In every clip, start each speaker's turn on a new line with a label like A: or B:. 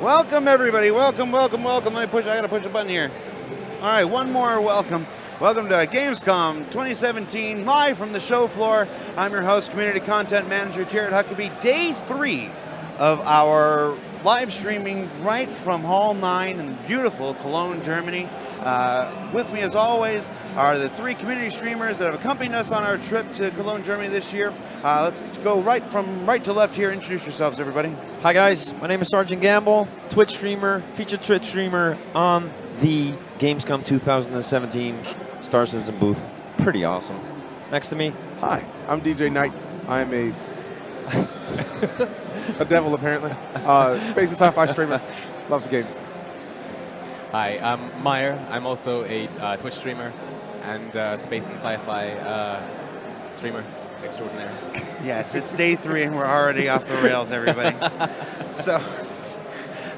A: Welcome, everybody. Welcome, welcome, welcome. I gotta push a button here. All right, one more welcome. Welcome to Gamescom 2017, live from the show floor. I'm your host, Community Content Manager Jared Huckabee. Day 3 of our live streaming right from Hall 9 in beautiful Cologne, Germany. With me, as always, are the 3 community streamers that have accompanied us on our trip to Cologne, Germany this year. Let's go from right to left here. Introduce yourselves, everybody.
B: Hi, guys. My name is Sergeant Gamble, Twitch streamer, featured Twitch streamer on the Gamescom 2017 Star Citizen booth. Pretty awesome. Next to me.
C: Hi, I'm DJ Knight. I'm a devil, apparently. Space and sci-fi streamer. Love the game.
D: Hi, I'm Meyer. I'm also a Twitch streamer and space and sci-fi streamer extraordinaire.
A: Yes, it's day 3 and we're already off the rails, everybody.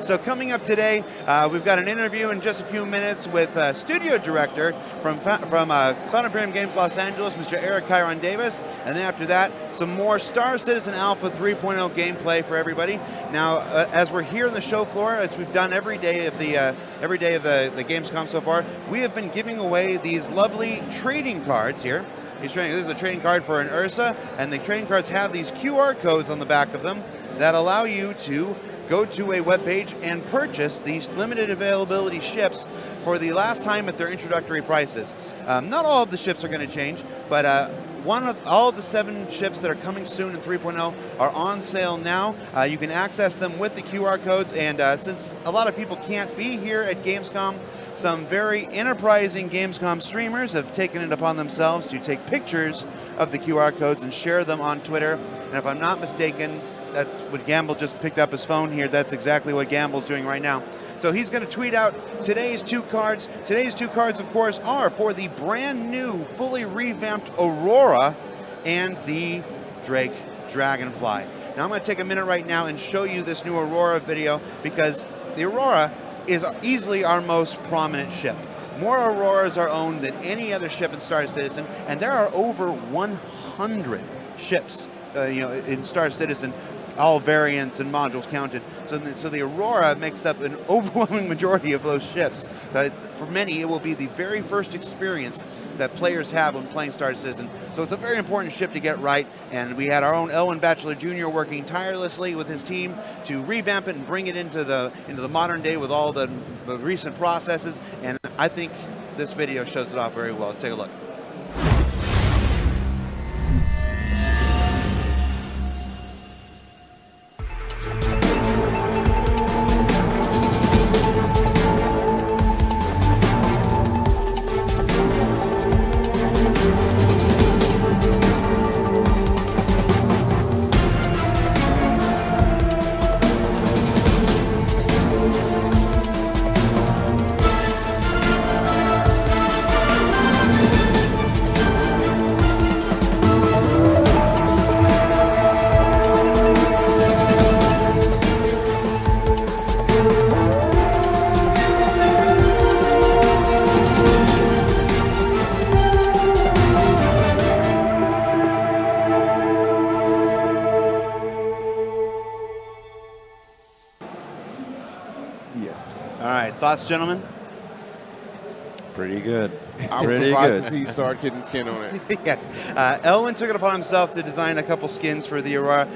A: So coming up today, we've got an interview in just a few minutes with studio director from Cloud Imperium Games Los Angeles, Mr. Eric Chiron Davis, and then after that, some more Star Citizen Alpha 3.0 gameplay for everybody. Now, as we're here on the show floor, as we've done every day of the Gamescom so far, we have been giving away these lovely trading cards here. This is a trading card for an Ursa, and the trading cards have these QR codes on the back of them that allow you to go to a web page and purchase these limited availability ships for the last time at their introductory prices. Not all of the ships are going to change, but all of the 7 ships that are coming soon in 3.0 are on sale now. You can access them with the QR codes, and since a lot of people can't be here at Gamescom, some very enterprising Gamescom streamers have taken it upon themselves to take pictures of the QR codes and share them on Twitter. And if I'm not mistaken, that's what Gamble just picked up his phone here. That's exactly what Gamble's doing right now. So he's going to tweet out today's 2 cards. Today's 2 cards, of course, are for the brand new, fully revamped Aurora and the Drake Dragonfly. Now I'm going to take a minute right now and show you this new Aurora video, because the Aurora is easily our most prominent ship. More Auroras are owned than any other ship in Star Citizen, and there are over 100 ships in Star Citizen, all variants and modules counted. So the Aurora makes up an overwhelming majority of those ships. For many, it will be the very first experience that players have when playing Star Citizen. So it's a very important ship to get right, and we had our own Elwin Batchelor Jr. working tirelessly with his team to revamp it and bring it into the modern day with all the recent processes, and I think this video shows it off very well. Take a look. Thoughts, gentlemen?
B: Pretty good.
C: I was surprised to see Star Kitten skin on it.
A: Yes. Elwin took it upon himself to design a couple skins for the Aurora.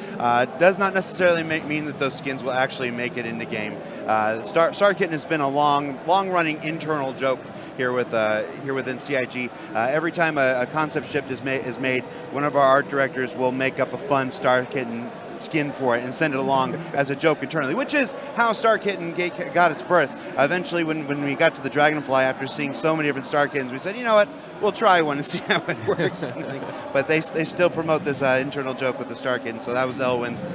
A: Does not necessarily mean that those skins will actually make it into game. Star Kitten has been a long-running internal joke here within CIG. Every time a concept ship is made, one of our art directors will make up a fun Star Kitten skin for it and send it along as a joke internally, which is how Star Kitten got its birth. Eventually, when we got to the Dragonfly, after seeing so many different Star Kittens, we said, you know what, we'll try one and see how it works. But they still promote this internal joke with the Star Kitten, so that was Elwin's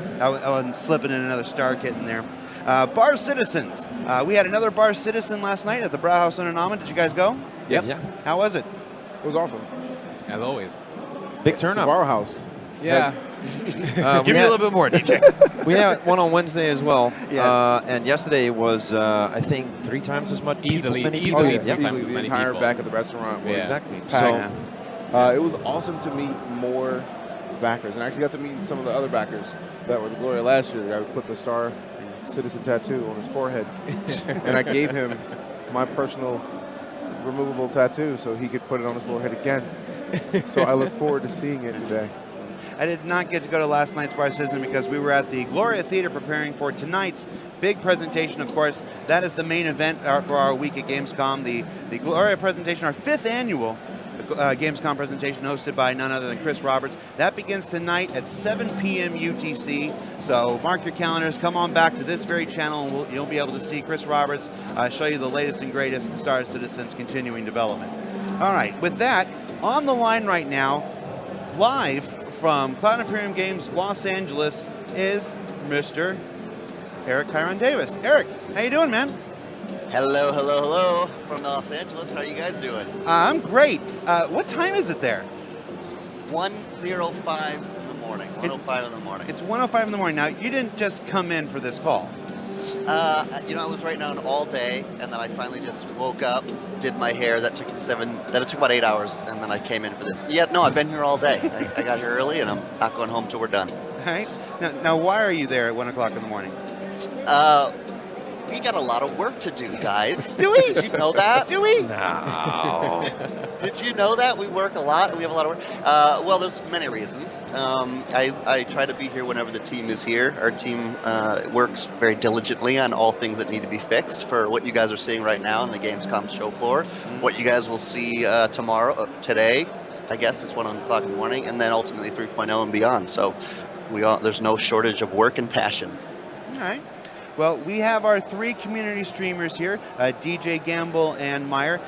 A: slipping in another Star Kitten there. Bar Citizens. We had another Bar Citizen last night at the Brauhaus Unternahmen. Did you guys go?
D: Yes.
B: Yeah.
A: How was it?
C: It was awesome.
D: As always.
B: Big
C: It's
B: turnout.
C: a bar house.
D: Yeah.
A: Give me a little bit more, DJ.
B: We had one on Wednesday as well.
A: Yes.
B: And yesterday was, I think, 3 times as much.
D: Easily.
B: Many
D: Easily.
B: people.
D: Yeah.
C: Easily the
D: Many
C: entire
D: people.
C: back of the restaurant was
D: Yeah.
B: Exactly.
A: Packed.
B: So,
C: it was awesome to meet more backers, and I actually got to meet some of the other backers that were the Gloria last year. I put the Star citizen tattoo on his forehead. And I gave him my personal removable tattoo so he could put it on his forehead again. So I look forward to seeing it today.
A: I did not get to go to last night's Bar Citizen because we were at the Gloria Theater preparing for tonight's big presentation. Of course, that is the main event for our week at Gamescom. The Gloria presentation, our 5th annual Gamescom presentation hosted by none other than Chris Roberts. That begins tonight at 7 p.m. UTC. So mark your calendars. Come on back to this very channel and you'll be able to see Chris Roberts show you the latest and greatest in Star Citizen's continuing development. All right, with that, on the line right now, live from Cloud Imperium Games Los Angeles is Mr. Eric Kyron Davis. Eric, how you doing, man?
E: Hello, hello, hello from Los Angeles. How are you guys doing?
A: I'm great. What time is it there?
E: 1:05 in the morning. 1:05 in the morning.
A: It's 1:05 in the morning. Now, you didn't just come in for this call.
E: You know, I was writing down all day, and then I finally just woke up, did my hair. That took it took about 8 hours, and then I came in for this. Yeah, no, I've been here all day. I got here early, and I'm not going home till we're done.
A: All right. Now, why are you there at 1 o'clock in the morning?
E: We got a lot of work to do, guys.
A: Do we?
E: Did you know that?
A: Do we?
B: No.
E: Did you know that? We work a lot, and we have a lot of work. Well, there's many reasons. I try to be here whenever the team is here. Our team works very diligently on all things that need to be fixed for what you guys are seeing right now on the Gamescom show floor, what you guys will see today, I guess it's 1 o'clock in the morning, and then ultimately 3.0 and beyond. So there's no shortage of work and passion.
A: All right. Well, we have our 3 community streamers here, DJ, Gamble, and Meyer.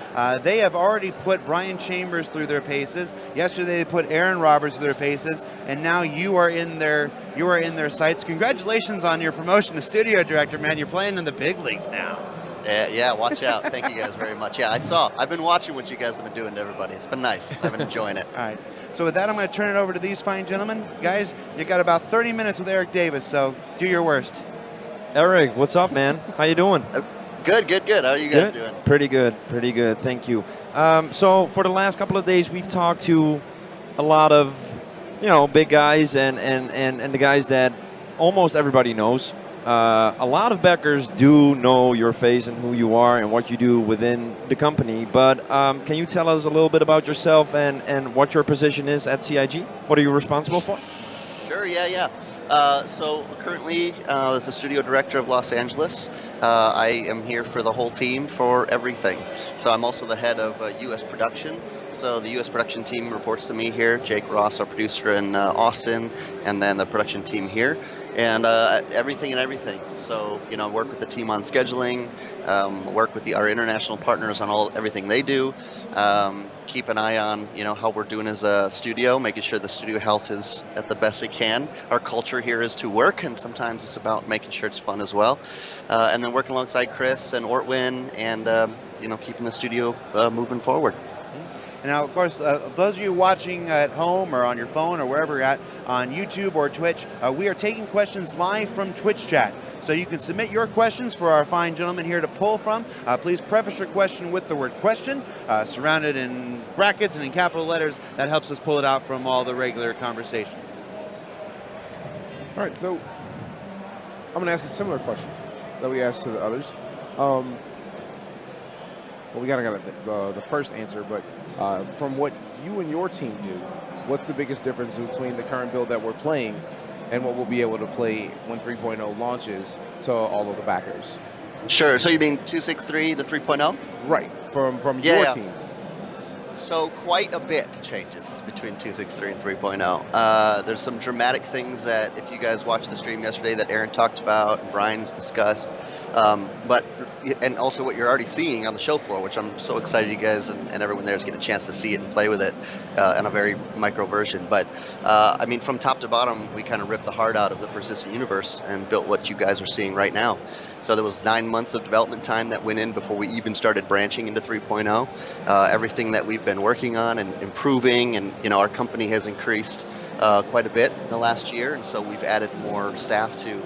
A: They have already put Brian Chambers through their paces. Yesterday they put Aaron Roberts through their paces, and now you are in their sights. Congratulations on your promotion to studio director, man. You're playing in the big leagues now.
E: Yeah, watch out. Thank you guys very much. Yeah, I've been watching what you guys have been doing to everybody. It's been nice. I've been enjoying it.
A: All right. So with that, I'm going to turn it over to these fine gentlemen. Guys, you got about 30 minutes with Eric Davis, so do your worst.
B: Eric, what's up, man? How you doing?
E: Good. How are you guys doing?
B: Pretty good. Thank you. So for the last couple of days, we've talked to a lot of, big guys and the guys that almost everybody knows. A lot of backers do know your face and who you are and what you do within the company. But can you tell us a little bit about yourself and what your position is at CIG? What are you responsible for?
E: Sure. Yeah. So currently, as the studio director of Los Angeles, I am here for the whole team for everything. So I'm also the head of U.S. production. So the U.S. production team reports to me here. Jake Ross, our producer in Austin, and then the production team here. And everything. So, work with the team on scheduling, work with our international partners on everything they do, keep an eye on, how we're doing as a studio, making sure the studio health is at the best it can. Our culture here is to work, and sometimes it's about making sure it's fun as well. And then working alongside Chris and Ortwin and, keeping the studio moving forward.
A: And now, of course, those of you watching at home or on your phone or wherever you're at, on YouTube or Twitch, we are taking questions live from Twitch chat. So you can submit your questions for our fine gentlemen here to pull from. Please preface your question with the word question, surrounded in brackets and in capital letters. That helps us pull it out from all the regular conversation.
C: All right, so I'm going to ask a similar question that we asked to the others. Well, we got the first answer, but from what you and your team do, what's the biggest difference between the current build that we're playing and what we'll be able to play when 3.0 launches to all of the backers?
E: Sure. So you mean 2.6.3 to 3.0?
C: Right. From your team.
E: So quite a bit changes between 2.6.3 and 3.0. There's some dramatic things that, if you guys watched the stream yesterday, that Aaron talked about, Brian's discussed, and also what you're already seeing on the show floor, which I'm so excited you guys and everyone there is getting a chance to see it and play with it in a very micro version. But I mean, from top to bottom, we kind of ripped the heart out of the persistent universe and built what you guys are seeing right now. So there was 9 months of development time that went in before we even started branching into 3.0. Everything that we've been working on and improving, and our company has increased quite a bit in the last year, and so we've added more staff to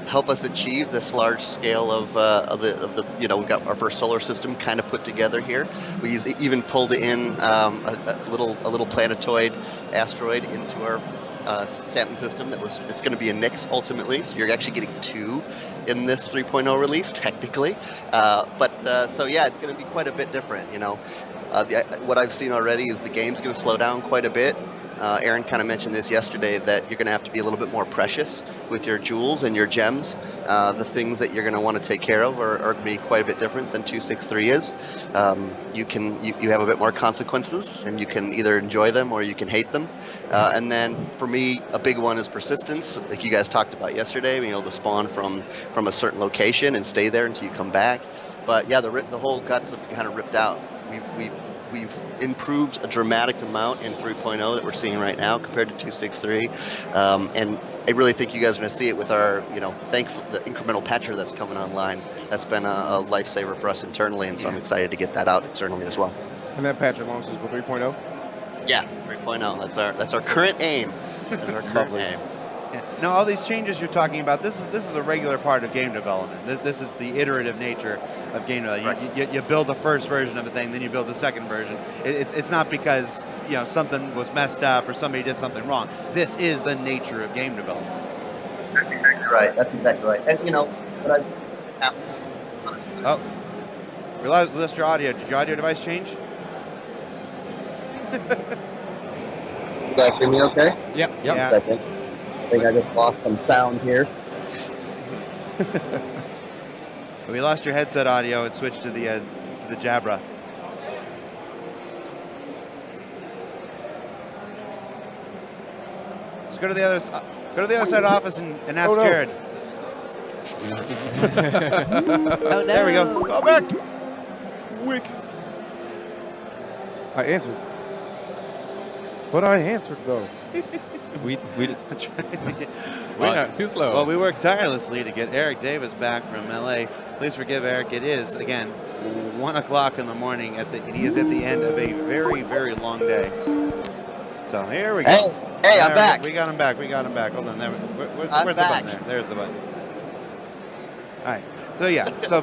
E: help us achieve this large scale of the we've got our first solar system kind of put together here. We even pulled in a little planetoid asteroid into our Stanton system it's going to be a Nix ultimately, so you're actually getting 2 in this 3.0 release technically. So yeah, it's going to be quite a bit different. You know, what I've seen already is the game's going to slow down quite a bit. Aaron kind of mentioned this yesterday, that you're going to have to be a little bit more precious with your jewels and your gems. The things that you're going to want to take care of are going to be quite a bit different than 2.6.3 is. You have a bit more consequences, and you can either enjoy them or you can hate them. And then for me, a big one is persistence, like you guys talked about yesterday, being able to spawn from a certain location and stay there until you come back. But yeah, the whole guts have kind of ripped out. We've improved a dramatic amount in 3.0 that we're seeing right now compared to 2.6.3, and I really think you guys are going to see it with our, the incremental patcher that's coming online. That's been a lifesaver for us internally, and so I'm excited to get that out externally as well.
C: And that patcher launches with 3.0?
E: Yeah, 3.0. That's our current aim. That's our current aim.
A: Yeah. Now, all these changes you're talking about, this is a regular part of game development. This is the iterative nature of game development.
E: Right.
A: You build the first version of a thing, then you build the second version. It's not because something was messed up or somebody did something wrong. This is the nature of game development.
E: That's exactly right. That's exactly right. And but
A: Oh, we lost your audio. Did your audio device change?
E: You guys hear me okay?
D: Yep.
A: Yeah.
E: I think I just lost some sound here.
A: We lost your headset audio and switched to the Jabra. Let's go to the other side of the office and ask Jared.
F: Oh, no.
A: There we go. Go back. Quick.
C: I answered. But I answered, though.
B: We
D: Too slow.
A: Well, we worked tirelessly to get Eric Davis back from LA. Please forgive Eric. It is, again, 1 o'clock in the morning. He is at the end of a very, very long day. So here we go.
E: Hey, I'm back.
A: We got him back. Hold on. Where's the
E: back.
A: button there? There's the button. All right. So yeah. So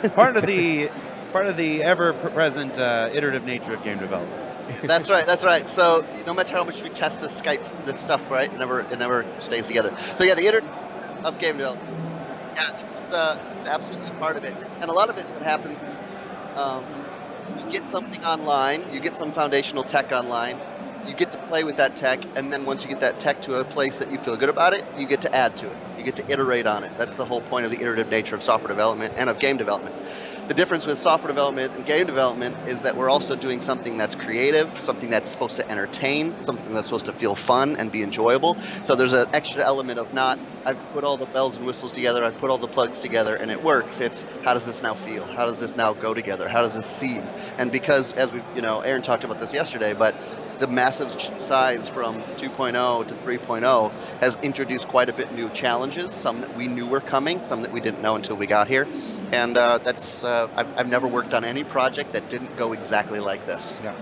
A: part of the ever-present iterative nature of game development.
E: That's right. So no matter how much we test this stuff, right, it never stays together. So yeah, the iterative of game development. Yeah, this is absolutely part of it. And a lot of it, what happens is you get something online, you get some foundational tech online, you get to play with that tech, and then once you get that tech to a place that you feel good about it, you get to add to it. You get to iterate on it. That's the whole point of the iterative nature of software development and of game development. The difference with software development and game development is that we're also doing something that's creative, something that's supposed to entertain, something that's supposed to feel fun and be enjoyable. So there's an extra element of not, I've put all the bells and whistles together, I've put all the plugs together, and it works. It's, how does this now feel? How does this now go together? How does this seem? And because, as we, Aaron talked about this yesterday, but the massive size from 2.0 to 3.0 has introduced quite a bit new challenges, some that we knew were coming, some that we didn't know until we got here. And I've never worked on any project that didn't go exactly like this.
A: Yeah.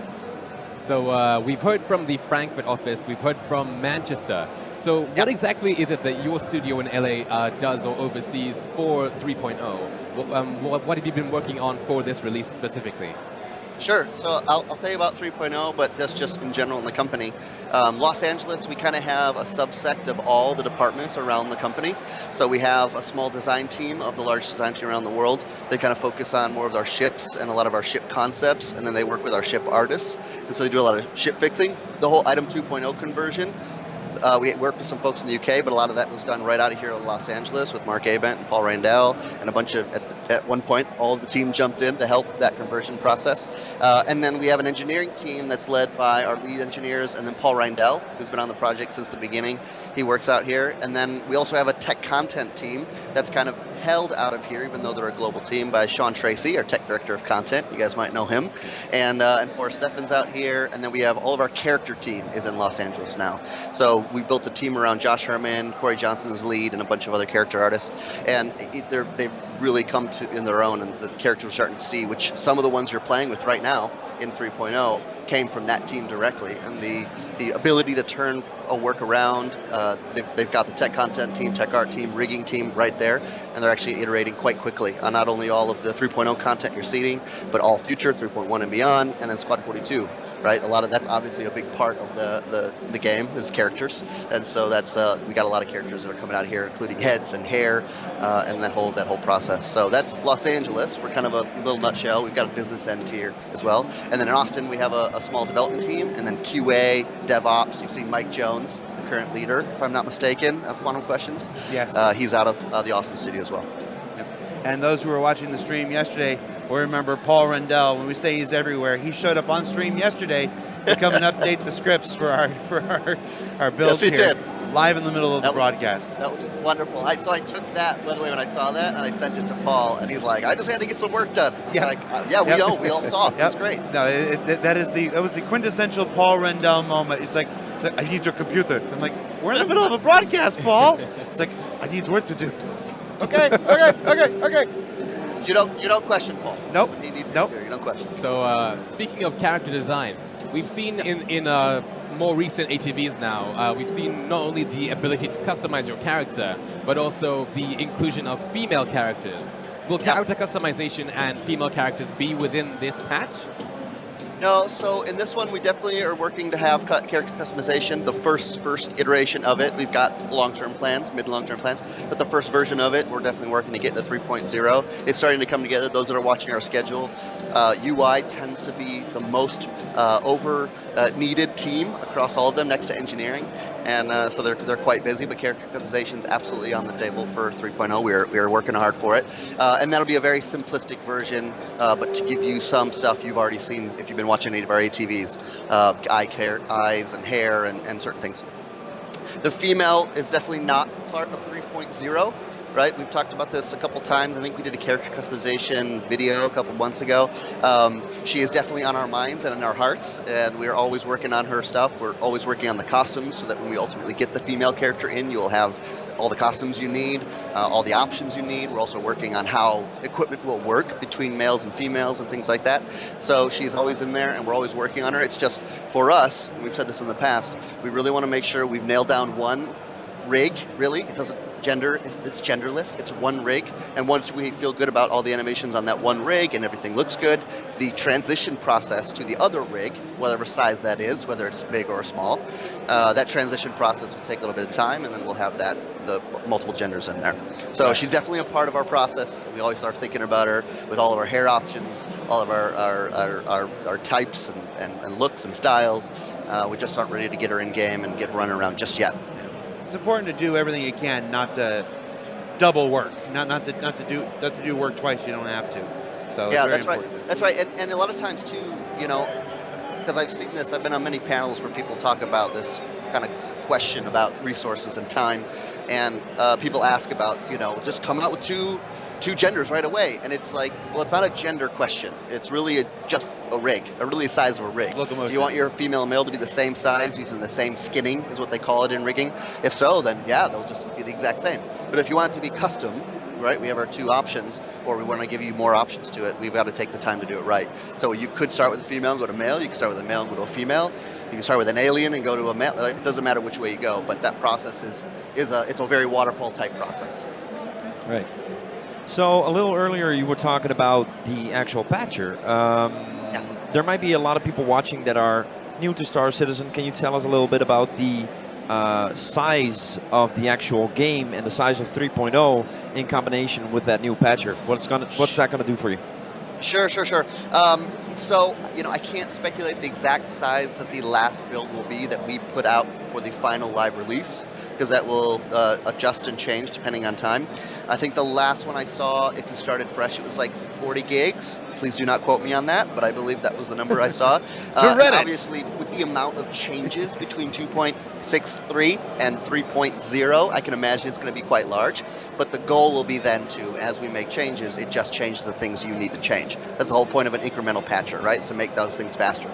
D: So we've heard from the Frankfurt office, we've heard from Manchester. So what exactly is it that your studio in LA does or oversees for 3.0? What have you been working on for this release specifically?
E: Sure. So I'll tell you about 3.0, but that's just in general in the company. Los Angeles, we kind of have a subsect of all the departments around the company. So we have a small design team of the largest design team around the world. They kind of focus on more of our ships and a lot of our ship concepts, and then they work with our ship artists. And so they do a lot of ship fixing. The whole Item 2.0 conversion, we worked with some folks in the UK, but a lot of that was done right out of here in Los Angeles with Mark Abent and Paul Randell, and a bunch of, at one point, all of the team jumped in to help that conversion process. And then we have an engineering team that's led by our lead engineers, and then Paul Randell, who's been on the project since the beginning. He works out here. And then we also have a tech content team that's kind of held out of here, even though they're a global team, by Sean Tracy, our tech director of content. You guys might know him. And Forrest Steffen's out here. And then we have all of our character team is in Los Angeles now. So we built a team around Josh Herman, Corey Johnson's lead, and a bunch of other character artists. And they've really come to in their own, and the characters are starting to see, which some of the ones you're playing with right now in 3.0 came from that team directly. And the ability to turn a work around, they've got the tech content team, tech art team, rigging team right there, and they're actually iterating quite quickly on not only all of the 3.0 content you're seeing, but all future 3.1 and beyond, and then Squad 42. right? That's obviously a big part of the game is characters, and so that's we got a lot of characters that are coming out here, including heads and hair, and that whole process. So that's Los Angeles. We're kind of a little nutshell. We've got a business end here as well, and then in Austin we have a small development team, and then QA, DevOps. You've seen Mike Jones, the current leader, if I'm not mistaken, of Quantum Questions.
A: Yes.
E: He's out of the Austin studio as well.
A: Yep. And those who were watching the stream yesterday will remember Paul Rendell. When we say he's everywhere, he showed up on stream yesterday to come and update the scripts for our builds
E: yes, he
A: here,
E: did.
A: Live in the middle of the broadcast.
E: That was wonderful. So I took that, by the way, when I saw that, and I sent it to Paul, and he's like, I just had to get some work done.
A: Yeah.
E: Like, we all saw it. It was great.
A: No, that was the quintessential Paul Rendell moment. It's like, I need your computer. I'm like, we're in the middle of a broadcast, Paul. It's like, I need work to do. Okay.
E: You don't question Paul.
A: Nope.
E: Nope. You don't question.
D: So speaking of character design, we've seen in more recent ATVs now, we've seen not only the ability to customize your character, but also the inclusion of female characters. Will character customization and female characters be within this patch?
E: No, so in this one we definitely are working to have character customization. The first iteration of it, we've got long-term plans, mid- to long-term plans, but the first version of it, we're definitely working to get to 3.0. It's starting to come together. Those that are watching our schedule, UI tends to be the most needed team across all of them, next to engineering. And so they're quite busy, but character customization is absolutely on the table for 3.0. We are working hard for it. And that'll be a very simplistic version, but to give you some stuff you've already seen if you've been watching any of our ATVs, eyes and hair and certain things. The female is definitely not part of 3.0. Right, we've talked about this a couple times. I think we did a character customization video a couple months ago. She is definitely on our minds and in our hearts, and we're always working on her stuff. We're always working on the costumes so that when we ultimately get the female character in, you'll have all the costumes you need, all the options you need. We're also working on how equipment will work between males and females and things like that. So she's always in there, and we're always working on her. It's just, for us, we've said this in the past, we really want to make sure we've nailed down one rig, really. It doesn't it's genderless. It's one rig, and once we feel good about all the animations on that one rig and everything looks good, the transition process to the other rig, whatever size that is, whether it's big or small, that transition process will take a little bit of time, and then we'll have the multiple genders in there. So she's definitely a part of our process. We always start thinking about her with all of our hair options, all of our types and looks and styles. We just aren't ready to get her in game and get running around just yet.
A: It's important to do everything you can, not to double work, not to do work twice. You don't have to. So
E: yeah,
A: that's
E: right. That's right. And a lot of times too, because I've seen this, I've been on many panels where people talk about this kind of question about resources and time, and people ask about just come out with two genders right away, and it's like, well, it's not a gender question. It's really just a rig, really the size of a rig.
A: Locomotion.
E: Do you want your female and male to be the same size, using the same skinning, is what they call it in rigging? If so, then yeah, they'll just be the exact same. But if you want it to be custom, right, we have our two options, or we want to give you more options to it, we've got to take the time to do it right. So you could start with a female and go to male. You can start with a male and go to a female. You can start with an alien and go to a male. It doesn't matter which way you go, but that process it's a very waterfall type process.
B: Right. So a little earlier you were talking about the actual patcher. There might be a lot of people watching that are new to Star Citizen. Can you tell us a little bit about the size of the actual game and the size of 3.0 in combination with that new patcher? What's that gonna do for you?
E: Sure. So, I can't speculate the exact size that the last build will be that we put out for the final live release, because that will adjust and change depending on time. I think the last one I saw, if you started fresh, it was like 40 gigs. Please do not quote me on that, but I believe that was the number I saw. And obviously, with the amount of changes between 2.63 and 3.0, I can imagine it's going to be quite large. But the goal will be then to, as we make changes, it just changes the things you need to change. That's the whole point of an incremental patcher, right? To make those things faster.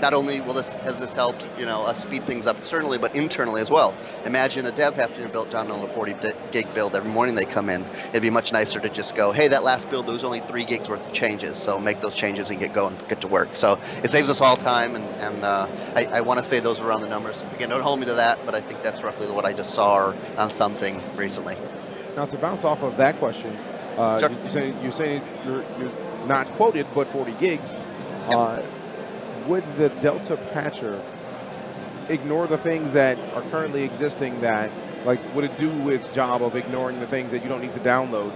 E: Not only has this helped, us speed things up externally, but internally as well. Imagine a dev having to build down on a 40 gig build every morning they come in. It'd be much nicer to just go, hey, that last build, there was only 3 gigs worth of changes, so make those changes and get going, get to work. So it saves us all time, and I want to say those around the numbers. Again, don't hold me to that, but I think that's roughly what I just saw on something recently.
C: Now, to bounce off of that question, sure. you're saying you're not quoted, but 40 gigs.
E: Yep.
C: would the Delta patcher ignore the things that are currently existing that, like, would it do its job of ignoring the things that you don't need to download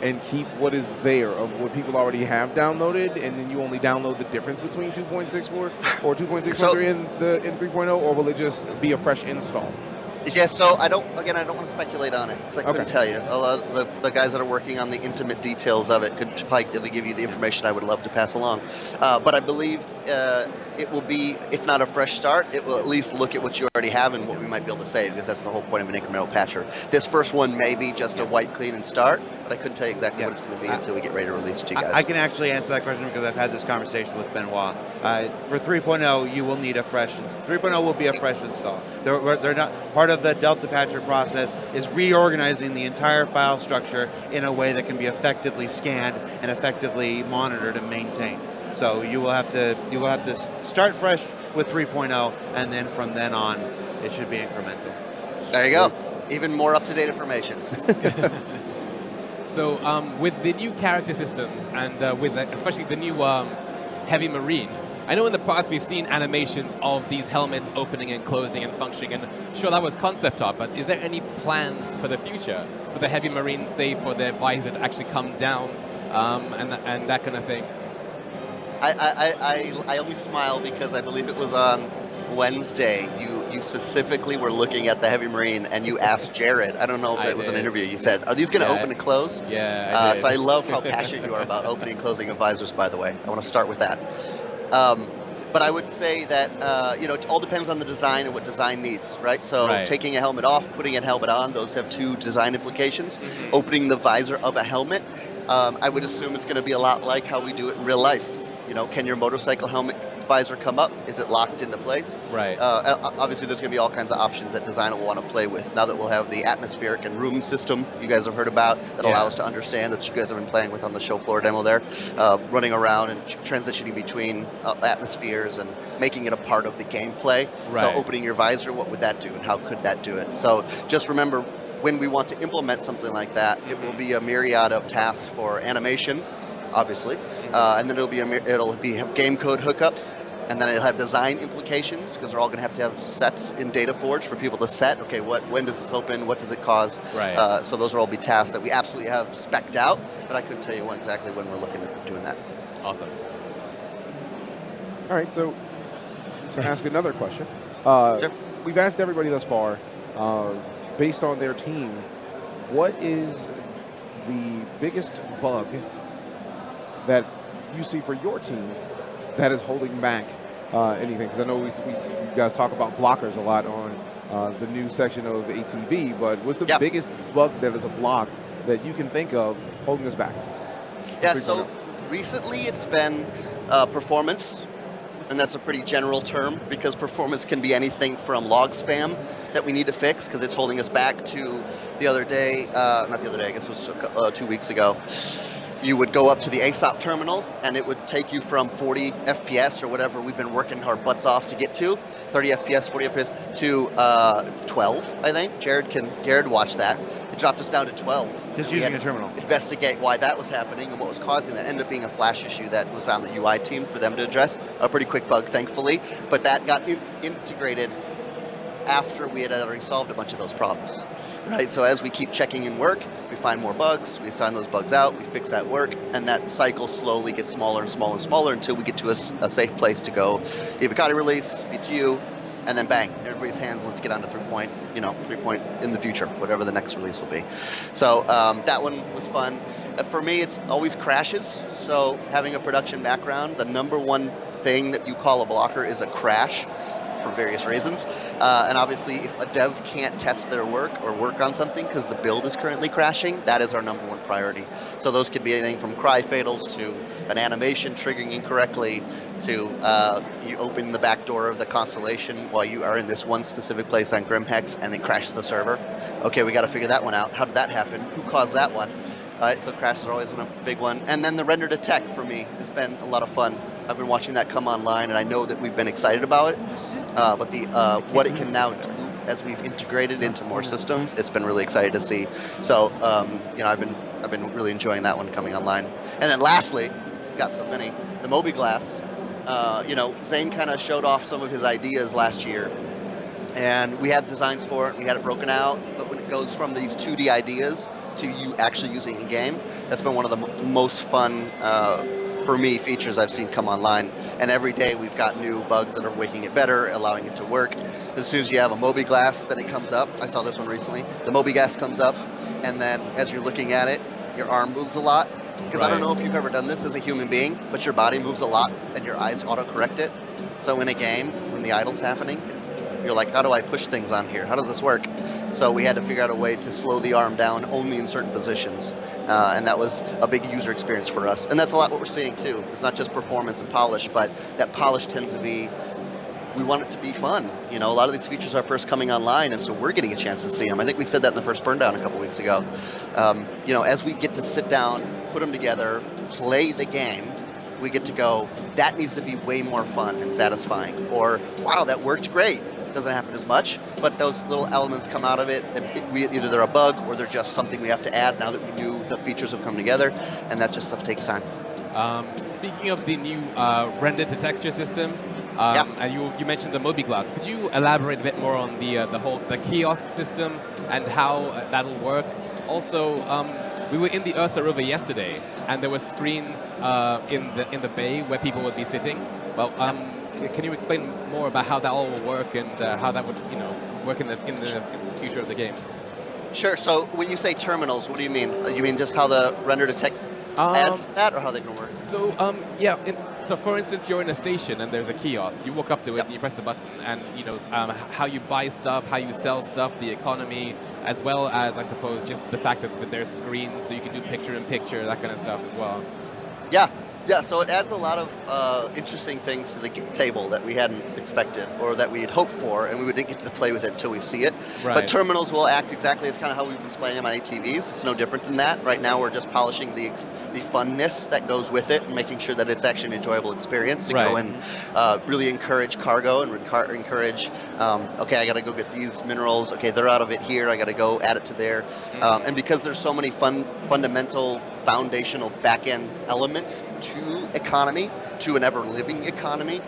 C: and keep what is there of what people already have downloaded, and then you only download the difference between 2.64 or 2.603 in 3.0, or will it just be a fresh install?
E: Yeah, so I don't want to speculate on it, so I couldn't tell you. A lot of the guys that are working on the intimate details of it could probably give you the information I would love to pass along. But I believe it will be, if not a fresh start, it will at least look at what you already have and what we might be able to save, because that's the whole point of an incremental patcher. This first one may be just a wipe, clean, and start, but I couldn't tell you exactly what it's going to be until we get ready to release it to you guys.
A: I can actually answer that question because I've had this conversation with Benoit. For 3.0, you will need a fresh 3.0 will be a fresh install. They're not part of the Delta patcher process is reorganizing the entire file structure in a way that can be effectively scanned and effectively monitored and maintained. So you will have to start fresh with 3.0, and then from then on, it should be incremental.
E: There you go. Even more up-to-date information.
D: So with the new character systems and with especially the new Heavy Marine, I know in the past we've seen animations of these helmets opening and closing and functioning, and sure, that was concept art, but is there any plans for the future for the Heavy Marine, say, for their visor to actually come down and that kind of thing?
E: I only smile because I believe it was on Wednesday. You specifically were looking at the Heavy Marine and you asked Jared, I don't know if it was an interview, you said, are these going to open and close?
D: Yeah, I did.
E: So I love how passionate you are about opening and closing of visors, by the way. I want to start with that. But I would say that, it all depends on the design and what design needs, right? So taking a helmet off, putting a helmet on, those have two design implications. Mm-hmm. Opening the visor of a helmet, I would assume it's going to be a lot like how we do it in real life. Can your motorcycle helmet visor come up? Is it locked into place?
D: Right.
E: Obviously, there's going to be all kinds of options that designer will want to play with. Now that we'll have the atmospheric and room system you guys have heard about that allow us to understand, that you guys have been playing with on the show floor demo there, running around and transitioning between atmospheres and making it a part of the gameplay.
D: Right.
E: So opening your visor, what would that do and how could that do it? So just remember, when we want to implement something like that, it will be a myriad of tasks for animation, obviously, and then it'll have game code hookups, and then it'll have design implications because they're all going to have sets in DataForge for people to set. Okay, when does this open? What does it cause?
D: Right.
E: So those will all be tasks that we absolutely have spec'd out, but I couldn't tell you exactly when we're looking at doing that.
D: Awesome.
C: All right, so to ask another question, we've asked everybody thus far, based on their team, what is the biggest bug that you see for your team that is holding back anything? Because I know you guys talk about blockers a lot on the new section of the ATV, but what's the biggest bug that is a block that you can think of holding us back?
E: Yeah, so recently it's been performance, and that's a pretty general term because performance can be anything from log spam that we need to fix because it's holding us back to the other day, not the other day, I guess it was 2 weeks ago. You would go up to the ASOP terminal, and it would take you from 40 FPS or whatever we've been working our butts off to get to, 30 FPS, 40 FPS, to 12, I think. Jared watched that. It dropped us down to 12.
A: Just using a terminal.
E: Investigate why that was happening and what was causing that. Ended up being a flash issue that was on the UI team for them to address. A pretty quick bug, thankfully. But that got integrated after we had already solved a bunch of those problems. Right, so as we keep checking in work, we find more bugs, we assign those bugs out, we fix that work, and that cycle slowly gets smaller and smaller and smaller until we get to a safe place to go. Guiphacotti release, BTU, and then bang, everybody's hands, and let's get on to 3 in the future, whatever the next release will be. So that one was fun. For me, it's always crashes, so having a production background, the number one thing that you call a blocker is a crash, for various reasons, and obviously if a dev can't test their work or work on something because the build is currently crashing, that is our number one priority. So those could be anything from cry fatals to an animation triggering incorrectly to you open the back door of the constellation while you are in this one specific place on Grimhex and it crashes the server. Okay, we got to figure that one out. How did that happen? Who caused that one? All right, so crashes are always a big one. And then the render to tech for me has been a lot of fun. I've been watching that come online, and I know that we've been excited about it. But what it can now do as we've integrated into more systems, it's been really exciting to see. So I've been really enjoying that one coming online. And then lastly, got so many, the Moby Glass You know, Zane kind of showed off some of his ideas last year, and we had designs for it, we had it broken out, but when it goes from these 2D ideas to you actually using it in game, that's been one of the most fun, for me, features I've seen come online. And every day we've got new bugs that are making it better, allowing it to work. As soon as you have a Moby glass, then it comes up. I saw this one recently. The Moby glass comes up, and then as you're looking at it, your arm moves a lot. Because I don't know if you've ever done this as a human being, but your body moves a lot, and your eyes auto-correct it. So in a game, when the idle's happening, you're like, how do I push things on here? How does this work? So we had to figure out a way to slow the arm down only in certain positions. And that was a big user experience for us. And that's a lot what we're seeing too. It's not just performance and polish, but that polish tends to be, we want it to be fun. You know, a lot of these features are first coming online, and so we're getting a chance to see them. I think we said that in the first Burndown a couple weeks ago. You know, as we get to sit down, put them together, play the game, we get to go, that needs to be way more fun and satisfying. Or, wow, that worked great. Doesn't happen as much, but those little elements come out of it. Either they're a bug or they're just something we have to add now that we knew the features have come together, and that just stuff takes time.
D: Speaking of the new render to texture system, and you mentioned the Moby glass. Could you elaborate a bit more on the kiosk system and how that'll work? Also, we were in the Ursa River yesterday, and there were screens in the bay where people would be sitting. Well, can you explain more about how that all will work and how that would, you know, work in the future of the game?
E: Sure. So when you say terminals, what do you mean? You mean just how the render to text adds to that, or how they're going to work?
D: So so for instance, you're in a station and there's a kiosk. You walk up to it and you press the button, and you know how you buy stuff, how you sell stuff, the economy, as well as I suppose just the fact that there's screens, so you can do picture-in-picture, that kind of stuff as well.
E: Yeah, so it adds a lot of interesting things to the table that we hadn't expected or that we had hoped for, and we didn't get to play with it until we see it.
D: Right.
E: But terminals will act exactly as kind of how we've been displaying them on ATVs. It's no different than that. Right now we're just polishing the funness that goes with it and making sure that it's actually an enjoyable experience to go and really encourage cargo and encourage, okay, I got to go get these minerals. Okay, they're out of it here. I got to go add it to there. And because there's so many fundamental foundational back-end elements to economy, to an ever-living economy,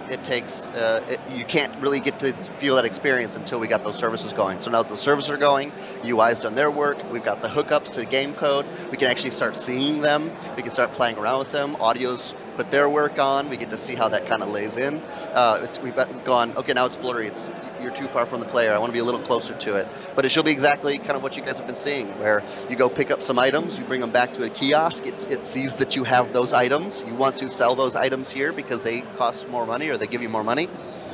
E: it takes, you can't really get to feel that experience until we got those services going. So now that those services are going, UI's done their work, we've got the hookups to the game code, we can actually start seeing them, we can start playing around with them, audio's put their work on, we get to see how that kind of lays in. We've gone, okay, now it's blurry, you're too far from the player, I want to be a little closer to it. But it should be exactly kind of what you guys have been seeing, where you go pick up some items, you bring them back to a kiosk, it sees that you have those items, you want to sell those items here because they cost more money or they give you more money,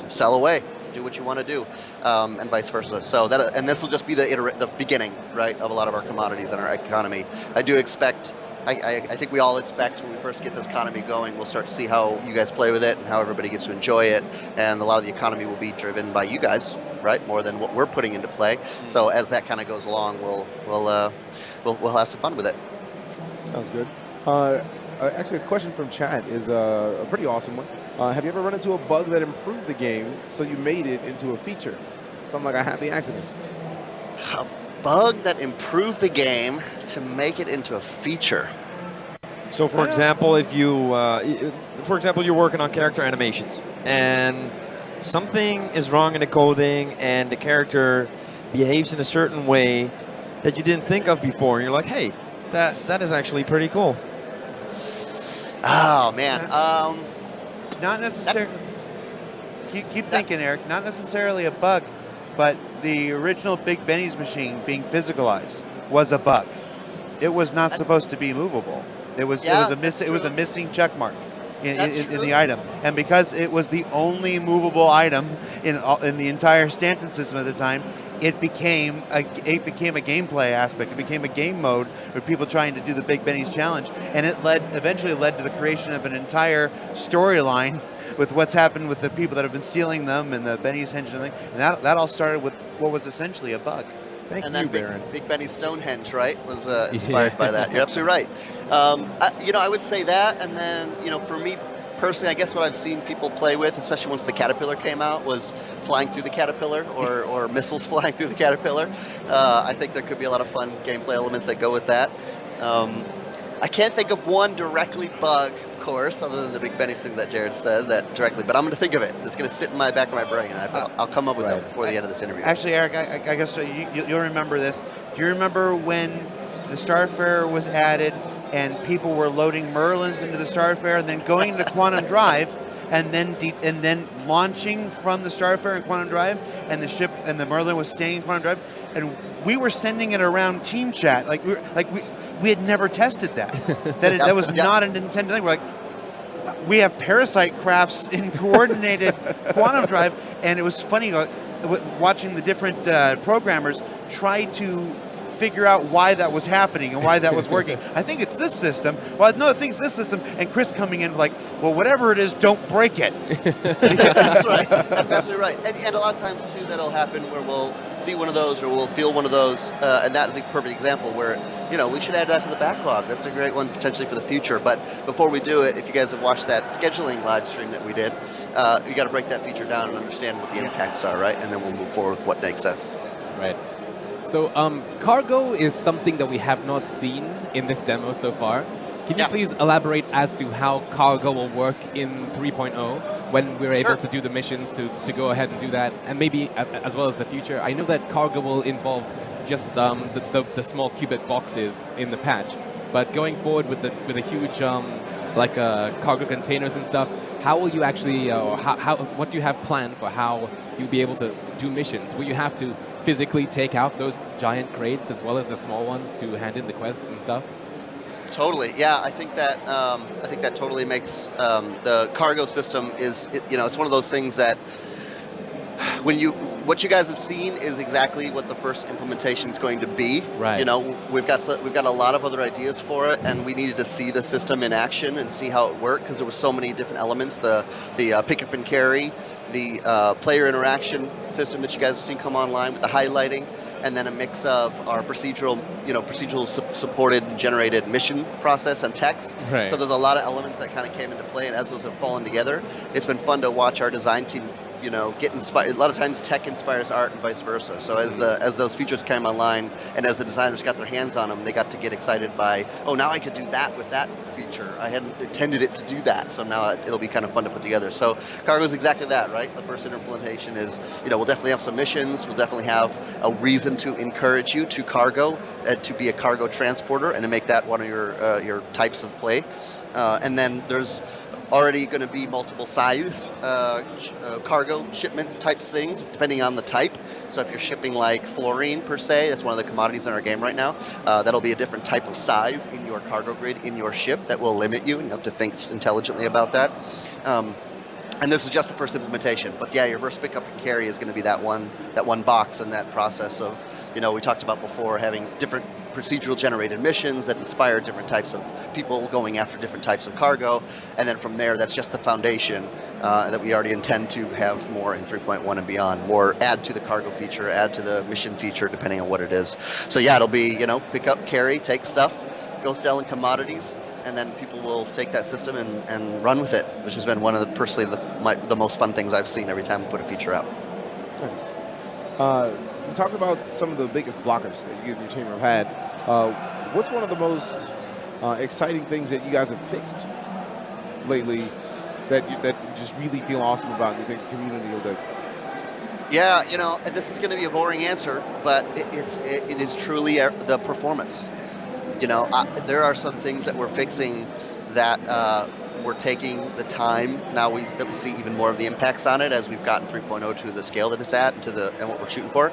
E: sell away, do what you want to do, and vice versa. So that, and this will just be the beginning, right, of a lot of our commodities and our economy. I do expect, I think we all expect when we first get this economy going, we'll start to see how you guys play with it and how everybody gets to enjoy it, and a lot of the economy will be driven by you guys, right, more than what we're putting into play. So as that kind of goes along, we'll have some fun with it.
C: Sounds good. Actually, a question from chat is a pretty awesome one. Have you ever run into a bug that improved the game so you made it into a feature? Something like a happy accident.
E: A bug that improved the game to make it into a feature.
B: So, for example, if you, you're working on character animations, and something is wrong in the coding, and the character behaves in a certain way that you didn't think of before, and you're like, hey, that is actually pretty cool.
E: Oh man,
A: not necessarily. Keep thinking, Eric. Not necessarily a bug, but the original Big Benny's machine being physicalized was a bug. It was not supposed to be movable. It was a missing check mark in the item, and because it was the only movable item in the entire Stanton system at the time, it became a gameplay aspect. It became a game mode with people trying to do the Big Benny's challenge, and it eventually led to the creation of an entire storyline with what's happened with the people that have been stealing them and the Benny's engine thing. And that all started with what was essentially a bug.
C: Thank you, Baron.
E: Big Benny Stonehenge, right, was inspired by that. You're absolutely right. I would say that, and then, for me personally, I guess what I've seen people play with, especially once the Caterpillar came out, was flying through the Caterpillar or missiles flying through the Caterpillar. I think there could be a lot of fun gameplay elements that go with that. I can't think of one directly bug. Of course, other than the Big Benny thing that Jared said that directly, but I'm going to think of it. It's going to sit in my back of my brain. I'll come up with them before the end of this interview.
A: Actually, Eric, I guess you'll remember this. Do you remember when the Starfarer was added and people were loading Merlins into the Starfarer and then going into Quantum Drive and then launching from the Starfarer in Quantum Drive, and the ship and the Merlin was staying in Quantum Drive, and we were sending it around team chat like we had never tested that. That was not an intended thing. We're like, we have parasite crafts in coordinated Quantum Drive, and it was funny watching the different programmers try to figure out why that was happening and why that was working. I think it's this system. Well, no, I think it's this system. And Chris coming in like, well, whatever it is, don't break it.
E: That's right. That's absolutely right. And a lot of times, too, that'll happen where we'll see one of those or we'll feel one of those. And that is a perfect example where, we should add that to the backlog. That's a great one potentially for the future. But before we do it, if you guys have watched that scheduling live stream that we did, you got to break that feature down and understand what the impacts are, right? And then we'll move forward with what makes sense.
D: Right. So cargo is something that we have not seen in this demo so far. Can you please elaborate as to how cargo will work in 3.0 when we're able to do the missions to go ahead and do that, and maybe as well as the future? I know that cargo will involve just the small qubit boxes in the patch, but going forward with the huge cargo containers and stuff, how will you actually, what do you have planned for how you'll be able to do missions? Will you have to physically take out those giant crates as well as the small ones to hand in the quest and stuff?
E: Totally, yeah. I think that totally makes the cargo system is it's one of those things that what you guys have seen is exactly what the first implementation is going to be.
D: Right.
E: We've got a lot of other ideas for it, and we needed to see the system in action and see how it worked because there were so many different elements. The pick up and carry, the player interaction system that you guys have seen come online with the highlighting, and then a mix of our procedural supported and generated mission process and text.
D: Right.
E: So there's a lot of elements that kind of came into play, and as those have fallen together, it's been fun to watch our design team get inspired. A lot of times tech inspires art and vice versa. So as those features came online and as the designers got their hands on them, they got to get excited by, oh, now I could do that with that feature. I hadn't intended it to do that. So now it'll be kind of fun to put together. So cargo is exactly that, right? The first implementation is, we'll definitely have some missions. We'll definitely have a reason to encourage you to cargo, to be a cargo transporter and to make that one of your types of play. And then there's already going to be multiple size cargo shipment types things depending on the type. So if you're shipping like fluorine per se, that's one of the commodities in our game right now, that'll be a different type of size in your cargo grid in your ship that will limit you, and you have to think intelligently about that. And this is just the first implementation, but yeah, your first pickup and carry is going to be that one box and that process of, we talked about before having different procedural generated missions that inspire different types of people going after different types of cargo, and then from there, that's just the foundation that we already intend to have more in 3.1 and beyond, more add to the cargo feature, add to the mission feature, depending on what it is. So yeah, it'll be, pick up, carry, take stuff, go selling commodities, and then people will take that system and run with it, which has been one of the most fun things I've seen every time we put a feature out.
C: Nice. We talked about some of the biggest blockers that you and your team have had. What's one of the most exciting things that you guys have fixed lately that you just really feel awesome about and you think the community will do?
E: Yeah, this is going to be a boring answer, but it is truly the performance. There are some things that we're fixing that we're taking the time now that we see even more of the impacts on it as we've gotten 3.0 to the scale that it's at and what we're shooting for.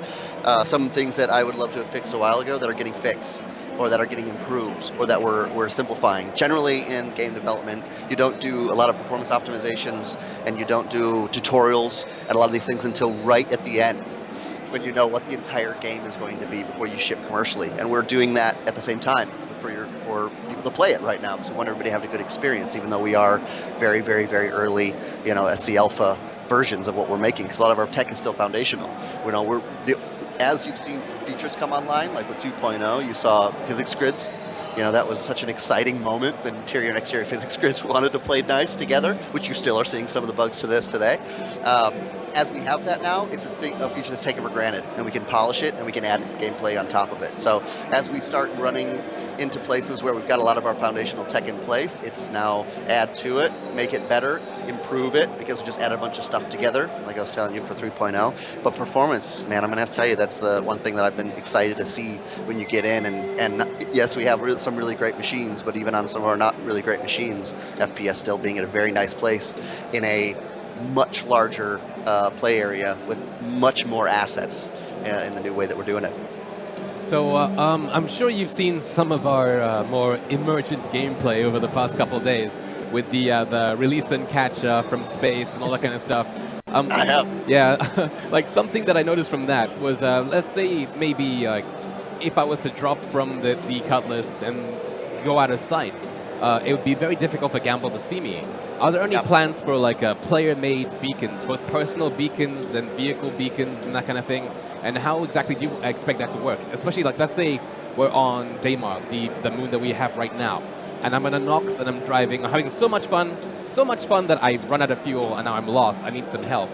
E: Some things that I would love to have fixed a while ago that are getting fixed, or that are getting improved, or that we're simplifying. Generally in game development, you don't do a lot of performance optimizations and you don't do tutorials and a lot of these things until right at the end, when you know what the entire game is going to be before you ship commercially. And we're doing that at the same time for people to play it right now, because we want everybody to have a good experience, even though we are very, very, very early, SC Alpha versions of what we're making, because a lot of our tech is still foundational. As you've seen features come online, like with 2.0, you saw physics grids. That was such an exciting moment when interior and exterior physics grids wanted to play nice together, which you still are seeing some of the bugs to this today. as we have that now, it's a feature that's taken for granted, and we can polish it, and we can add gameplay on top of it. So as we start running into places where we've got a lot of our foundational tech in place, it's now add to it, make it better, improve it, because we just add a bunch of stuff together, like I was telling you for 3.0. But performance, man, I'm going to have to tell you, that's the one thing that I've been excited to see when you get in. And yes, we have some really great machines, but even on some of our not really great machines, FPS still being at a very nice place in a much larger play area with much more assets in the new way that we're doing it.
D: So I'm sure you've seen some of our more emergent gameplay over the past couple of days with the release and catch from space and all that kind of stuff.
E: I have.
D: Yeah, like something that I noticed from that was, let's say maybe if I was to drop from the Cutlass and go out of sight, it would be very difficult for Gamble to see me. Are there any plans for like player-made beacons, both personal beacons and vehicle beacons and that kind of thing? And how exactly do you expect that to work? Especially like, let's say we're on Daymar, the moon that we have right now, and I'm in a Nox and I'm driving, I'm having so much fun that I run out of fuel and now I'm lost. I need some help.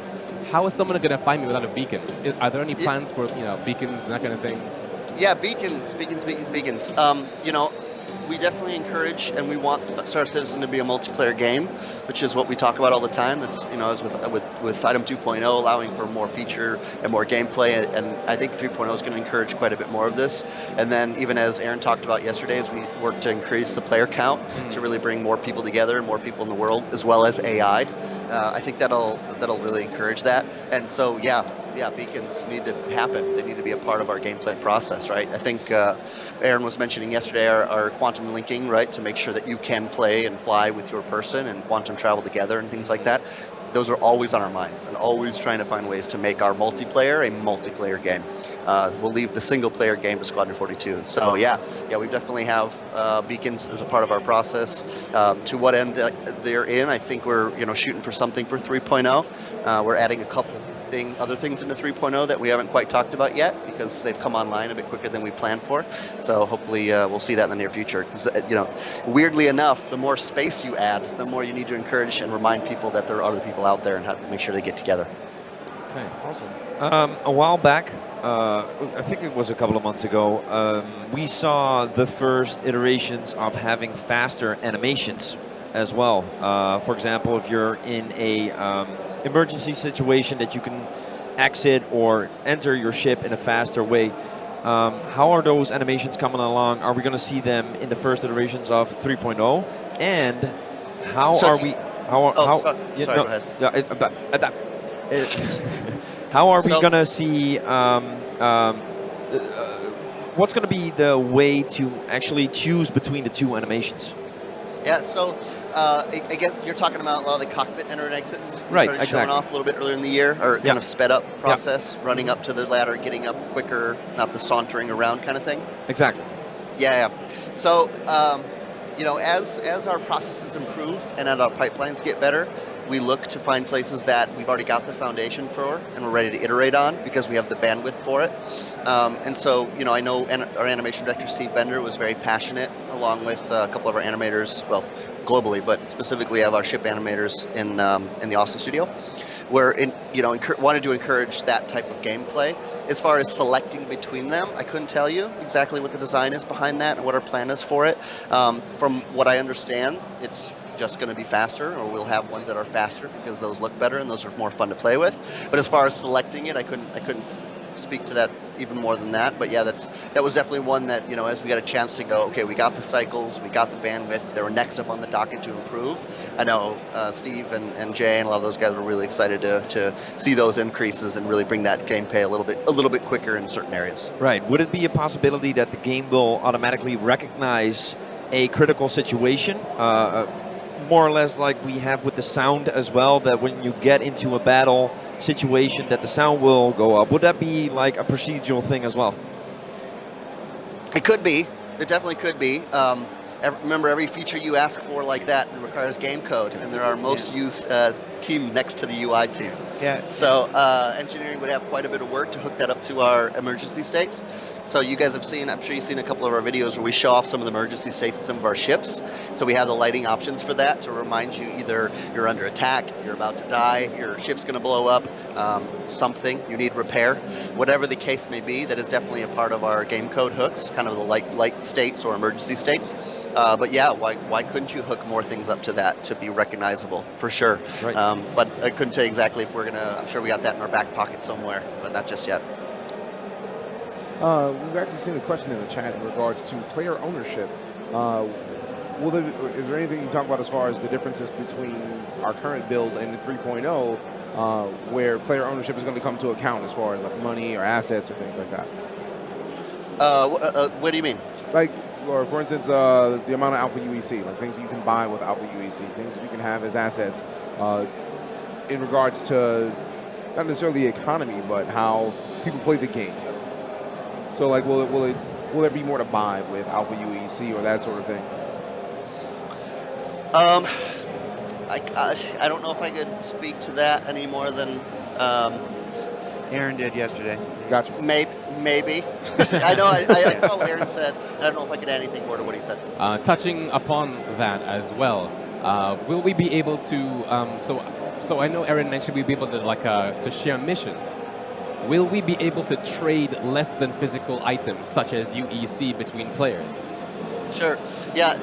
D: How is someone going to find me without a beacon? Are there any plans for beacons and that kind of thing?
E: Yeah, beacons. You know, we definitely encourage and we want Star Citizen to be a multiplayer game, which is what we talk about all the time. That's, you know, as with Item 2.0 allowing for more feature and more gameplay, and I think 3.0 is going to encourage quite a bit more of this. And then even as Aaron talked about yesterday, as we work to increase the player count to really bring more people together, more people in the world, as well as AI. I think that'll really encourage that. And so yeah, beacons need to happen. They need to be a part of our gameplay process, right? I think Aaron was mentioning yesterday our quantum linking, right, to make sure that you can play and fly with your person and quantum travel together and things like that. Those are always on our minds, and always trying to find ways to make our multiplayer a multiplayer game. We'll leave the single-player game to Squadron 42. So yeah, we definitely have beacons as a part of our process. To what end they're in, I think we're shooting for something for 3.0. We're adding a couple other things into 3.0 that we haven't quite talked about yet because they've come online a bit quicker than we planned for. So hopefully we'll see that in the near future. Because weirdly enough, the more space you add, the more you need to encourage and remind people that there are other people out there and how to make sure they get together.
B: Okay, awesome. A while back, I think it was a couple of months ago, we saw the first iterations of having faster animations as well. For example, if you're in a emergency situation that you can exit or enter your ship in a faster way. How are those animations coming along? Are we going to see them in the first iterations of 3.0? And how are we? Go ahead. How are we going to see? What's going to be the way to actually choose between the two animations?
E: Yeah. So. I guess you're talking about a lot of the cockpit enter and exits.
B: Right,
E: exactly. Showing off a little bit earlier in the year, or kind of sped up process, running up to the ladder, getting up quicker, not the sauntering around kind of thing.
B: Exactly.
E: Yeah. So, as our processes improve and as our pipelines get better, we look to find places that we've already got the foundation for and we're ready to iterate on because we have the bandwidth for it. And so, I know our animation director, Steve Bender, was very passionate, along with a couple of our animators, well, globally, but specifically we have our ship animators in the Austin studio, where wanted to encourage that type of gameplay. As far as selecting between them, I couldn't tell you exactly what the design is behind that and what our plan is for it. From what I understand, it's just going to be faster, or we'll have ones that are faster because those look better and those are more fun to play with. But as far as selecting it, I couldn't speak to that even more than that. But yeah, that was definitely one that, as we got a chance to go, okay, we got the cycles, we got the bandwidth, they were next up on the docket to improve. I know Steve and Jay and a lot of those guys were really excited to see those increases and really bring that gameplay a little bit quicker in certain areas.
B: Right. Would it be a possibility that the game will automatically recognize a critical situation? More or less like we have with the sound as well, that when you get into a battle situation that the sound will go up. Would that be like a procedural thing as well?
E: It could be. It definitely could be. Remember, every feature you ask for like that requires game code, and there are most used team next to the UI team.
A: Yeah.
E: So engineering would have quite a bit of work to hook that up to our emergency states. So you guys have seen, I'm sure you've seen a couple of our videos where we show off some of the emergency states of some of our ships. So we have the lighting options for that to remind you either you're under attack, you're about to die, your ship's going to blow up, something, you need repair. Whatever the case may be, that is definitely a part of our game code hooks, kind of the light states or emergency states. But yeah, why couldn't you hook more things up to that to be recognizable, for sure.
B: Right.
E: But I couldn't tell you exactly if we're going to, I'm sure we got that in our back pocket somewhere, but not just yet.
C: We've actually seen a question in the chat in regards to player ownership. Is there anything you can talk about as far as the differences between our current build and the 3.0, where player ownership is going to come to account as far as like money or assets or things like that?
E: What do you mean?
C: Like, or for instance, the amount of Alpha UEC, like things that you can buy with Alpha UEC, things that you can have as assets, in regards to not necessarily the economy, but how people play the game. So, like, will there be more to buy with Alpha UEC or that sort of thing?
E: I don't know if I could speak to that any more than
A: Aaron did yesterday.
C: Gotcha.
E: Maybe. I know. I saw what Aaron said. I don't know if I could add anything more to what he said.
D: Touching upon that as well, will we be able to? So I know Aaron mentioned we'll be able to share missions. Will we be able to trade less than physical items, such as UEC, between players?
E: Sure. Yeah.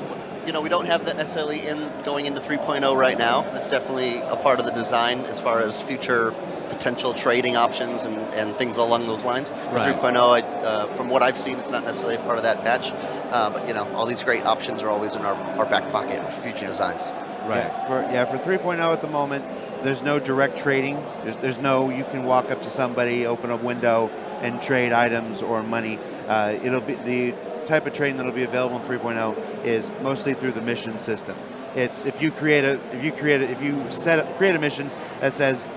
E: You know, we don't have that necessarily going into 3.0 right now. It's definitely a part of the design as far as future potential trading options and things along those lines.
D: Right.
E: 3.0, from what I've seen, it's not necessarily a part of that patch. But, you know, all these great options are always in our back pocket for future designs.
D: Right.
A: For 3.0 at the moment, there's no direct trading. There's no, you can walk up to somebody, open a window, and trade items or money. It'll be the type of trading that'll be available in 3.0 is mostly through the mission system. It's if you create a mission that says,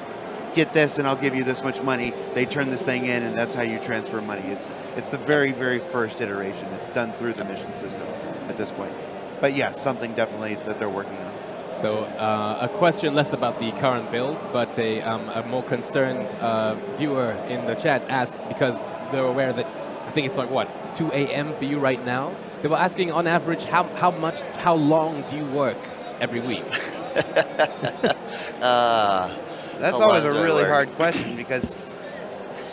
A: get this and I'll give you this much money, they turn this thing in and that's how you transfer money. It's the very, very first iteration. It's done through the mission system at this point. But yes, something definitely that they're working on.
D: So a question less about the current build, but a more concerned viewer in the chat asked, because they're aware that I think it's like, what, 2 a.m. for you right now? They were asking, on average, how long do you work every week?
A: That's always a really hard question because...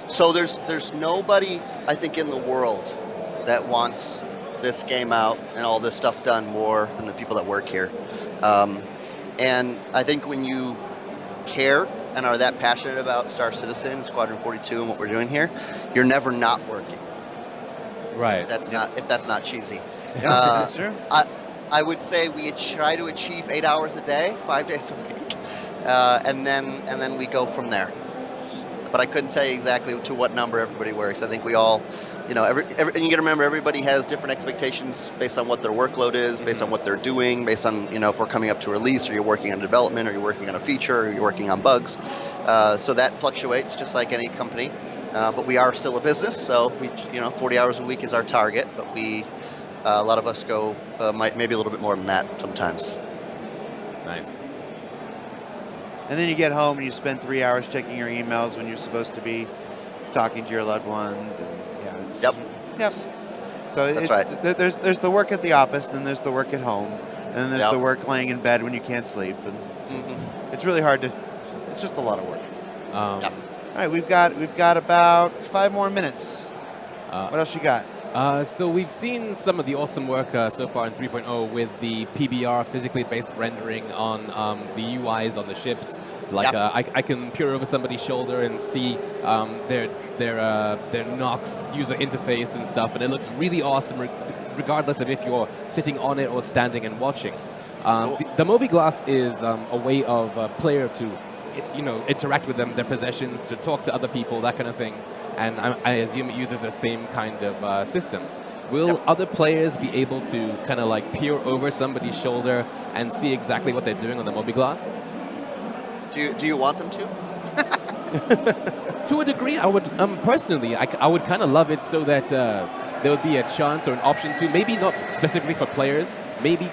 E: So there's nobody, I think, in the world that wants this game out and all this stuff done more than the people that work here. And I think when you care and are that passionate about Star Citizen, Squadron 42, and what we're doing here, you're never not working.
D: Right.
E: If that's not cheesy.
A: Yeah, that's true.
E: I would say we try to achieve 8 hours a day, 5 days a week, and then we go from there. But I couldn't tell you exactly to what number everybody works. I think we all, you know, and you got to remember, everybody has different expectations based on what their workload is, based on what they're doing, based on, you know, if we're coming up to release, or you're working on development, or you're working on a feature, or you're working on bugs. So that fluctuates just like any company. But we are still a business, so we, you know, 40 hours a week is our target. But a lot of us go maybe a little bit more than that sometimes.
D: Nice.
A: And then you get home and you spend 3 hours checking your emails when you're supposed to be talking to your loved ones. And yeah, it's yep. So
E: that's right.
A: There's the work at the office, then there's the work at home, and then there's the work laying in bed when you can't sleep. And it's really hard to. It's just a lot of work. All right, we've got about 5 more minutes. What else you got?
D: So we've seen some of the awesome work so far in 3.0 with the PBR, physically based rendering on the UIs on the ships. Like I can peer over somebody's shoulder and see their Nox user interface and stuff, and it looks really awesome, regardless of if you're sitting on it or standing and watching. The Mobiglass is a way of a player to, you know, interact with their possessions, to talk to other people, that kind of thing. And I assume it uses the same kind of system. Will other players be able to kind of like peer over somebody's shoulder and see exactly what they're doing on the Mobiglass?
E: Do you want them to?
D: To a degree, I would personally. I would kind of love it so that there would be a chance or an option to, maybe not specifically for players, maybe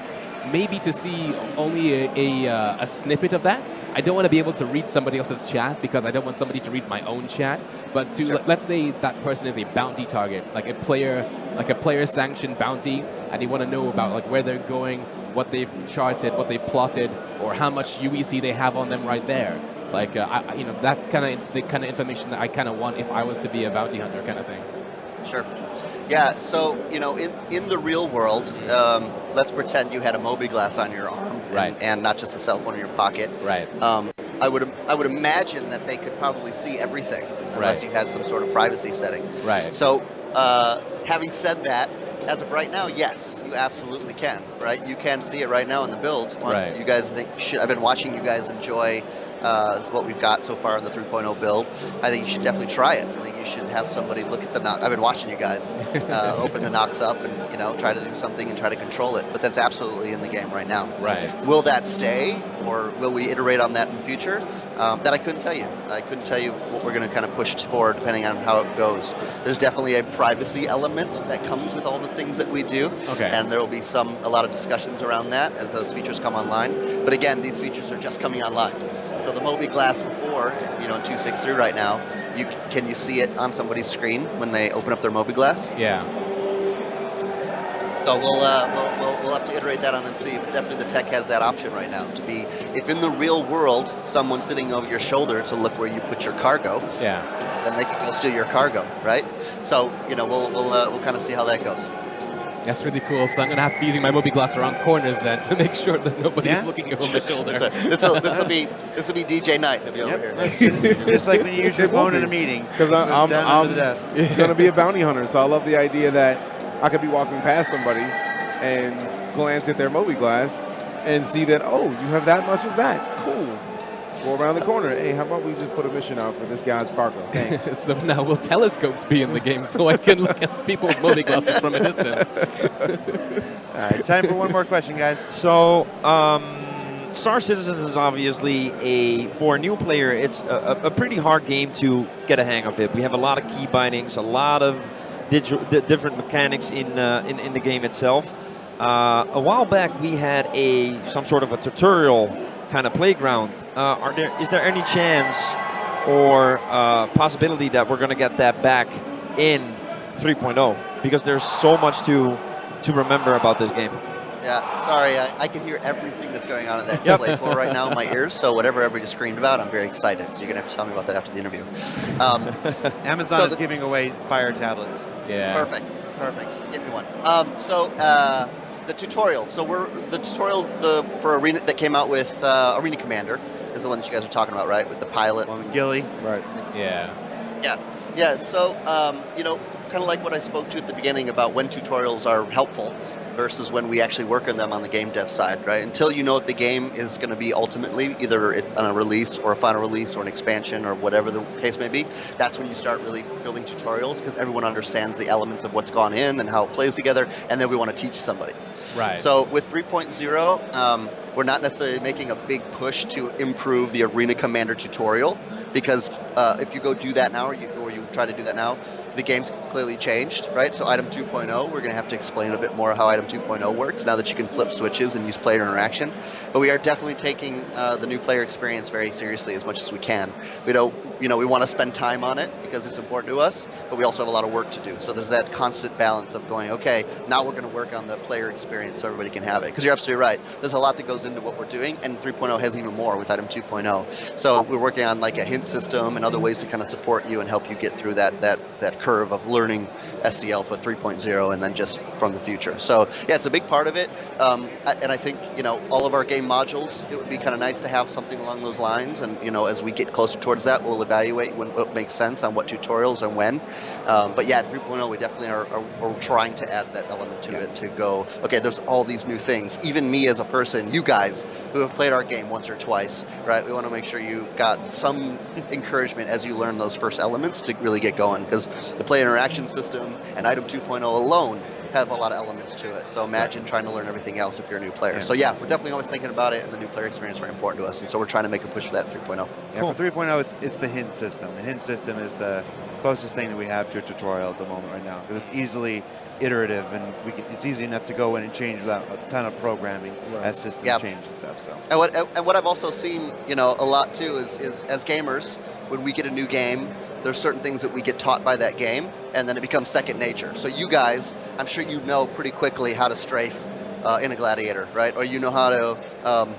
D: to see only a snippet of that. I don't want to be able to read somebody else's chat because I don't want somebody to read my own chat. But to let's say that person is a bounty target, like a player sanctioned bounty, and they want to know about like where they're going, what they've charted, what they've plotted, or how much UEC they have on them right there. Like you know, that's kind of the kind of information that I kind of want if I was to be a bounty hunter kind of thing. Sure.
E: Yeah, so, you know, in the real world, let's pretend you had a Moby glass on your arm,
D: right,
E: and not just a cell phone in your pocket.
D: Right.
E: I would imagine that they could probably see everything, unless you had some sort of privacy setting.
D: Right.
E: So, having said that, as of right now, yes, you absolutely can, right? You can see it right now in the build.
D: Right.
E: You guys think, I've been watching you guys enjoy what we've got so far in the 3.0 build. I think you should definitely try it. I think you should have somebody look at the Nox. I've been watching you guys open the Nox up and, you know, try to do something and try to control it. But that's absolutely in the game right now.
D: Right.
E: Will that stay, or will we iterate on that in the future? That I couldn't tell you. I couldn't tell you what we're going to kind of push forward depending on how it goes. There's definitely a privacy element that comes with all the things that we do.
D: Okay.
E: And there will be a lot of discussions around that as those features come online. But again, these features are just coming online. So the Moby Glass before, you know, in 2.6.3 right now, can you see it on somebody's screen when they open up their Moby Glass?
D: Yeah.
E: So we'll have to iterate that on and see. But definitely the tech has that option right now to be, if in the real world someone's sitting over your shoulder to look where you put your cargo, then they can go steal your cargo, right? So, you know, we'll kind of see how that goes.
D: That's really cool. So I'm gonna have to be using my Moby glass around corners then to make sure that nobody's looking over my shoulder.
E: This will be DJ Knight. He'll be over here.
A: Just like when you use your phone in a meeting.
C: Because I'm
A: down under the desk.
C: going to be a bounty hunter, so I love the idea that I could be walking past somebody and glance at their Moby glass and see that, oh, you have that much of that. Cool. Go around the corner. Hey, how about we just put a mission out for this guy's cargo? Thanks.
D: So now will telescopes be in the game so I can look at people's Moby glasses from a distance?
A: All right, time for one more question, guys.
B: So, Star Citizen is obviously for a new player, it's a pretty hard game to get a hang of it. We have a lot of key bindings, a lot of different mechanics in the game itself. A while back, we had some sort of a tutorial kind of playground. Is there any chance or possibility that we're going to get that back in 3.0? Because there's so much to remember about this game.
E: Yeah, sorry, I can hear everything that's going on in that display floor right now in my ears, so whatever everybody screamed about, I'm very excited. So you're going to have to tell me about that after the interview.
A: Amazon is giving away Fire tablets.
D: Yeah.
E: Perfect. Get me one. The tutorial. So the tutorial for Arena that came out with Arena Commander is the one that you guys are talking about, right? With the pilot.
A: One with Gilly.
C: Right.
E: Yeah. So, you know, kind of like what I spoke to at the beginning about when tutorials are helpful versus when we actually work on them on the game dev side, right? Until you know what the game is going to be ultimately, either it's on a release or a final release or an expansion or whatever the case may be, that's when you start really building tutorials because everyone understands the elements of what's gone in and how it plays together, and then we want to teach somebody.
D: Right.
E: So with 3.0, we're not necessarily making a big push to improve the Arena Commander tutorial because if you go do that now or you try to do that now, the game's clearly changed, right? So item 2.0, we're going to have to explain a bit more how item 2.0 works now that you can flip switches and use player interaction. But we are definitely taking the new player experience very seriously as much as we can. We don't, you know, we want to spend time on it because it's important to us, but we also have a lot of work to do. So there's that constant balance of going, okay, now we're going to work on the player experience so everybody can have it. Because you're absolutely right. There's a lot that goes into what we're doing, and 3.0 has even more with item 2.0. So we're working on like a hint system and other ways to kind of support you and help you get through that curve of learning SCL for 3.0 and then just from the future. So yeah, it's a big part of it. And I think, you know, all of our game modules, it would be kind of nice to have something along those lines. And, you know, as we get closer towards that, we'll evaluate what makes sense on what tutorials and when. But yeah, at 3.0, we definitely are trying to add that element to it to go, okay, there's all these new things. Even me as a person, you guys who have played our game once or twice, right? We want to make sure you got some encouragement as you learn those first elements to really get going, because the player interaction system and item 2.0 alone have a lot of elements to it. So imagine trying to learn everything else if you're a new player. So yeah, we're definitely always thinking about it, and the new player experience is very important to us. And so we're trying to make a push for that 3.0.
A: Yeah, for 3.0, it's the hint system. The hint system is the closest thing that we have to a tutorial at the moment right now, because it's easily iterative and it's easy enough to go in and change without a ton of programming as systems change and stuff. So.
E: And what I've also seen, you know, a lot too is as gamers, when we get a new game, there's certain things that we get taught by that game, and then it becomes second nature. So you guys, I'm sure you know pretty quickly how to strafe in a gladiator, right? Or you know how to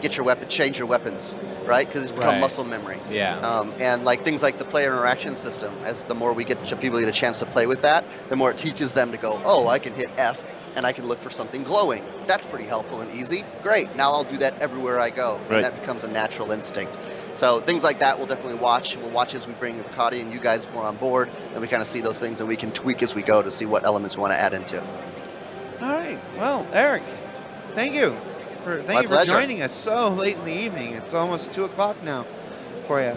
E: get your weapon, change your weapons, right? Because it's become muscle memory.
D: Yeah.
E: And like things like the player interaction system, as the more we get people get a chance to play with that, the more it teaches them to go, oh, I can hit F and I can look for something glowing. That's pretty helpful and easy. Great. Now I'll do that everywhere I go, and that becomes a natural instinct. So things like that we'll definitely watch. We'll watch as we bring Bukati and you guys more on board, and we kind of see those things that we can tweak as we go to see what elements we want to add into.
A: All right. Well, Eric, thank you. Thank you for joining us so late in the evening. It's almost 2 o'clock now for you.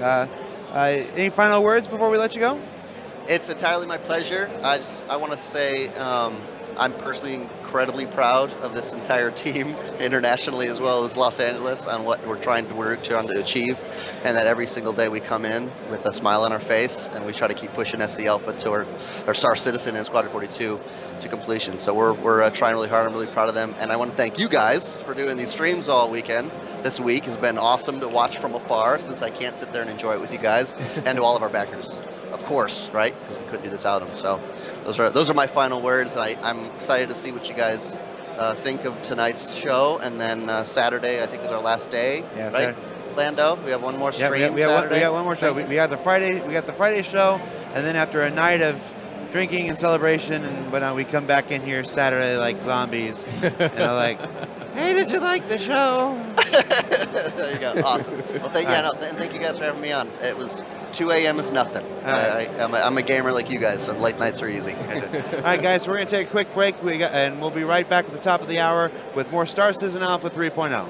A: Any final words before we let you go?
E: It's entirely my pleasure. I want to say I'm personally incredibly proud of this entire team, internationally as well as Los Angeles, on what we're trying to achieve, and that every single day we come in with a smile on our face and we try to keep pushing SC Alpha to our Star Citizen and Squadron 42 to completion. So we're trying really hard. I'm really proud of them, and I want to thank you guys for doing these streams all weekend. This week has been awesome to watch from afar, since I can't sit there and enjoy it with you guys, and to all of our backers, of course, right? Because we couldn't do this without them. So those are my final words. I'm excited to see what you guys think of tonight's show, and then Saturday I think is our last day. Yeah, right? Saturday. Lando, we have one more stream.
A: Yeah, we got one more show. We got the Friday show, and then after a night of drinking and celebration, and we come back in here Saturday like zombies, and I'm like, hey, did you like the show?
E: There you go. Awesome. Well, thank you guys for having me on. It was 2 a.m. is nothing. I'm a gamer like you guys, so late nights are easy.
A: All right, guys, we're going to take a quick break, and we'll be right back at the top of the hour with more Star Citizen Alpha 3.0.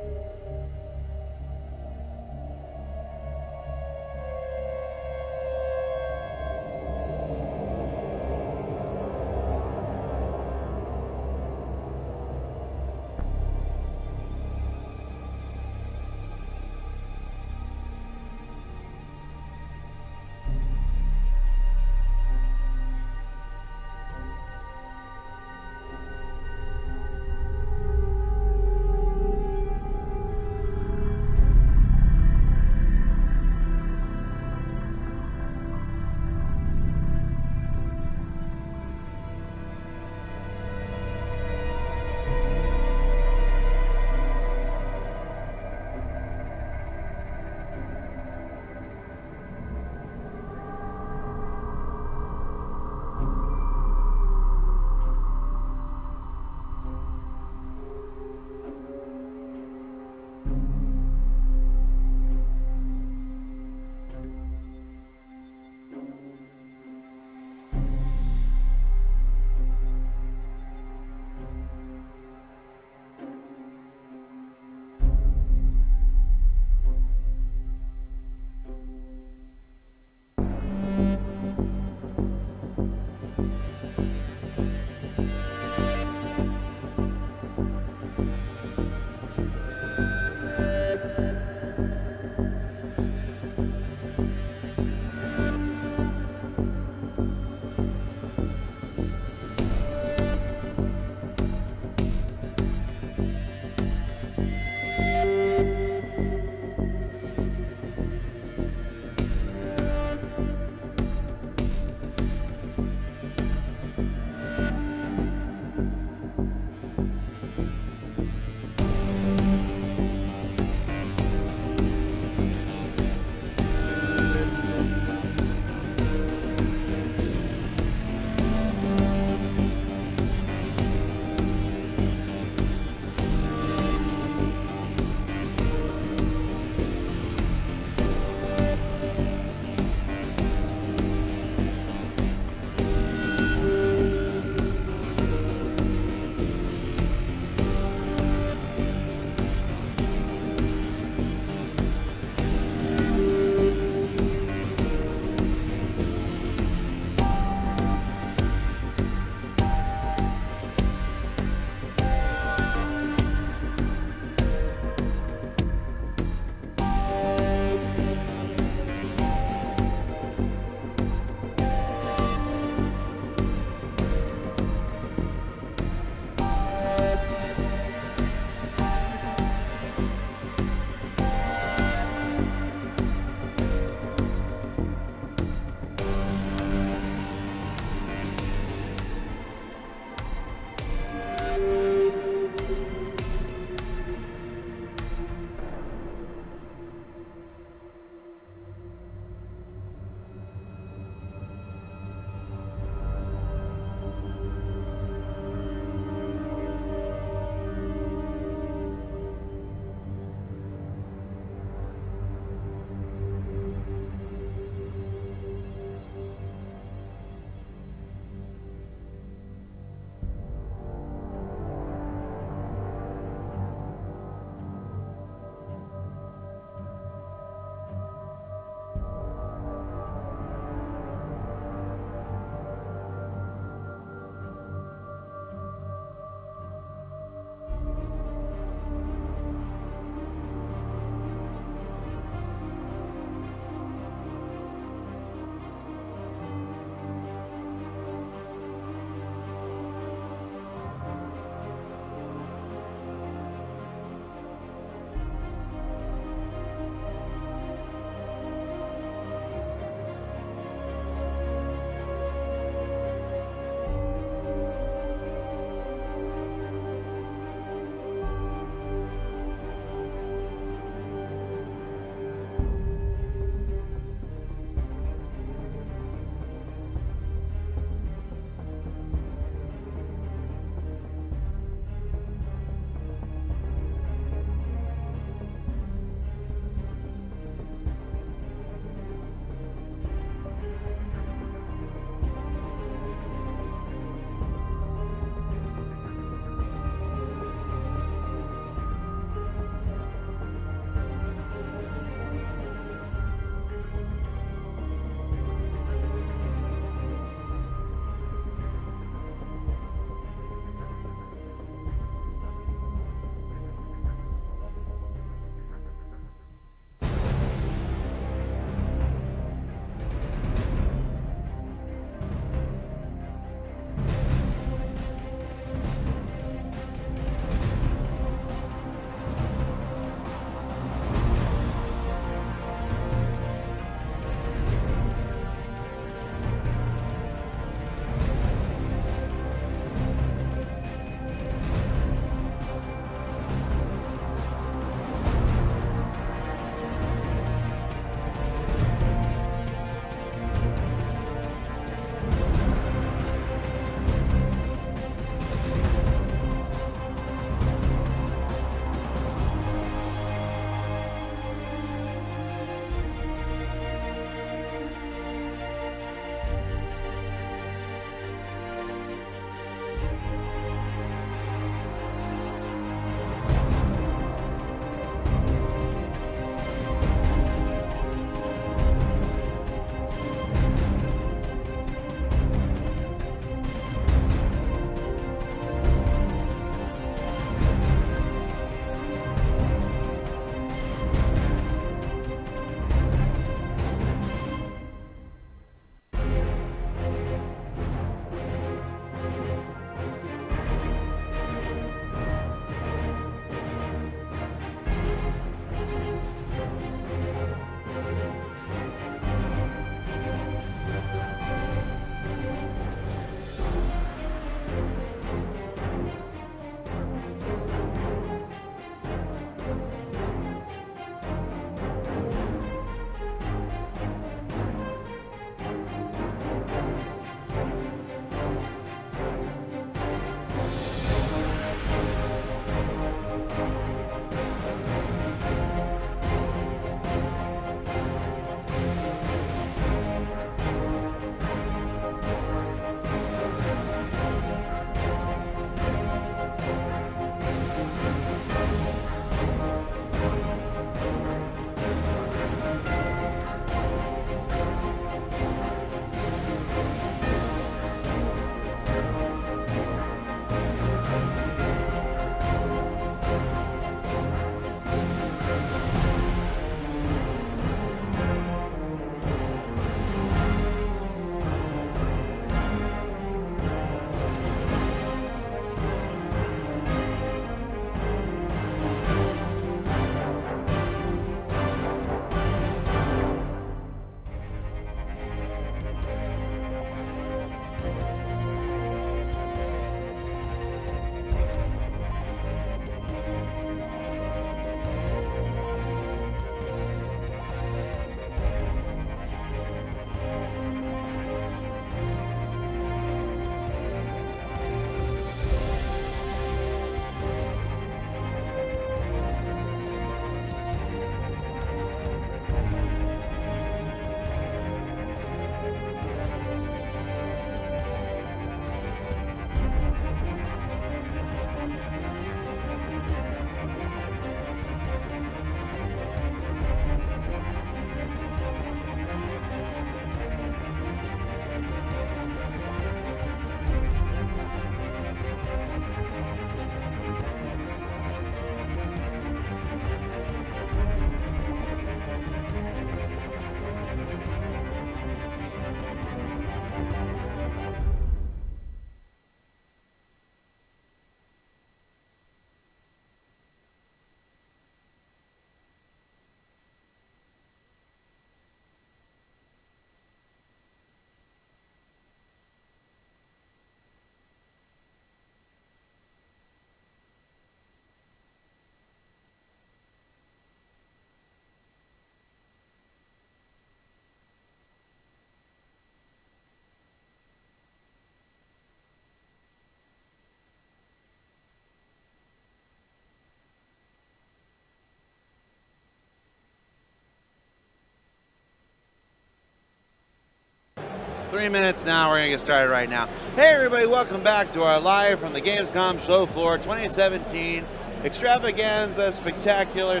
A: 3 minutes now. We're going to get started right now. Hey, everybody. Welcome back to our live from the Gamescom show floor 2017 extravaganza, spectacular.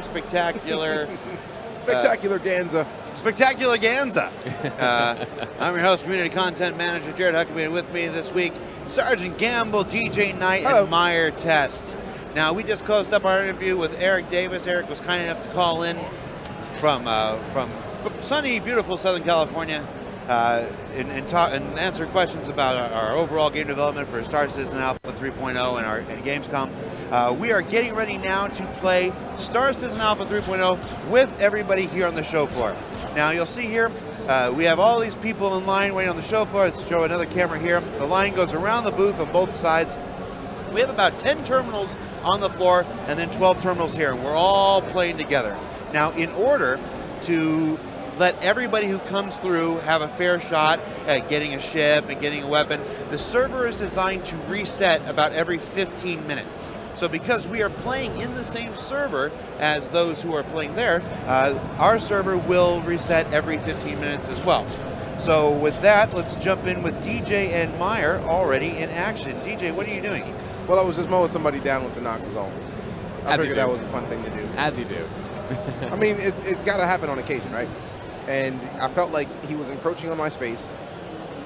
C: Spectacular Ganza.
A: I'm your host, community content manager, Jared Huckabee, and with me this week, Sergeant Gamble, DJ Knight, and Meyer Test. Now, we just closed up our interview with Eric Davis. Eric was kind enough to call in from sunny, beautiful Southern California and answer questions about our overall game development for Star Citizen Alpha 3.0 and Gamescom. We are getting ready now to play Star Citizen Alpha 3.0 with everybody here on the show floor. Now, you'll see here, we have all these people in line waiting on the show floor. Let's show another camera here. The line goes around the booth on both sides. We have about 10 terminals on the floor and then 12 terminals here, and we're all playing together. Now, in order to let everybody who comes through have a fair shot at getting a ship and getting a weapon, the server is designed to reset about every 15 minutes. So because we are playing in the same server as those who are playing there, our server will reset every 15 minutes as well. So with that, let's jump in with DJ and Meyer already in action. DJ, what are you doing?
C: Well, I was just mowing somebody down with the Noxus on. I figured that was a fun thing to do.
D: As you do.
C: I mean, it's got to happen on occasion, right? And I felt like he was encroaching on my space.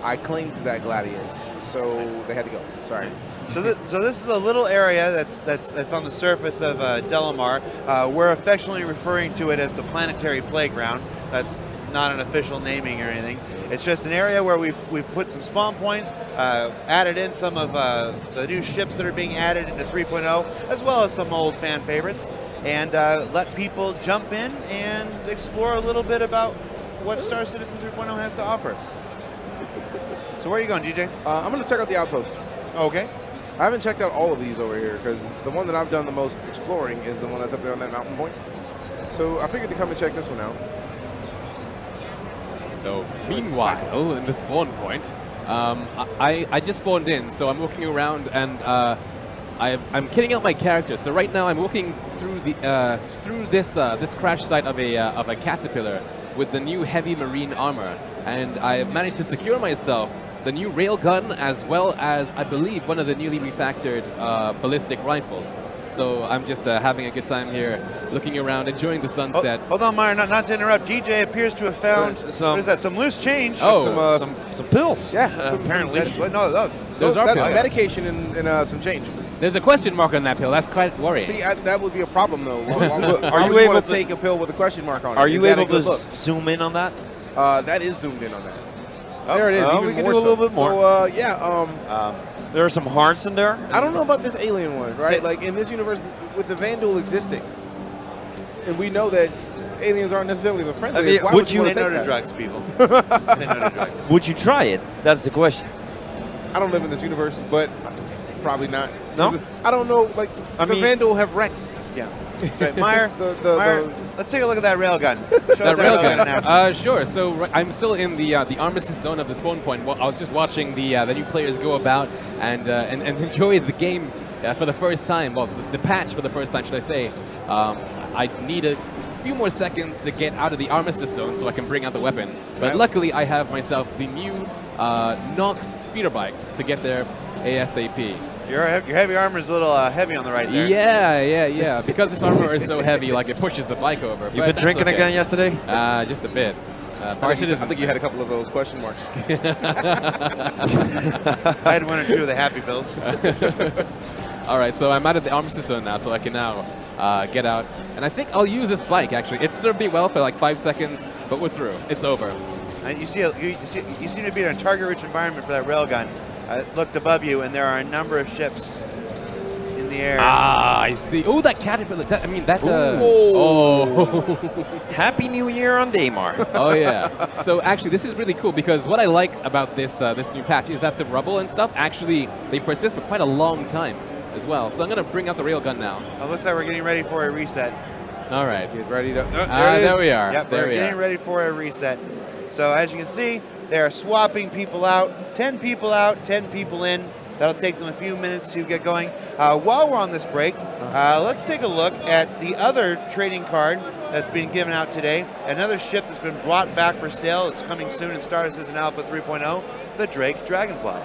C: I claimed that Gladius, so they had to go. Sorry.
A: So this is a little area that's on the surface of Delamar. We're affectionately referring to it as the Planetary Playground. That's not an official naming or anything. It's just an area where we've put some spawn points, added in some of the new ships that are being added into 3.0, as well as some old fan favorites, and let people jump in and explore a little bit about what Star Citizen 3.0 has to offer. So where are you going, DJ?
C: I'm going to check out the outpost.
A: Okay.
C: I haven't checked out all of these over here because the one that I've done the most exploring is the one that's up there on that mountain point. So I figured to come and check this one out.
D: So meanwhile, in the spawn point, I just spawned in, so I'm walking around and I'm kitting out my character. So right now I'm walking through the this crash site of a caterpillar with the new heavy marine armor, and I managed to secure myself the new railgun as well as, I believe, one of the newly refactored ballistic rifles. So I'm just having a good time here, looking around, enjoying the sunset.
A: Hold on, Meyer, not to interrupt. DJ appears to have found what is that? Some loose change.
D: Oh,
A: some pills.
C: Yeah,
A: apparently.
C: That's
D: pills.
C: medication and some change.
D: There's a question mark on that pill. That's quite worrying.
C: See, that would be a problem, though.
B: Are you able
C: to take a pill with a question mark on it?
B: Are you able to zoom in on that?
C: That is zoomed in on that. There it is. Even
B: we can
C: more
B: do a little bit more.
C: So, yeah.
B: There are some hearts in there.
C: I don't know about this alien one, right? Like in this universe, with the Vandal existing, and we know that aliens aren't necessarily the friendliest. Why
A: would you
C: say
A: no
C: to
A: drugs, people? Say no to drugs.
B: Would you try it? That's the question.
C: I don't live in this universe, but probably not.
B: No?
C: I don't know. Like the Vandal have wrecked.
A: Yeah. Okay, Meyer, let's take a look at that railgun. Show us that railgun in action.
D: Sure. So I'm still in the armistice zone of the spawn point. Well, I was just watching the new players go about and enjoy the game for the first time. Well, the patch for the first time, should I say? I need a few more seconds to get out of the armistice zone so I can bring out the weapon. But luckily, I have myself the new Nox speeder bike to get there ASAP.
A: Your heavy armor is a little heavy on the right there.
D: Yeah. Because this armor is so heavy, like it pushes the bike over.
B: You've been drinking again yesterday?
D: Just a bit.
C: I think you had a couple of those question marks.
A: I had one or two of the happy pills.
D: All right, so I'm out of the armistice zone now, so I can now get out. And I think I'll use this bike, actually. It served me well for like 5 seconds, but we're through. It's over.
A: And you seem to be in a target-rich environment for that railgun. I looked above you, and there are a number of ships in the air.
D: Ah, I see. Oh, that caterpillar.
B: Happy New Year on Daymar.
D: Oh, yeah. So, actually, this is really cool because what I like about this this new patch is that the rubble and stuff, actually, they persist for quite a long time as well. So I'm going to bring out the railgun now.
A: It looks like we're getting ready for a reset.
D: All right.
C: Get ready to...
D: there we are.
A: Yep, we're getting ready for a reset. So, as you can see, they are swapping people out. 10 people out, 10 people in. That'll take them a few minutes to get going. While we're on this break, let's take a look at the other trading card that's being given out today. Another ship that's been brought back for sale. It's coming soon in Star Citizen Alpha 3.0, the Drake Dragonfly.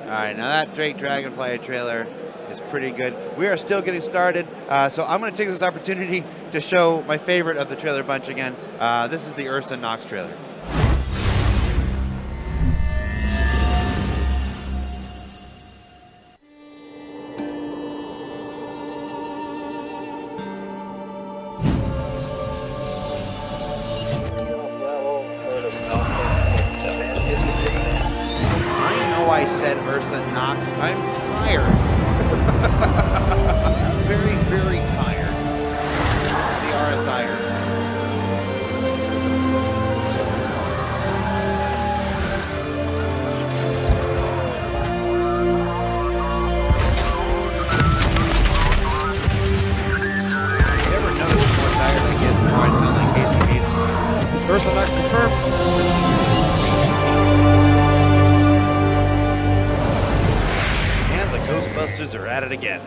A: All right, now that Drake Dragonfly trailer is pretty good. We are still getting started, so I'm going to take this opportunity to show my favorite of the trailer bunch again. This is the Ursa Nox trailer. I said Ursa Nox. I'm tired. I'm very, very tired. This is the RSI Ursa. You ever notice the more tired I get, the more I sound like Casey Kasem? Ursa Nox confirmed. Ghostbusters are at it again.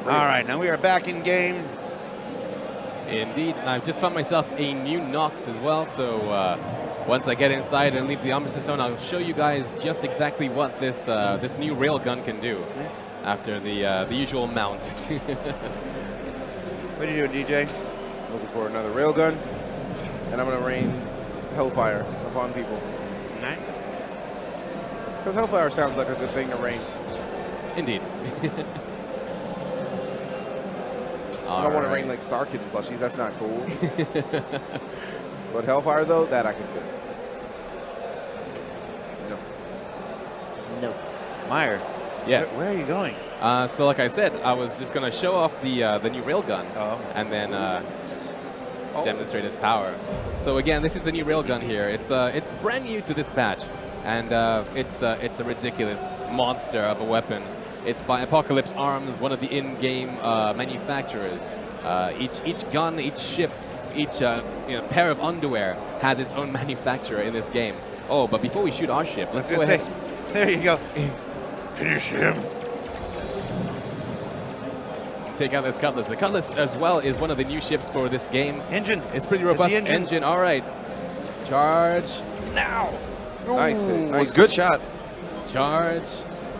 A: All right, now we are back in game.
D: Indeed, and I've just found myself a new Nox as well, so once I get inside and leave the Armistice Zone, I'll show you guys just exactly what this this new railgun can do after the usual mount.
A: What are you doing, DJ?
C: Looking for another railgun. And I'm going to rain Hellfire upon people.
A: Right.
C: Because Hellfire sounds like a good thing to rain.
D: Indeed.
C: I don't want to rain like Star Kid and plushies. That's not cool. But Hellfire, though, that I can do. No.
A: No. Meyer.
D: Yes.
A: Where are you going?
D: So like I said, I was just going to show off the new railgun.
A: Oh.
D: And then demonstrate its power. So again, this is the new railgun here. It's brand new to this patch, and it's a ridiculous monster of a weapon. It's by Apocalypse Arms, one of the in-game manufacturers. Each gun, each ship, each pair of underwear has its own manufacturer in this game. Oh, but before we shoot our ship, let's go ahead.
A: There you go. Finish him.
D: Take out this Cutlass. The Cutlass as well is one of the new ships for this game.
A: Engine.
D: It's pretty robust. Engine. All right. Charge now.
C: Nice. Nice.
B: Good shot.
D: Charge.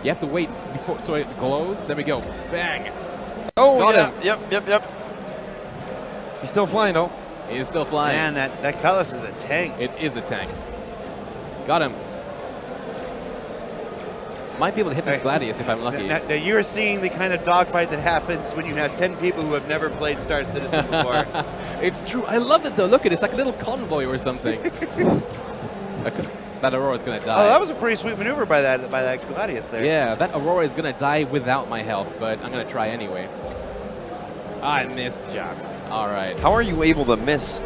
D: You have to wait before so it glows. There we go. Bang.
B: Oh,
D: Got him.
B: Yep. He's still flying, though.
D: He is still flying.
A: Man, that Cutlass is a tank.
D: It is a tank. Got him. Might be able to hit this Gladius if I'm lucky.
A: Now you're seeing the kind of dogfight that happens when you have 10 people who have never played Star Citizen before.
D: It's true. I love it, though. Look at it. It's like a little convoy or something. That Aurora's going to die.
A: Oh, that was a pretty sweet maneuver by that Gladius there.
D: Yeah, that Aurora is going to die without my health, but I'm going to try anyway. I missed just. All right.
B: How are you able to miss?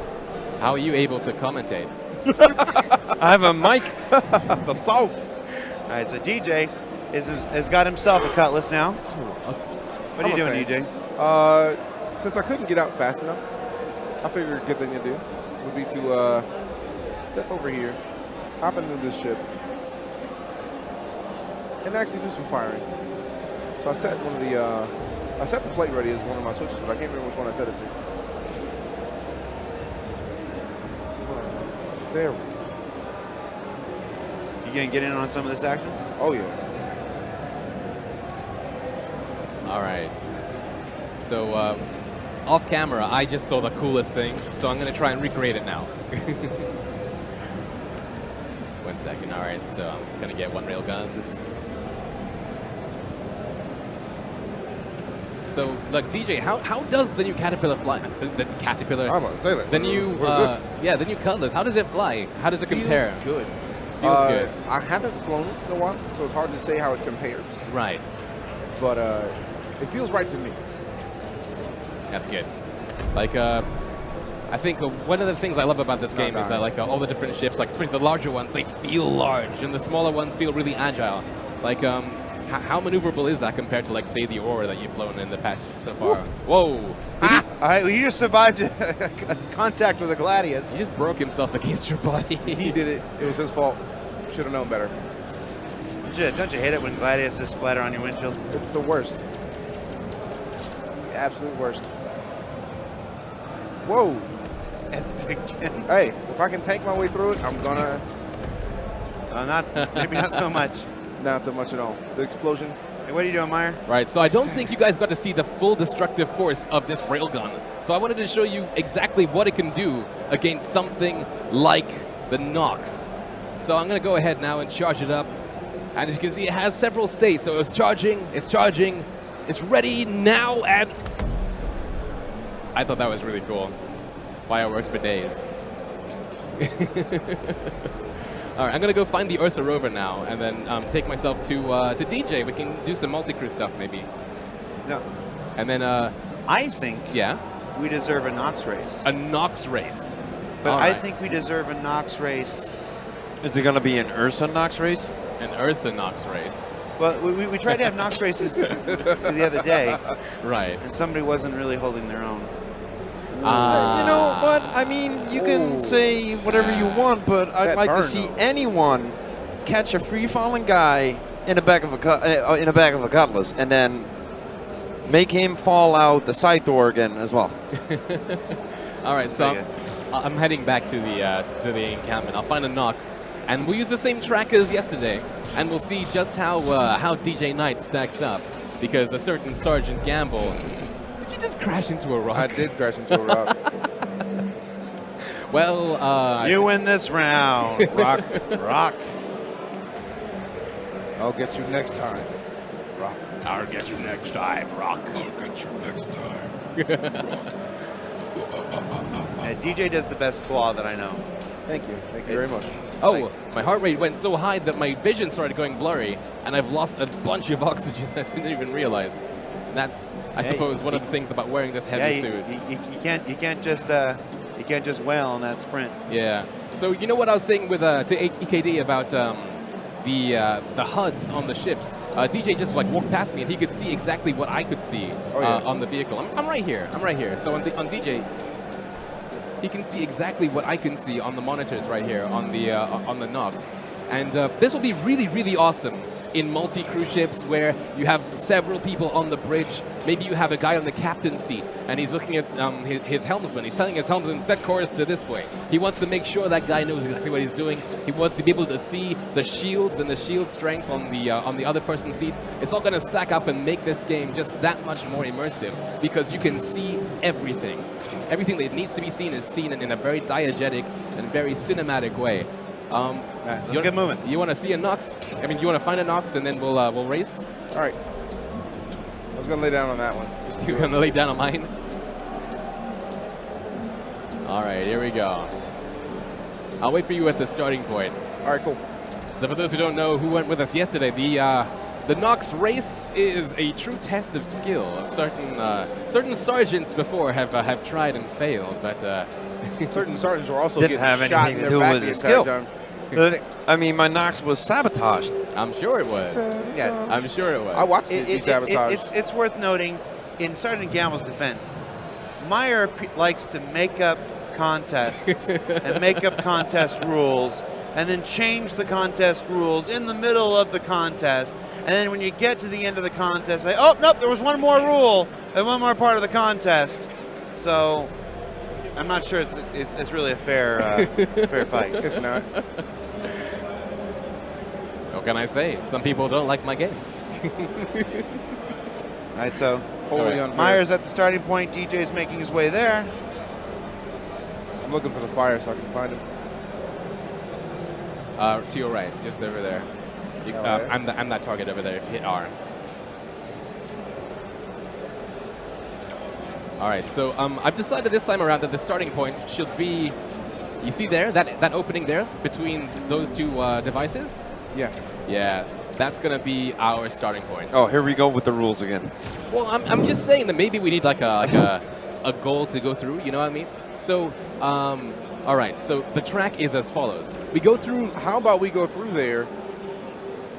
D: How are you able to commentate?
B: I have a mic.
C: The salt.
A: All right, so DJ has got himself a Cutlass now. What are you doing, DJ?
C: Since I couldn't get out fast enough, I figured a good thing to do would be to step over here, hop into this ship, and actually do some firing. So I set one of the, I set the plate ready as one of my switches, but I can't remember which one I set it to. There we go.
A: You gonna get in on some of this action?
C: Oh yeah.
D: All right. So off camera, I just saw the coolest thing, so I'm going to try and recreate it now. 1 second. All right, so I'm going to get one railgun. So, look, DJ, how does the new Caterpillar fly? The Caterpillar?
C: I'm about to say that.
D: The new, the new Cutlass. How does it fly? How does it compare?
C: Feels good.
D: Feels good.
C: I haven't flown it in a while, so it's hard to say how it compares.
D: Right.
C: But it feels right to me.
D: That's good. Like, I think one of the things I love about this game is that, like, all the different ships, like, especially the larger ones, they feel large, and the smaller ones feel really agile. Like, how maneuverable is that compared to, like, say, the Aura that you've flown in the past so far? Whoa!
A: All right, well, you just survived contact with a Gladius.
D: He just broke himself against your body.
C: He did it. It was his fault. Should have known better.
A: Don't you hate it when Gladius just splatter on your windshield?
C: It's the worst. It's the absolute worst. Whoa.
A: Again.
C: Hey, if I can tank my way through it, I'm gonna.
A: Maybe not so much.
C: Not so much at all. The explosion.
A: Hey, what are you doing, Meyer?
D: Right, so I don't think you guys got to see the full destructive force of this railgun. So I wanted to show you exactly what it can do against something like the Nox. So I'm going to go ahead now and charge it up. And as you can see, it has several states. So it's charging, it's ready now, and I thought that was really cool. Fireworks for days. All right, I'm going to go find the Ursa rover now, and then take myself to DJ. We can do some multi-crew stuff, maybe.
A: No.
D: And then,
A: I think we deserve a Nox race.
D: A Nox race.
A: But I think we deserve a Nox race.
B: Is it going to be an Ursa Nox race?
D: An Ursa Nox race.
A: Well, we tried to have Nox races the other day.
D: Right.
A: And somebody wasn't really holding their own.
B: You know what? I mean, you can say whatever you want, but I'd like to see anyone catch a free-falling guy in the back of a Cutlass and then make him fall out the side door again as well.
D: All right, so I'm heading back to the encampment. I'll find a Nox, and we'll use the same track as yesterday, and we'll see just how DJ Knight stacks up, because a certain Sergeant Gamble. Did you just crash into a rock?
C: I did crash into a rock.
D: Well,
A: you win this round. Rock. Rock.
C: I'll get you next time. Rock.
D: I'll get you next time, Rock.
C: I'll get you next time.
A: DJ does the best claw that I know.
C: Thank you. Thank you very much.
D: Oh, my heart rate went so high that my vision started going blurry, and I've lost a bunch of oxygen that I didn't even realize. And that's, I suppose, one of the things about wearing this heavy suit.
A: You can't just wail on that sprint.
D: Yeah. So you know what I was saying with to EKD about the HUDs on the ships. DJ just like walked past me and he could see exactly what I could see on the vehicle. I'm right here. I'm right here. So on DJ, he can see exactly what I can see on the monitors right here on the Nox. And this will be really, really awesome in multi-crew ships where you have several people on the bridge. Maybe you have a guy on the captain's seat and he's looking at his helmsman. He's telling his helmsman, set course to this way. He wants to make sure that guy knows exactly what he's doing. He wants to be able to see the shields and the shield strength on the other person's seat. It's all going to stack up and make this game just that much more immersive because you can see everything. Everything that needs to be seen is seen in a very diegetic and very cinematic way.
A: Let's get moving.
D: You want to see a Nox? I mean, you want to find a Nox and then we'll race?
C: All right. I was going to lay down on that one.
D: You're going to lay down on mine? All right, here we go. I'll wait for you at the starting point.
C: All right, cool.
D: So for those who don't know who went with us yesterday, the Nox race is a true test of skill. Certain sergeants before have tried and failed, but
C: certain sergeants were also
B: didn't have
C: shot
B: anything
C: in
B: to
C: their
B: do
C: back
B: with
C: the
B: the
C: entire
B: skill.
C: time.
B: I mean, my Nox was sabotaged.
D: I'm sure it was.
A: Yeah,
D: I'm sure it was.
C: I watched it be sabotaged.
A: It's worth noting, in Sergeant Gamble's defense, Meyer likes to make up contests and make up contest rules and then change the contest rules in the middle of the contest. And then when you get to the end of the contest, say, oh, nope, there was one more rule and one more part of the contest. So I'm not sure it's really a fair fight.
C: It's not.
D: What can I say? Some people don't like my games.
A: right, so
C: Wholly unfair.
A: Myers at the starting point. DJ's making his way there.
C: I'm looking for the fire so I can find him.
D: To your right, just over there. You, I'm that target over there. Hit R. All right, so I've decided this time around that the starting point should be, you see there, that opening there between those two devices?
C: Yeah.
D: Yeah, that's going to be our starting point.
B: Oh, here we go with the rules again.
D: Well, I'm just saying that maybe we need like a goal to go through, you know what I mean? So, all right, so the track is as follows. We go through...
C: How about we go through there?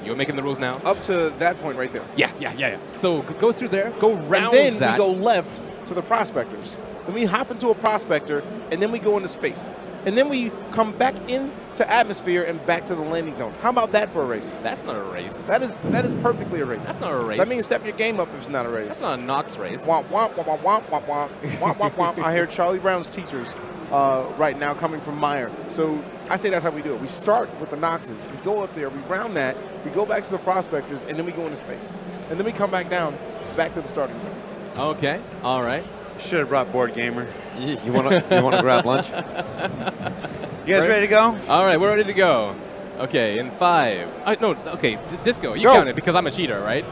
D: You're making the rules now?
C: Up to that point right there.
D: Yeah. So go through there, go round
C: and then
D: that.
C: we go left to the prospectors. Then we hop into a prospector, and then we go into space. And then we come back into atmosphere and back to the landing zone. How about that for a race?
D: That's not a race.
C: That is perfectly a race.
D: That's not a race.
C: That means step your game up if it's not a race.
D: That's not a Knox race.
C: Womp, womp, womp, womp, womp, womp, womp, womp, womp. I hear Charlie Brown's teachers right now coming from Meyer. So I say that's how we do it. We start with the Knoxes. We go up there. We round that. We go back to the prospectors, and then we go into space. And then we come back down, back to the starting zone.
D: Okay. All right.
A: Should have brought Board Gamer.
B: You wanna grab lunch?
A: You guys ready to go?
D: All right, we're ready to go. Okay, in 5. No, okay, Disco, you
C: Go.
D: count it because I'm a cheater, right?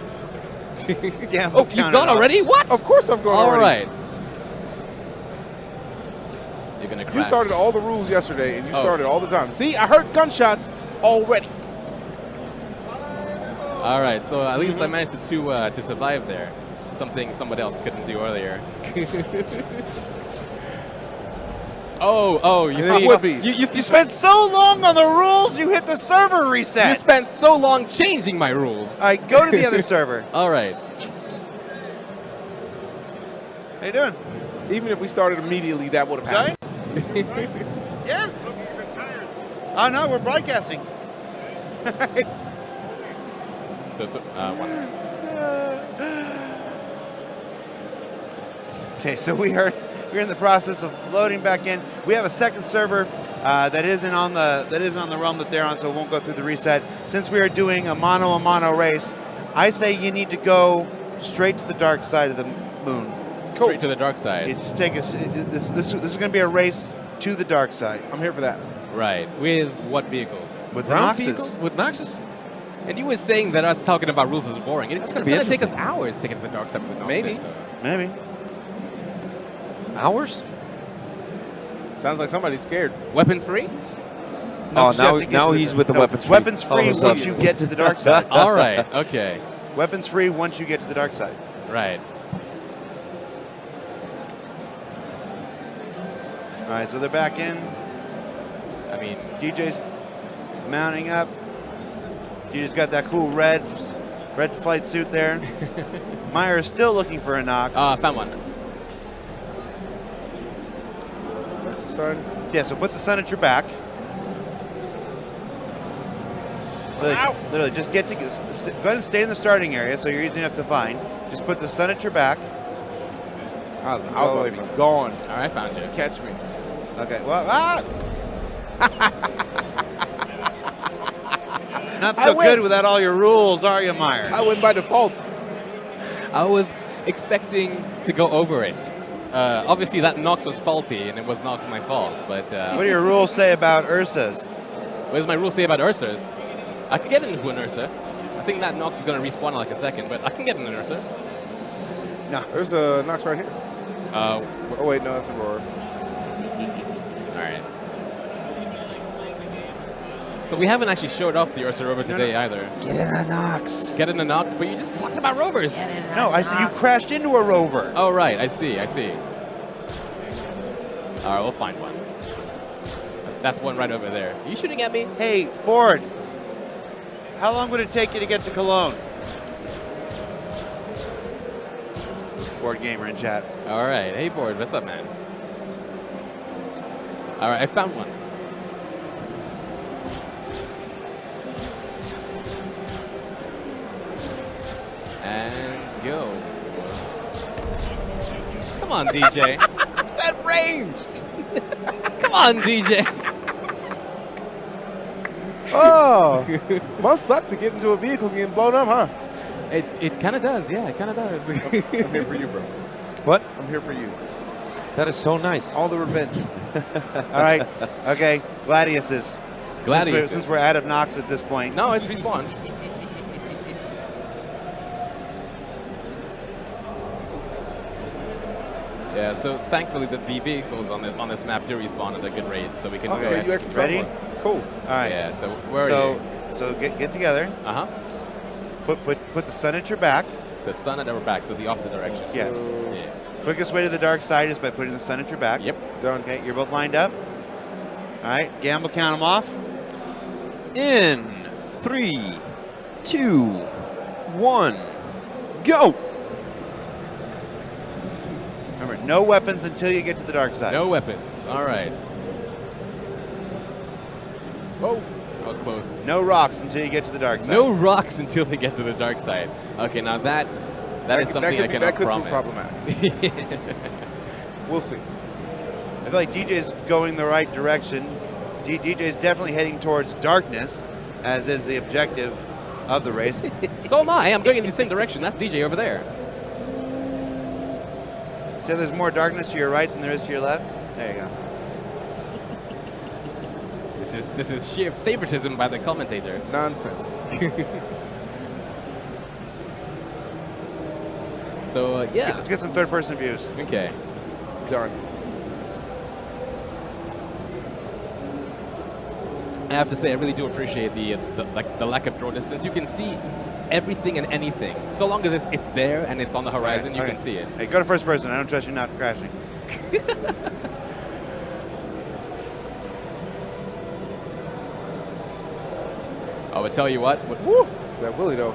A: Yeah.
D: Oh, you've gone already? What?
C: Of course I've gone
D: All
C: already.
D: right. You're gonna crash.
C: You started all the rules yesterday, and you started all the time. See, I heard gunshots already.
D: All right, so at least I managed to survive there. Something somebody else couldn't do earlier. you see,
C: would be.
D: You
A: Spent so long on the rules, you hit the server reset.
D: You spent so long changing my rules.
A: All right, go to the other server.
D: All right.
A: How you doing?
C: Even if we started immediately, that would have happened.
A: Yeah. Oh no, we're broadcasting.
D: So, 1.
A: Okay, so we're in the process of loading back in. We have a second server that isn't on the realm that they're on, so it won't go through the reset. Since we are doing a mono race, I say you need to go straight to the dark side of the moon.
D: Straight to the dark side.
A: It's take us. This is going to be a race to the dark side.
C: I'm here for that.
D: Right. With what vehicles?
A: With the
B: Round
A: Noxes.
B: vehicles? With Noxes?
D: And you were saying that us talking about rules is boring. It's going
B: be
D: to take us
B: interesting.
D: hours to get to the dark side of the Noxes.
C: Maybe.
A: Maybe.
B: Hours?
C: Sounds like somebody's scared.
D: Weapons free?
A: No,
B: Oh,
A: 'cause you have to get
B: now
A: to the-
B: he's with the
A: no,
B: weapons free.
A: Weapons
B: All of
A: free
B: a sudden.
A: once you get to the dark side.
D: All right. Okay.
A: Weapons free once you get to the dark side.
D: Right.
A: All right, so they're back in.
D: I mean,
A: DJ's mounting up. DJ's got that cool red flight suit there. Meyer is still looking for a Nox.
D: found one.
C: That's the sun.
A: Yeah, so put the sun at your back. Literally, just go ahead and stay in the starting area so you're easy enough to find. Just put the sun at your back.
C: I was going to be gone.
D: All right, found you.
C: Catch me.
A: Okay, well, Not so good without all your rules, are you, Meyer?
C: I win by default.
D: I was expecting to go over it. Obviously, that Nox was faulty, and it was not my fault. But
A: What do your rules say about Ursa's?
D: what does my rule say about Ursa's? I could get into an Ursa. I think that Nox is going to respawn in like a second, but I can get in an Ursa.
A: No.
C: There's a Nox right here.
D: Oh,
C: Oh, wait, no, that's a roar.
D: all right. So we haven't actually showed off the Ursa rover today either.
A: Get in a Nox.
D: Get in a Nox, but you just talked about rovers.
A: No, I said you crashed into a rover.
D: Oh, right. I see. All right, we'll find one. That's one right over there. Are you shooting at me?
A: Hey, Board. How long would it take you to get to Cologne? Board Gamer in chat.
D: All right. Hey, Board. What's up, man? All right, I found one. And go. Come on, DJ.
C: That range!
D: Come on, DJ.
C: Oh, must suck to get into a vehicle getting blown up, huh?
D: It kind of does, yeah, it kind of does.
C: I'm here for you, bro.
B: What?
C: I'm here for you.
B: That is so nice.
C: All the revenge.
A: All right. Okay. Gladiuses.
D: Gladiuses.
A: Since we're out of Nox at this point.
D: No, it's respawn. Yeah, so thankfully the vehicles on this map do respawn at a good rate, so we can.
C: Okay, you actually
A: ready?
C: Cool.
A: All right.
D: Yeah, so where are you?
A: So get together.
D: Uh huh.
A: Put the sun at your back.
D: The sun at our back, so the opposite direction.
A: Yes.
D: Yes.
A: Quickest way to the dark side is by putting the sun at your back.
D: Yep.
A: Done. Okay, you're both lined up. All right, Gamble, count them off.
B: In 3, 2, 1, go!
A: Remember, no weapons until you get to the dark side.
D: No weapons. All right. Whoa, that was close.
A: No rocks until you get to the dark side.
D: No rocks until we get to the dark side. Okay, now that is something I cannot promise.
C: That could be problematic. We'll see.
A: I feel like DJ's going the right direction. DJ's definitely heading towards darkness, as is the objective of the race.
D: So am I. I'm going in the same direction. That's DJ over there.
A: So there's more darkness to your right than there is to your left? There you go.
D: This is sheer favoritism by the commentator.
C: Nonsense.
D: So, yeah.
A: Let's get some third-person views.
D: Okay.
C: Done.
D: I have to say, I really do appreciate the lack of draw distance. You can see everything and anything. So long as it's there and it's on the horizon, you can see it.
A: Hey, go to first person. I don't trust you not crashing.
D: Oh, but tell you what. Woo!
C: That Willie, though,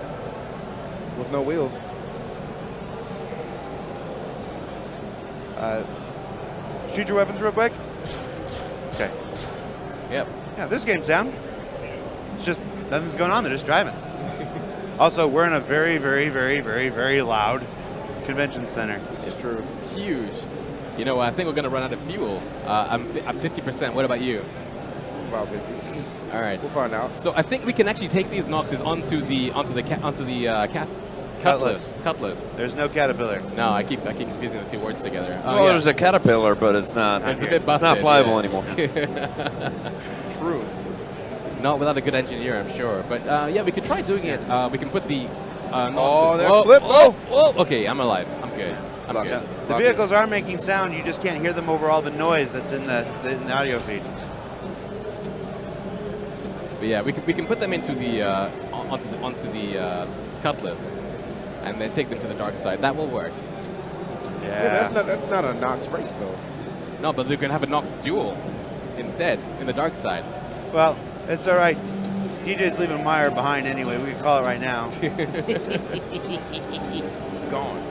C: with no wheels.
A: Shoot your weapons real quick. Okay.
D: Yep.
A: Yeah, this game's down. It's just nothing's going on. They're just driving. Also, we're in a very, very, very, very, very loud convention center.
C: It's true.
D: Huge. You know, I think we're going to run out of fuel. I'm 50%. What about you?
C: About 50.
D: All right.
C: We'll find out.
D: So I think we can actually take these Noxes onto the Cutlass.
A: There's no caterpillar.
D: No, I keep confusing the two words together. Oh,
B: Well,
D: yeah.
B: there's a caterpillar, but it's not.
D: It's a bit busted.
B: It's not flyable anymore.
C: True.
D: Not without a good engineer, I'm sure. But yeah, we could try doing it. We can put the.
C: Oh, that
D: whoa,
C: flip!
D: whoa, whoa. Okay, I'm alive. I'm good. I'm
C: Love
D: good.
C: it.
A: The vehicles are making sound. You just can't hear them over all the noise that's in the audio feed.
D: But yeah, we can put them into the onto the Cutlass, and then take them to the dark side. That will work.
A: Yeah.
C: That's not a Nox race though.
D: No, but we can have a Nox duel instead in the dark side.
A: Well, it's all right. DJ's leaving Meyer behind anyway. We can call it right now.
C: Gone.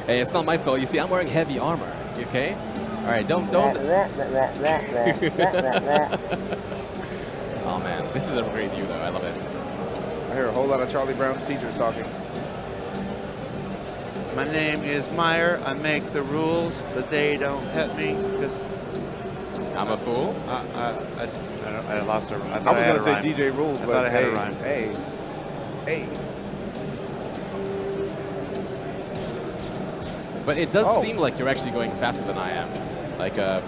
D: Hey, it's not my fault. You see, I'm wearing heavy armor. Okay. All right, don't. Oh man, this is a great view though. I love it.
C: I hear a whole lot of Charlie Brown's teachers talking.
A: My name is Meyer. I make the rules, but they don't help me because
D: I'm a fool.
A: I lost a. I
C: I was gonna say DJ rules,
A: I
C: but
A: thought I had
C: hey,
A: a rhyme.
C: hey.
D: But it does
C: Oh.
D: seem like you're actually going faster than I am. Like I'm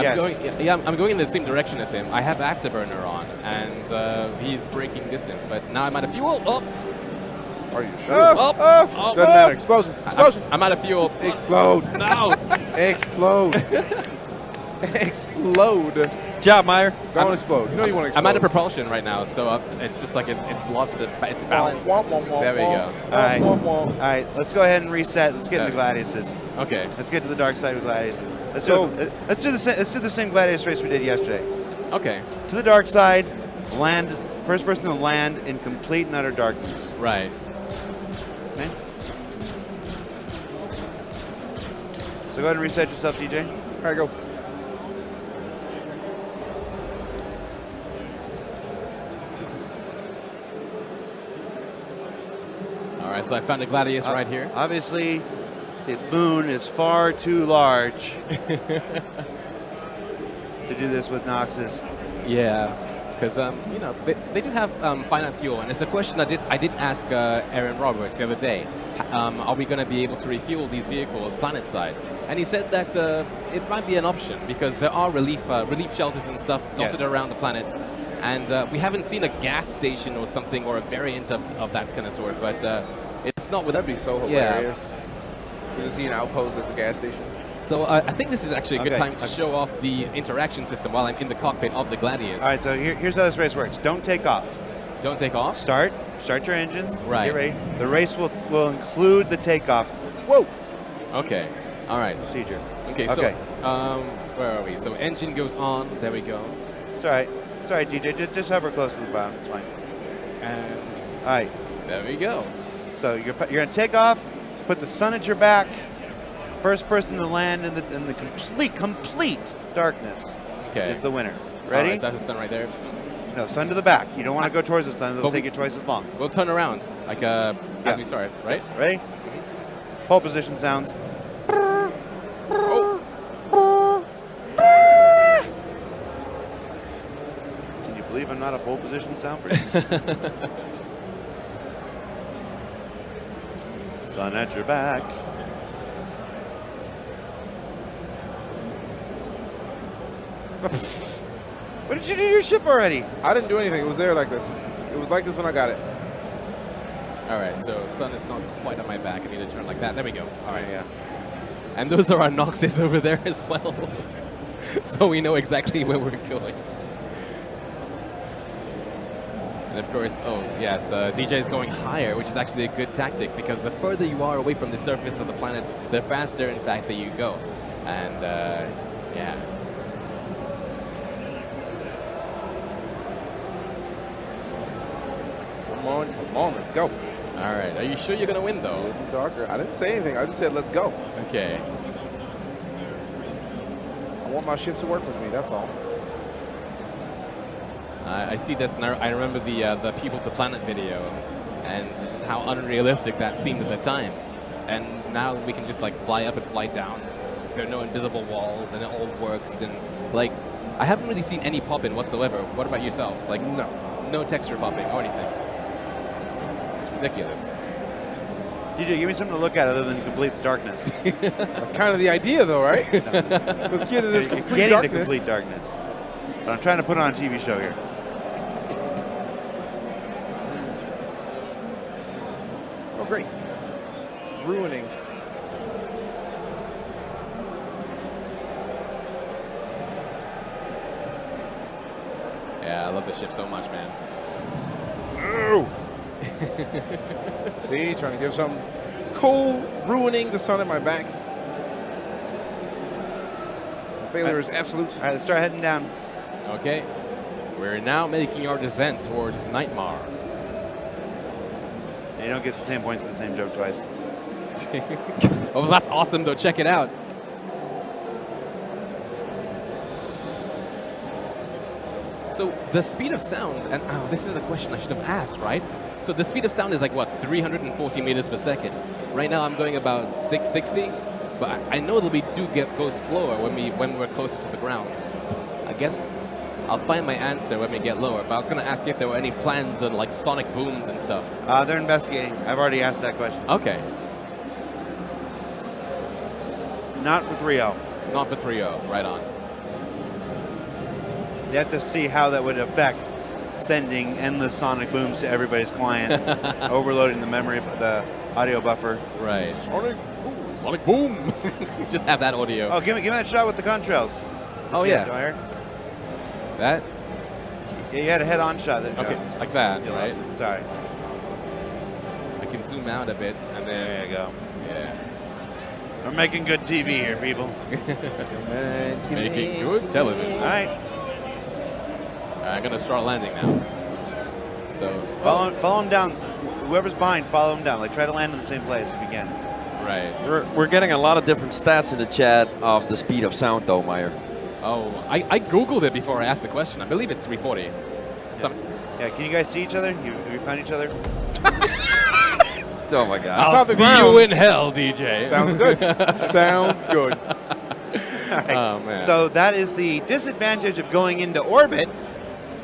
A: Yes.
D: going. Yeah, I'm going in the same direction as him. I have afterburner on, and he's braking distance. But now I'm out of fuel. Oh,
C: Are you sure?
D: oh, oh,
C: Doesn't matter. Explosion. Explosion.
D: I'm out of fuel.
C: Explode.
D: No.
C: Explode. Explode.
B: Good job, Meyer.
C: Don't explode. You know you want to explode.
D: I'm out of propulsion right now, so it's just like it's lost its balance. There we go.
A: All right, let's go ahead and reset. Let's get into Gladiuses.
D: Okay.
A: Let's get to the dark side of Gladiuses. Let's do the same Gladius race we did yesterday.
D: Okay.
A: To the dark side, land. First person to land in complete and utter darkness.
D: Right.
A: Okay. So go ahead and reset yourself, DJ.
C: All right, go.
D: All right. So I found a Gladius right here.
A: Obviously, the moon is far too large to do this with Noxes.
D: Yeah. because you know they do have finite fuel, and it's a question I did ask Aaron Roberts the other day. Are we going to be able to refuel these vehicles planet side? And he said that it might be an option because there are relief shelters and stuff dotted around the planet, and we haven't seen a gas station or something or a variant of that kind of sort. But it's not with.
C: That'd be so hilarious. You just see an outpost as the gas station.
D: So I think this is actually a good time to show off the interaction system while I'm in the cockpit of the Gladius.
A: All right, so here's how this race works. Don't take off.
D: Don't take off?
A: Start your engines.
D: Right.
A: Get ready. The race will include the takeoff.
C: Whoa.
D: Okay. All right.
A: Procedure.
D: Okay, so where are we? So engine goes on. There we go.
A: It's all right. It's all right, DJ. Just hover close to the bottom. It's fine.
D: And
A: all right.
D: There we go.
A: So you're going to take off, put the sun at your back, first person to land in the complete darkness is the winner. Ready?
D: Right, so that's the sun right there.
A: No, sun to the back. You don't want to go towards the sun. It'll take you twice as long.
D: We'll turn around like as we start, right?
A: Ready? Pole position sounds. Can you believe I'm not a pole position sound person? Sun at your back. What did you do to your ship already?
C: I didn't do anything. It was there like this. It was like this when I got it.
D: All right, so sun is not quite on my back. I need to turn like that. There we go. All right.
A: Yeah.
D: And those are our Noxes over there as well. So we know exactly where we're going. And of course, oh yes, DJ is going higher, which is actually a good tactic because the further you are away from the surface of the planet, the faster, in fact, that you go. And yeah.
C: Come on, let's go.
D: All right, are you sure you're gonna win though?
C: Darker. I didn't say anything. I just said let's go.
D: Okay.
C: I want my ship to work with me. That's all.
D: I see this, and I remember the People to Planet video, and just how unrealistic that seemed at the time. And now we can just like fly up and fly down. There are no invisible walls, and it all works. And like, I haven't really seen any pop-in whatsoever. What about yourself? Like, no texture popping or anything. It's ridiculous.
A: DJ, give me something to look at other than complete darkness.
C: That's kind of the idea, though, right? Let's get into this complete darkness.
A: Getting to complete darkness. But I'm trying to put on a TV show here.
C: Oh, great. Ruining.
D: Yeah, I love the ship so much, man.
C: Oh. See, trying to give something cool, ruining the sun at my back. Failure is absolute.
A: All right, let's start heading down.
D: Okay. We're now making our descent towards Nightmare.
A: You don't get the same points for the same joke twice.
D: Oh, that's awesome, though. Check it out. So the speed of sound, and oh, this is a question I should have asked, right? So the speed of sound is like, what, 340 meters per second? Right now I'm going about 660, but I know that we do go slower when we're closer to the ground. I guess I'll find my answer when we get lower, but I was going to ask if there were any plans on like sonic booms and stuff.
A: They're investigating. I've already asked that question.
D: Okay.
A: Not for 3.0.
D: Not for 3.0, right on.
A: You have to see how that would affect sending endless sonic booms to everybody's client, overloading the memory, the audio buffer.
D: Right. Sonic boom. Sonic boom. Just have that audio.
A: Oh, give me that shot with the contrails.
D: Oh, yeah. That?
A: Yeah, you had a head-on shot. There.
D: Okay, like that,
A: you
D: right?
A: Sorry.
D: I can zoom out a bit, and then...
A: There you go.
D: Yeah.
A: We're making good TV here, people.
D: Making good television.
A: All right.
D: I'm going to start landing now. So
A: follow him down. Whoever's behind, follow him down. Like, try to land in the same place if you can.
D: Right.
B: We're getting a lot of different stats in the chat of the speed of sound, though, Meyer.
D: Oh, I Googled it before I asked the question. I believe it's 340.
A: Yeah, can you guys see each other? Have you found each other?
B: Oh, my God.
D: I'll see you in hell, DJ.
C: Sounds good. Sounds good.
A: All right.
D: Oh, man.
A: So that is the disadvantage of going into orbit.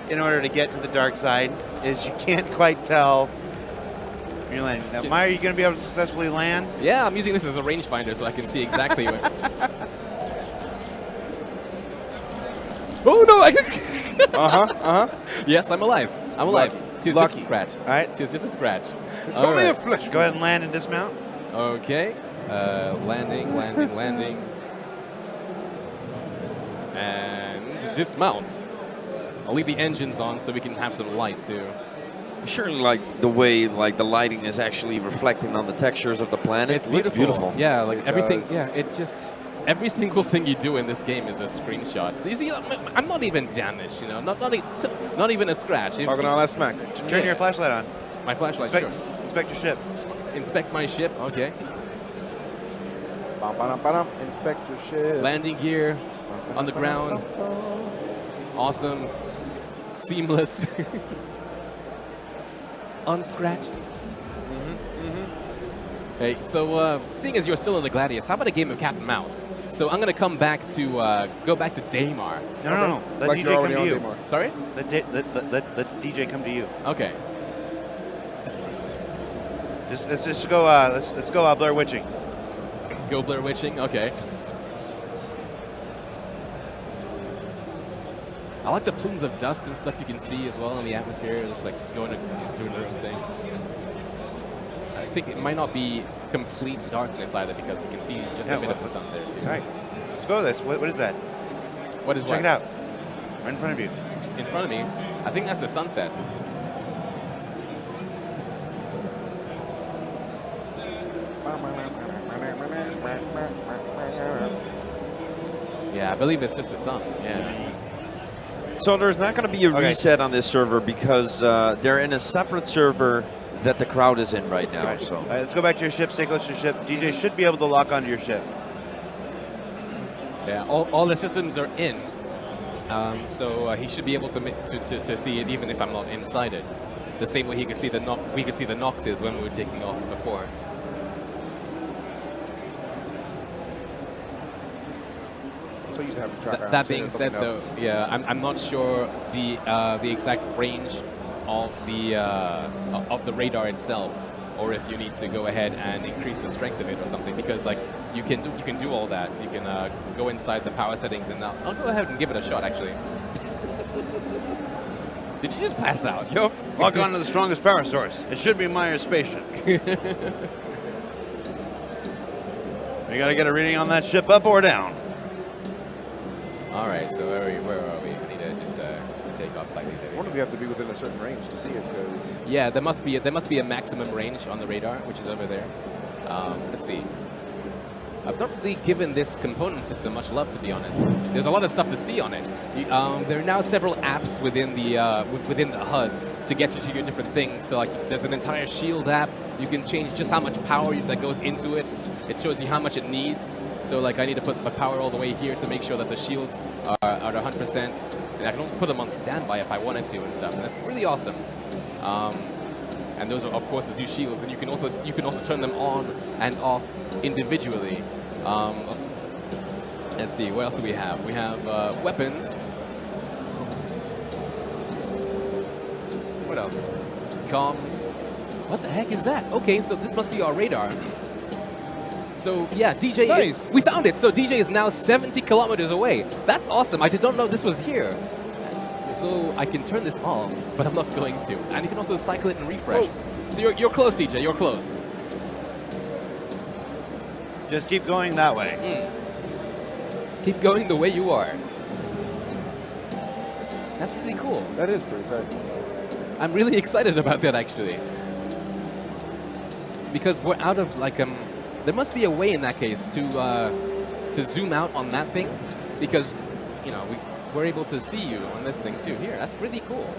A: in order to get to the dark side is you can't quite tell you're landing. Now, Maya, are you going to be able to successfully land?
D: Yeah, I'm using this as a rangefinder so I can see exactly where. Oh no! Yes, I'm alive. I'm alive. She's just a scratch.
A: All right.
D: She's just a scratch.
C: It's only a flesh.
A: Go ahead and land and dismount.
D: Okay. Landing. And dismount. I'll leave the engines on so we can have some light too.
B: Sure, like the way the lighting is actually reflecting on the textures of the planet.
D: It's
B: looks beautiful.
D: Yeah, like everything.
C: does.
D: Yeah, it just every single thing you do in this game is a screenshot. You see, I'm not even damaged. You know, not even a scratch.
C: Talking all that smack.
A: Turn your flashlight on.
D: My flashlight.
A: Inspect your ship.
D: Inspect my ship. Okay.
C: Inspect your ship.
D: Landing gear on the ground. Awesome. Seamless. Unscratched. Hey, so seeing as you're still in the Gladius, how about a game of cat and mouse? So I'm going to come back to go back to Daymar.
A: No. Let
C: Like
A: DJ
C: you're
A: come
C: already
A: to
C: on
A: you.
C: Daymar.
D: Sorry?
A: Let DJ come to you.
D: Okay.
A: Let's go. Let's go Blair Witching.
D: Go Blair Witching. Okay. I like the plumes of dust and stuff you can see as well in the atmosphere, just like going to doing their own thing. I think it might not be complete darkness either because we can see just a bit of the sun there too.
A: All right. Let's go with this. What is that?
D: What is
A: Check
D: what?
A: it out. Right in front of you.
D: In front of me. I think that's the sunset. Yeah, I believe it's just the sun. Yeah.
B: So there's not going to be a reset on this server because they're in a separate server that the crowd is in right now.
A: All right.
B: So
A: All right, let's go back to your ship. Stay close to your ship. DJ should be able to lock onto your ship.
D: Yeah, all the systems are in. So he should be able to see it even if I'm not inside it. The same way he could see the we could see the Noxes when we were taking off before.
C: So used to have a tracker.
D: That being said, though, yeah, I'm not sure the exact range of the radar itself, or if you need to go ahead and increase the strength of it or something, because like you can do all that. You can go inside the power settings, and I'll go ahead and give it a shot. Actually, did you just pass out?
A: Yep. Lock on to the strongest power source. It should be Meyer's spaceship. We got to get a reading on that ship, up or down.
D: All right, so where are we? I need to just take off slightly there.
C: I wonder if you have to be within a certain range to see it, because
D: Yeah, there must be a maximum range on the radar, which is over there. Let's see. I've not really given this component system much love, to be honest. There's a lot of stuff to see on it. There are now several apps within the HUD to get you to your different things. So like, there's an entire shield app. You can change just how much power that goes into it. It shows you how much it needs. So like, I need to put my power all the way here to make sure that the shields are at 100%. And I can also put them on standby if I wanted to and stuff. And that's really awesome. And those are, of course, the two shields. And you can also turn them on and off individually. Let's see, what else do we have? We have weapons. What else? Comms. What the heck is that? Okay, so this must be our radar. So yeah, DJ,
C: Nice.
D: we found it. So DJ is now 70 kilometers away. That's awesome. I did not know this was here. So I can turn this off, but I'm not going to. And you can also cycle it and refresh. So you're close, DJ. You're close.
A: Just keep going that way.
D: Keep going the way you are. That's really cool.
C: that is pretty tight.
D: I'm really excited about that, actually. Because we're out of, like, there must be a way in that case to zoom out on that thing. Because, you know, we're able to see you on this thing, too. Here, that's really cool.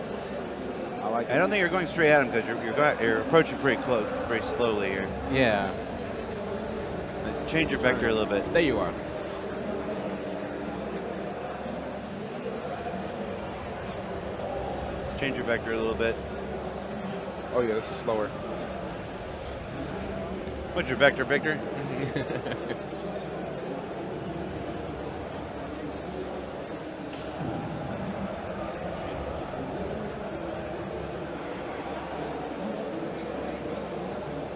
C: I like it.
A: I don't think you're going straight at him because you're approaching pretty close, pretty slowly here.
D: Yeah.
A: Change your vector a little bit.
D: There you are.
A: Change your vector a little bit.
C: Oh yeah, this is slower.
A: What's your vector, Victor?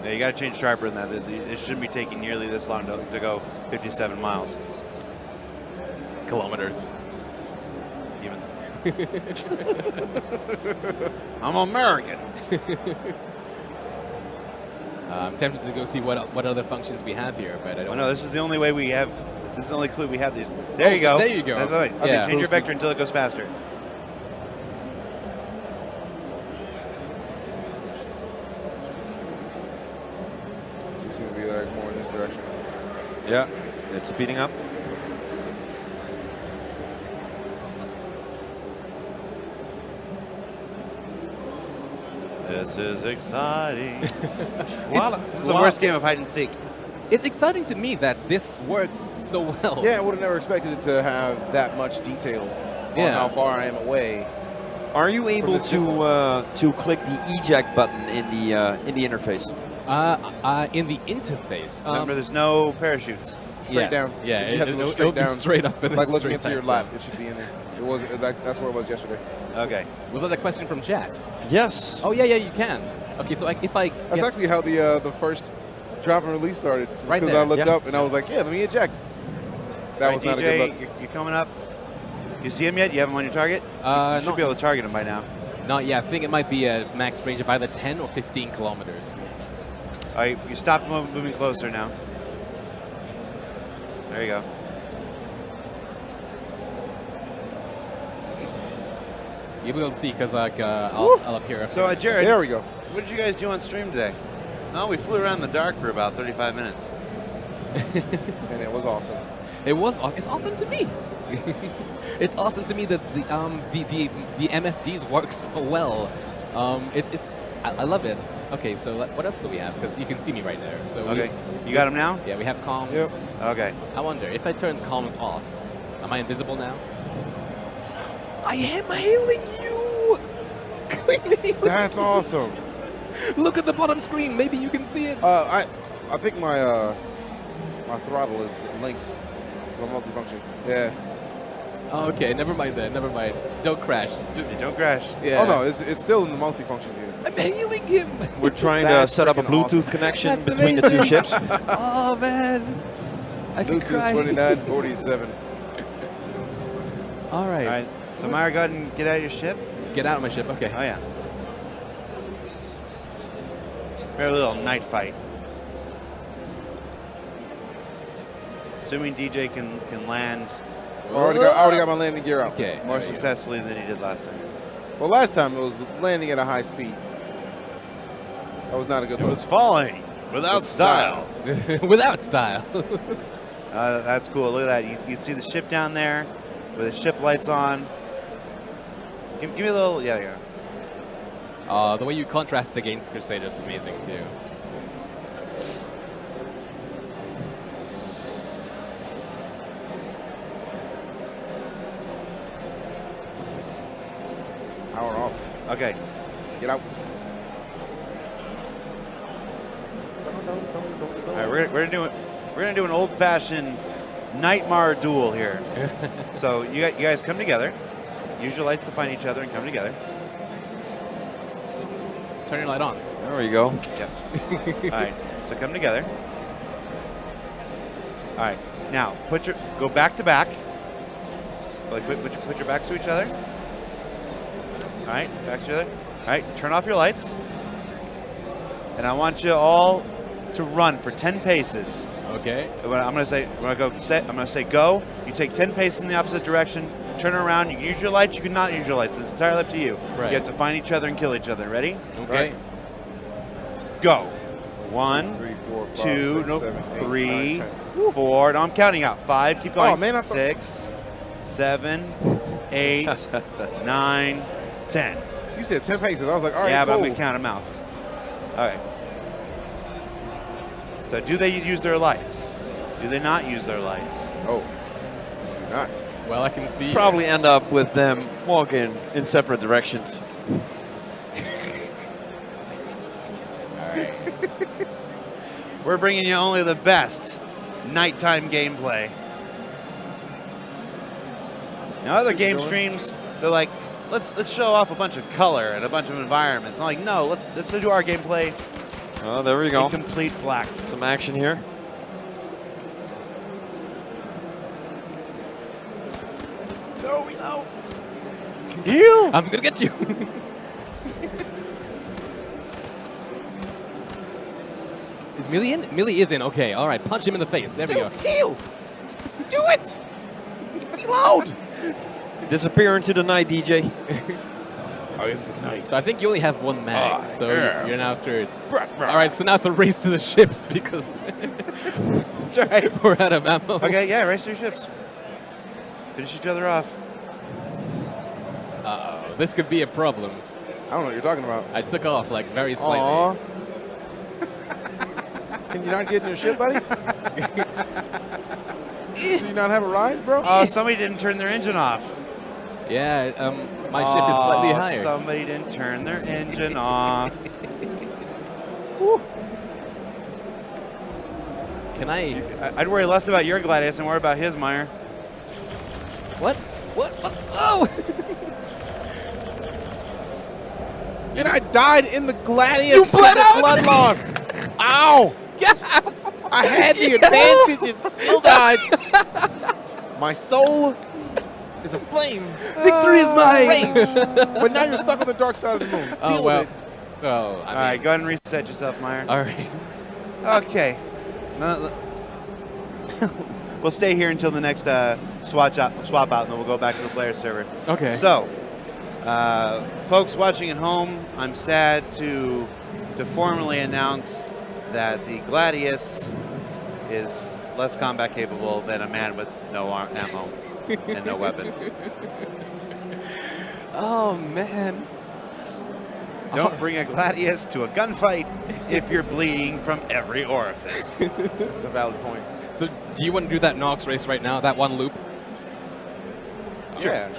A: Yeah, you got to change sharper than that. It shouldn't be taking nearly this long to go 57 miles.
D: Kilometers.
A: Even. I'm American.
D: I'm tempted to go see what other functions we have here, but I don't.
A: Oh no, this is the only way we have. This is the only clue we have these. There you go.
D: There you go.
A: That's right. Okay,
D: Yeah.
A: change your vector until it goes faster.
C: So seems to be like more in this direction.
B: Yeah, it's speeding up.
A: This is exciting. This is the
B: Voila.
A: worst game of hide and seek.
D: It's exciting to me that this works so well.
C: Yeah, I would have never expected it to have that much detail on
D: Yeah.
C: how far I am away.
B: Are you able
C: this
B: to click the eject button in the interface?
D: In the interface.
A: Remember, there's no parachutes.
C: Straight down.
D: Yeah,
C: You have to look
D: it'll
C: straight
D: be
C: down.
D: straight up and
C: Like
D: then
C: looking
D: straight
C: into your
D: back
C: lap,
D: down.
C: it should be in there. It was. That's where it was yesterday.
A: Okay.
D: Was that a question from chat?
B: Yes.
D: Oh yeah, you can. Okay, so if I
C: That's
D: get-
C: actually how the first drop and release started.
D: Right
C: Because
D: there,
C: I looked
D: yeah.
C: up and I was like, yeah, let me eject. That
A: All
C: was
A: right,
C: not a good
A: DJ,
C: look.
A: you're coming up. You see him yet? You have him on your target? You should
D: not,
A: be able to target him by now.
D: not yet. I think it might be a max range of either 10 or 15 kilometers.
A: All right, you stop moving closer now. There you go.
D: You'll be able to see because I'll appear.
A: So, Jared,
C: There we go.
A: what did you guys do on stream today? No, we flew around in the dark for about 35 minutes.
C: And it was awesome.
D: It's awesome to me. It's awesome to me that the MFDs work so well. I love it. Okay, so what else do we have? Because you can see me right there. So
A: Okay, you got him now?
D: Yeah, we have comms.
C: Yep.
A: Okay.
D: I wonder if I turn comms off, am I invisible now? I am hailing you.
C: That's awesome.
D: Look at the bottom screen. Maybe you can see it.
C: I think my my throttle is linked to my multifunction. Yeah.
D: Oh, okay, never mind then. Never mind. Don't crash. Just,
A: Hey, don't crash.
D: yeah.
C: Oh no, it's still in the multifunction view.
D: I'm hailing him.
B: We're trying to
C: That's
B: set up a
C: freaking
B: Bluetooth
C: awesome.
B: connection
D: That's
B: between the two
D: amazing.
B: ships.
D: Oh man, I can
C: Bluetooth
D: cry.
C: 2947.
D: All right.
A: All right, so Myra, go ahead and get out of your ship.
D: Get out of my ship. Okay.
A: Oh, yeah. Very little night fight. Assuming DJ can land
C: I already got my landing gear out.
D: Okay.
A: more
D: there you go.
A: successfully than he did last time.
C: Well, last time it was landing at a high speed. That was not a good
A: It
C: look.
A: was falling without
C: With
A: style.
D: Without style.
A: That's cool. Look at that. You see the ship down there with the ship lights on. Give me a little. Yeah.
D: The way you contrast against Crusader is amazing too.
C: Power off.
A: Okay.
C: Get out.
A: All right, we're gonna do an old-fashioned Nightmare duel here. So you guys come together. Use your lights to find each other and come together.
D: Turn your light on.
B: There we go.
A: Yeah. All right. So come together. All right. Now go back to back. Like put your backs to each other. All right. Back to each other. All right. Turn off your lights. And I want you all to run for 10 paces.
D: Okay.
A: I'm gonna say go. You take 10 paces in the opposite direction. Turn around. You can use your lights. You can not use your lights. It's entirely up to you.
D: Right.
A: You have to find each other and kill each other. Ready?
D: Okay.
A: Go. 1,
C: 3, 4, 5,
A: 2,
C: 6,
A: nope,
C: 7, 8,
A: 3,
C: 9, 10.
A: 4. No, I'm counting out. 5. Keep going.
C: Oh, man, I thought-
A: 6, 7, 8, 9, 10.
C: You said 10 paces. I was like, all right,
A: Yeah, but I'm
C: cool.
A: gonna count them out. Okay. So, do they use their lights? Do they not use their lights?
C: Oh, not.
D: Well, I can see.
B: Probably end up with them walking in separate directions.
D: All right.
A: We're bringing you only the best nighttime gameplay. Now, other game streams, they're like, let's show off a bunch of color and a bunch of environments. I'm like, no, let's do our gameplay
B: Oh, there we go.
A: Incomplete black.
B: Some action here.
C: No, we know.
B: You.
D: I'm gonna get you. Is Millie in? Millie is in. Okay, all right. Punch him in the face. There we go.
C: Heal. Do it. Be loud.
B: Disappear into the night, DJ.
C: In the night.
D: So I think you only have one mag, so
C: yeah.
D: you're now screwed. All right, so now it's a race to the ships because
A: That's right.
D: we're out of ammo.
A: Okay, yeah, race your ships. Finish each other off.
D: Uh-oh, this could be a problem.
C: I don't know what you're talking about.
D: I took off like very slightly.
C: Aw. Can you not get in your ship, buddy? Do you not have a ride, bro?
A: Oh, somebody didn't turn their engine off.
D: Yeah, my ship is slightly higher.
A: Somebody didn't turn their engine off.
D: Can I?
A: I'd worry less about your Gladius and more about his, Meyer.
D: What? What? Oh!
C: And I died in the Gladius.
D: You bled out?
C: Blood loss. Ow!
D: Yes!
C: I had the advantage and still died. My soul is aflame.
D: Victory is mine!
C: But now you're stuck on the dark side of the moon. Deal with it.
D: Oh,
A: All right, go ahead and reset yourself, Meyer.
D: All right.
A: Okay. We'll stay here until the next swap out, and then we'll go back to the player server.
D: Okay.
A: So, folks watching at home, I'm sad to formally announce that the Gladius is less combat capable than a man with no ammo and no weapon.
D: Oh, man.
A: Don't bring a Gladius to a gunfight if you're bleeding from every orifice.
C: That's a valid point.
D: So, do you want to do that Nox race right now? That one loop?
C: Yeah.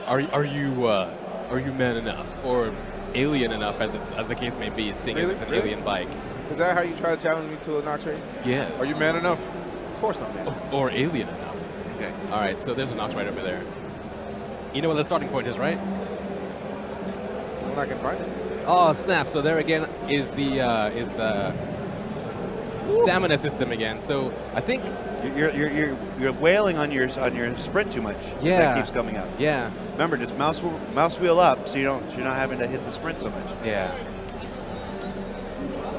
D: Are you man enough or alien enough, as the case may be, seeing
C: Really?
D: it as an
C: Really?
D: alien bike?
C: Is that how you try to challenge me to a Nox race?
D: Yes.
C: Are you man enough? Of course I'm man.
D: Or alien enough?
A: Okay.
D: All right. So there's a Nox right over there. You know what the starting point is, right?
C: When I can find it.
D: Oh snap! So there again is the stamina system again. So I think
A: You're wailing on your sprint too much.
D: Yeah.
A: That keeps coming up.
D: yeah,
A: Remember, just mouse wheel up, so you're not having to hit the sprint so much.
D: yeah.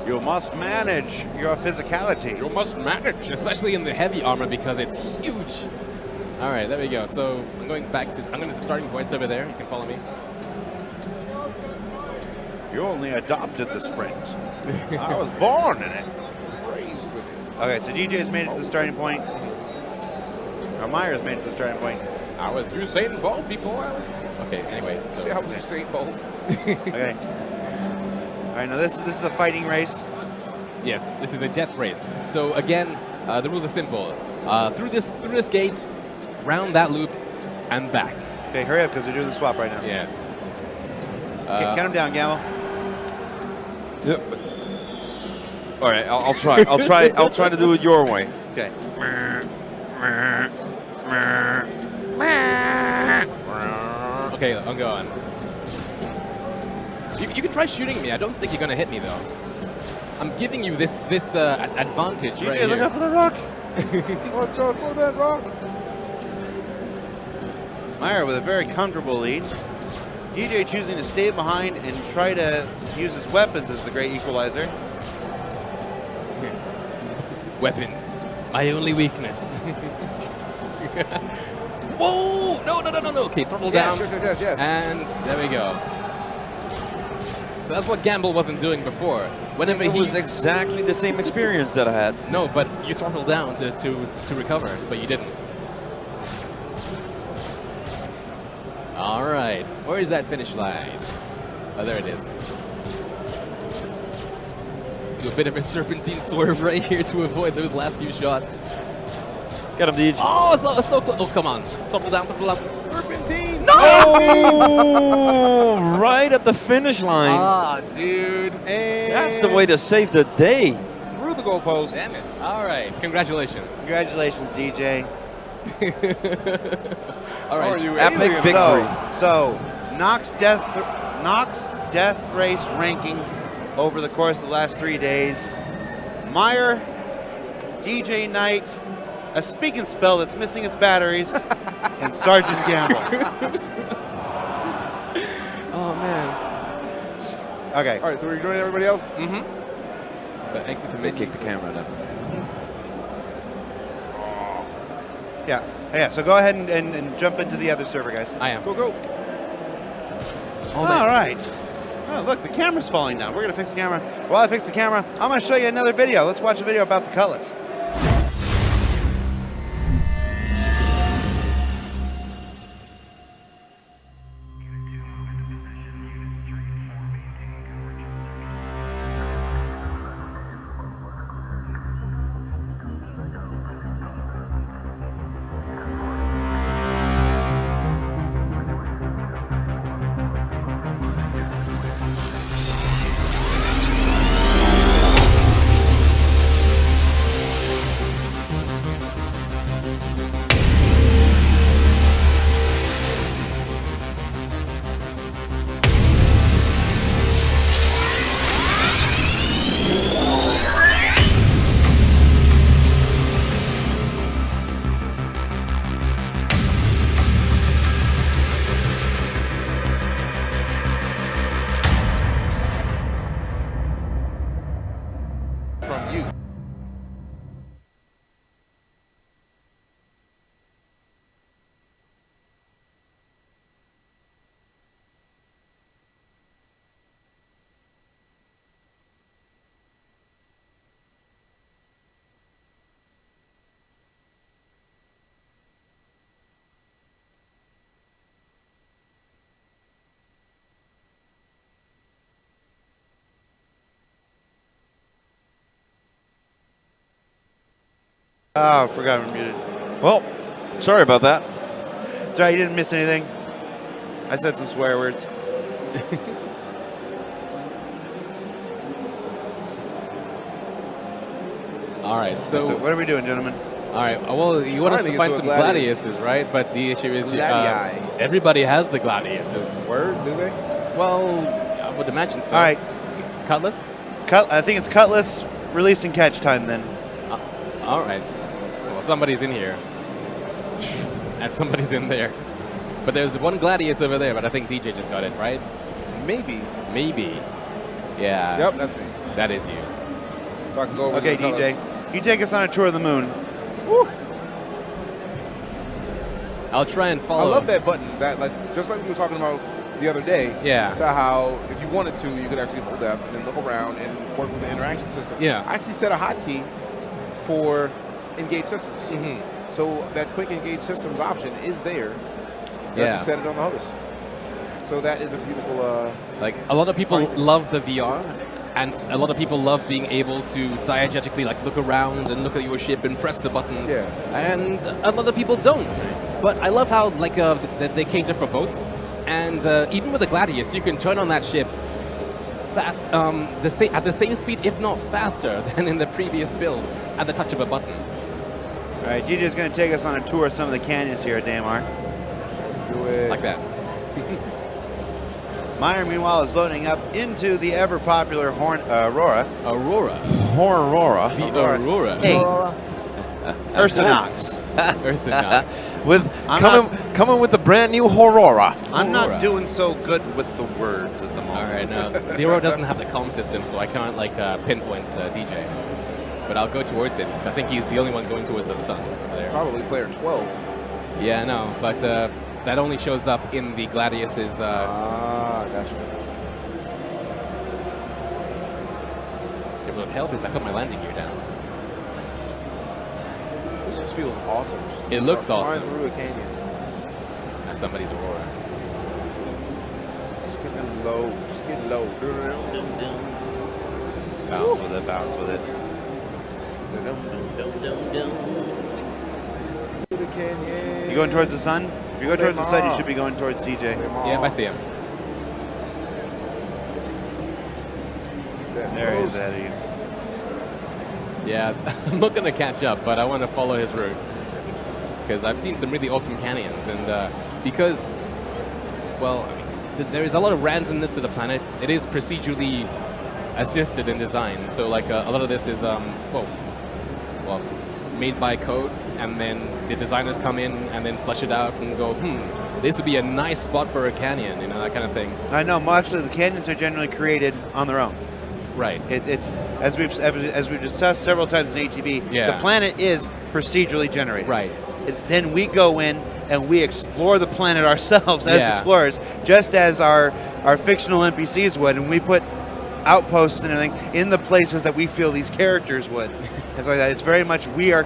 A: You must manage your physicality.
D: You must manage, especially in the heavy armor because it's huge. All right, there we go. So I'm going to the starting points over there. You can follow me.
A: You only adopted the sprint. I was born in it.
C: Raised with it.
A: Okay, so DJ's made it to the starting point. Or Myers made it to the starting point.
D: I was Usain Bolt before I was. Okay, anyway. So,
C: See how you say Bolt?
A: Okay. All right, now this is a fighting race.
D: yes, this is a death race. So again, the rules are simple. Through this gate, round that loop, and back.
A: Okay, hurry up because they're doing the swap right now.
D: Yes.
A: Okay, count him down, Gamble.
B: Yep. All right, I'll try. I'll try to do it your way.
A: Okay.
D: Okay, I'm going. You can try shooting me. I don't think you're gonna hit me though. I'm giving you this advantage
A: DJ,
D: right
A: look
D: here.
A: out for the rock.
C: Watch out for that rock.
A: Meyer with a very comfortable lead. DJ choosing to stay behind and try to use his weapons as the great equalizer.
D: Weapons, my only weakness. Whoa! No! Okay, throttle down.
C: Yes.
D: And there we go. So that's what Gamble wasn't doing before. Whenever
B: It
D: he
B: was exactly the same experience that I had.
D: no, but you throttled down to recover, but you didn't. All right, where is that finish line? Oh, there it is. Do a bit of a serpentine swerve right here to avoid those last few shots.
B: Get him, DJ.
D: Oh, it's so close. Oh, come on. Throttle down.
C: Serpentine.
D: No!
B: Oh, right at the finish line.
D: Ah, dude.
C: And
B: That's the way to save the day.
C: through the goalpost.
D: Damn it. All right, congratulations.
A: Congratulations, DJ.
D: All right.
C: Are you
B: Epic
C: alien?
B: victory.
A: So Nox Death Race rankings over the course of the last 3 days. Meyer, DJ Knight, a speak and spell that's missing its batteries, and Sergeant Gamble.
D: Oh, man.
A: Okay.
C: All right, so we're doing everybody else?
D: Mm-hmm. So exit to mid.
B: Kick the camera then.
A: Yeah. Yeah, so go ahead and jump into the other server, guys.
D: I am.
C: Go, go.
A: All right. Oh, look, the camera's falling down. We're going to fix the camera. While I fix the camera, I'm going to show you another video. Let's watch a video about the Cutlass.
C: From you.
A: Oh, forgot I'm muted.
B: Well, sorry about that.
A: It's all right, you didn't miss anything. I said some swear words.
D: All right,
A: So what are we doing, gentlemen?
D: all right. Well, you want us
C: Trying
D: to
C: to
D: find
C: get
D: some
C: to a gladius.
D: gladiuses, right? But the issue is
C: Gladii.
D: everybody has the gladiuses.
C: Word, do they?
D: Well, I would imagine so.
A: All right.
D: Cutlass?
A: I think it's Cutlass, release and catch time then.
D: All right. Well, somebody's in here. And somebody's in there. But there's one gladius over there, but I think DJ just got it, right?
C: Maybe.
D: Maybe. Yeah.
C: Yep, that's me.
D: That is you.
C: So I can go over
A: Okay,
C: to the
A: DJ,
C: Cutlass.
A: you take us on a tour of the moon.
C: Woo.
D: I'll try and
C: I
D: follow.
C: love that button. That, like, just like we were talking about the other day.
D: Yeah.
C: To how, if you wanted to, you could actually hold F and then look around and work with the interaction system.
D: Yeah.
C: I actually set a hotkey for engage systems.
D: Mhm.
C: So that quick engage systems option is there. You
D: Yeah.
C: just set it on the host. So that is a beautiful.
D: Like, a lot of people
C: Fine.
D: love the VR, and a lot of people love being able to diegetically like look around and look at your ship and press the buttons.
C: Yeah.
D: And a lot of people don't. But I love how like that they cater for both. And even with the Gladius, you can turn on that ship at the same speed, if not faster, than in the previous build at the touch of a button.
A: All right, DJ's going to take us on a tour of some of the canyons here at Damar.
C: Let's do it.
D: Like that.
A: Meyer, meanwhile, is loading up into the ever-popular Aurora.
D: Aurora.
B: Aurora.
D: The Aurora.
A: Hey, Ursinox.
D: Ursina.
B: With
A: I'm
B: coming with the brand new Aurora.
A: I'm
D: Aurora.
A: not doing so good with the words at the moment.
D: All right, now the Aurora doesn't have the comm system, so I can't like pinpoint DJ. But I'll go towards him. I think he's the only one going towards the sun over there.
C: Probably player 12.
D: Yeah, no, but that only shows up in the Gladius's.
C: Gotcha.
D: It would help if I put my landing gear down.
C: This just feels awesome. Just to
D: It looks
C: flying
D: awesome.
C: through a canyon.
D: That's somebody's Aurora.
C: Just getting low. Just getting low.
A: Bounce with it, bounce with it.
C: To the canyon.
A: You going towards the sun? If you go towards the sun, you should be going towards DJ.
D: Yeah, I see him.
A: There he is, ahead of you.
D: Yeah, I'm not going to catch up, but I want to follow his route. Because I've seen some really awesome canyons, and because, well, there is a lot of randomness to the planet. It is procedurally assisted in design. So like a lot of this is made by code, and then the designers come in and then flesh it out and go, this would be a nice spot for a canyon, you know, that kind of thing.
A: I know. Actually, the canyons are generally created on their own.
D: Right.
A: It's as we've discussed several times in ATV.
D: Yeah.
A: The planet is procedurally generated.
D: Right.
A: Then we go in and we explore the planet ourselves as explorers, just as our fictional NPCs would, and we put outposts and everything in the places that we feel these characters would. And so it's very much we are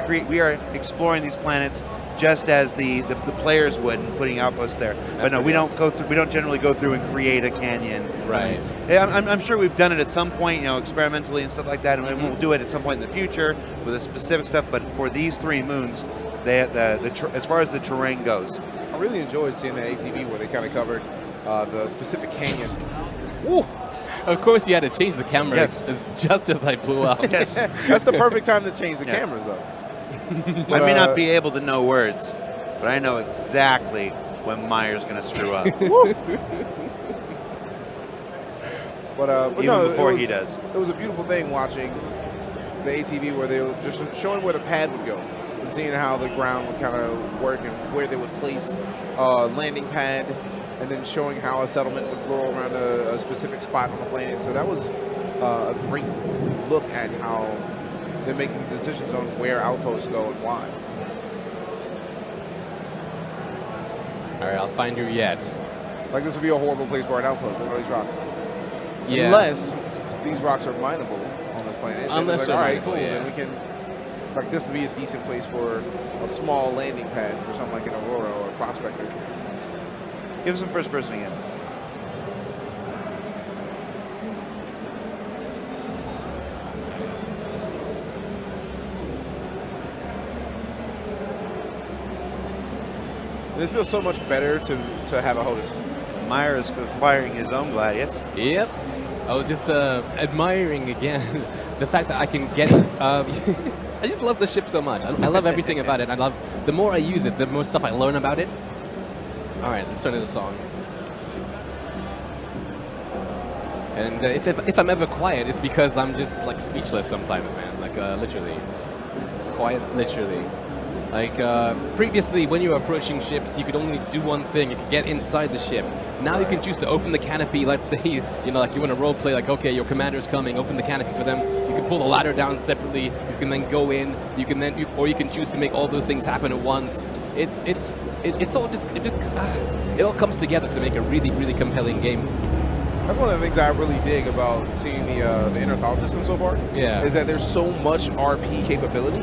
A: exploring these planets just as the players would, and putting outposts there. But no, we don't go through. We don't generally go through and create a canyon.
D: Right.
A: I'm sure we've done it at some point, you know, experimentally and stuff like that, and we'll do it at some point in the future with the specific stuff. But for these 3 moons, as far as the terrain goes,
C: I really enjoyed seeing the ATV where they kind of covered the specific canyon. Woo!
D: Of course, you had to change the camera just as I blew up.
A: Yes.
C: That's the perfect time to change the cameras, though.
A: I may not be able to know words, but I know exactly when Meyer's going to screw up.
C: But
A: Even
C: no,
A: before he does.
C: It was a beautiful thing watching the ATV where they were just showing where the pad would go and seeing how the ground would kind of work and where they would place a landing pad, and then showing how a settlement would grow around a specific spot on the planet. So that was a great look at how they're making decisions on where outposts go and why.
D: All right, I'll find you yet.
C: Like, this would be a horrible place for an outpost. Look at all these rocks.
D: Yeah.
C: Unless these rocks are mineable on this planet.
D: Unless
C: they're
D: they're
C: like, all right,
D: mineable,
C: cool.
D: yeah.
C: Then we can. Like, this would be a decent place for a small landing pad for something like an Aurora or a Prospector.
A: Give us some first person again.
C: This feels so much better to have a HOTUS.
A: Meyer is acquiring his own Gladius.
D: Yep. I was just admiring again the fact that I can get. I just love the ship so much. I love everything about it. I love the more I use it, the more stuff I learn about it. All right, let's turn to the song. And if I'm ever quiet, it's because I'm just like speechless sometimes, man. Like literally, quiet, literally. Like previously, when you were approaching ships, you could only do one thing. You could get inside the ship. Now you can choose to open the canopy. Let's say, you know, like you want to role play, like, okay, your commander's coming. Open the canopy for them. You can pull the ladder down separately. You can then go in. You can then, or you can choose to make all those things happen at once. It's all just it all comes together to make a really, really compelling game.
C: That's one of the things I really dig about seeing the inner thought system so far.
D: Yeah.
C: Is that there's so much RP capability.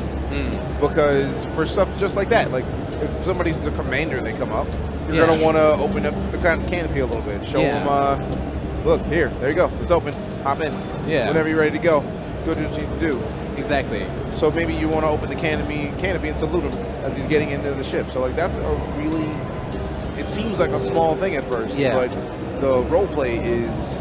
C: Because for stuff just like that, like if somebody's a commander and they come up, you're going to want to open up the kind of canopy a little bit. Show them, look, here, there you go. It's open. Hop in. Yeah. Whenever you're ready to go, go do what you need to do.
D: Exactly.
C: So maybe you want to open the canopy and salute him as he's getting into the ship. So like that's a really, it seems like a small thing at first, but the role play is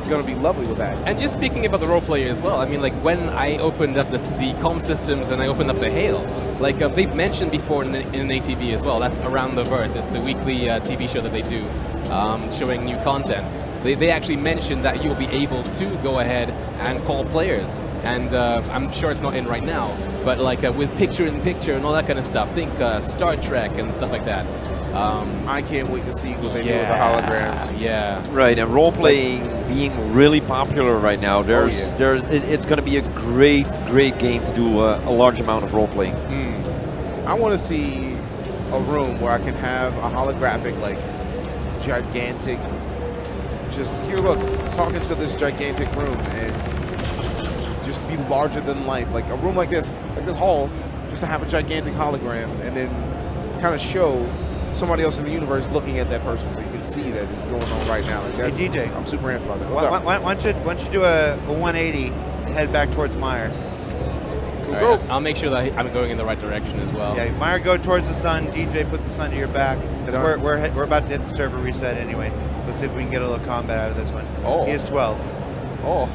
C: going to be lovely with that.
D: And just speaking about the role play as well, I mean, like when I opened up the comm systems and I opened up the Hail, like they've mentioned before in an ATV as well. That's Around the Verse. It's the weekly TV show that they do, showing new content. They actually mentioned that you'll be able to go ahead and call players. And I'm sure it's not in right now, but like with picture-in-picture and all that kind of stuff. Think Star Trek and stuff like that.
C: I can't wait to see what they do with the holograms.
D: Yeah.
B: Right, and role-playing being really popular right now. It's going to be a great game to do a large amount of role-playing.
C: I want to see a room where I can have a holographic, like, gigantic, just, here, look, talking to this gigantic room and just be larger than life. Like a room like this hall, just to have a gigantic hologram and then kind of show somebody else in the universe looking at that person so you can see that it's going on right now. Like that,
A: hey, DJ.
C: I'm super amped about that.
A: Why don't you do a 180 and head back towards Meyer?
D: Right, I'll make sure that I'm going in the right direction as well.
A: Yeah, Meyer, go towards the sun. DJ, put the sun to your back. Because we're about to hit the server reset anyway. Let's see if we can get a little combat out of this one.
C: Oh.
A: He is 12.
C: Oh.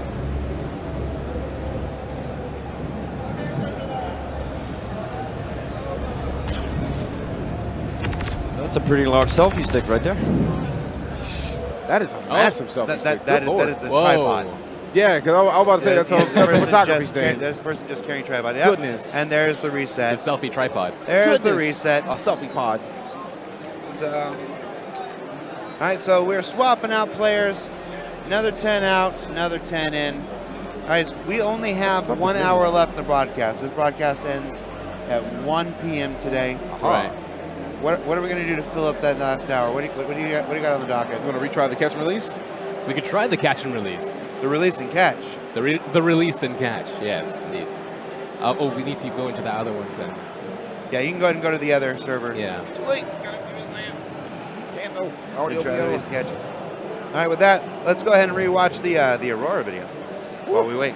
B: That's a pretty large selfie stick right there.
C: That is a massive selfie stick.
A: That is a tripod.
C: Yeah, because I was about to say that's a photography stand.
A: This person just carrying tripod.
C: Yep. Goodness.
A: And there's the reset.
D: It's a selfie tripod.
A: There's the reset.
C: A selfie pod.
A: So, all right, so we're swapping out players. Another 10 out, another 10 in. All right, we only have 1 hour left in the broadcast. This broadcast ends at 1 p.m. today.
D: Right.
A: What are we going to do to fill up that last hour? What do you got on the docket?
C: You want to retry the catch and release?
D: We could try the catch and release.
A: The release and catch.
D: The release and catch, yes, indeed. Oh, we need to go into the other one then.
A: Yeah, you can go ahead and go to the other server.
D: Yeah.
C: Too late. Gotta give me a second. Cancel. Already
A: Try
C: opened
A: the
C: the
A: release
C: other
A: and catch. All right, with that, let's go ahead and rewatch the Aurora video while we wait.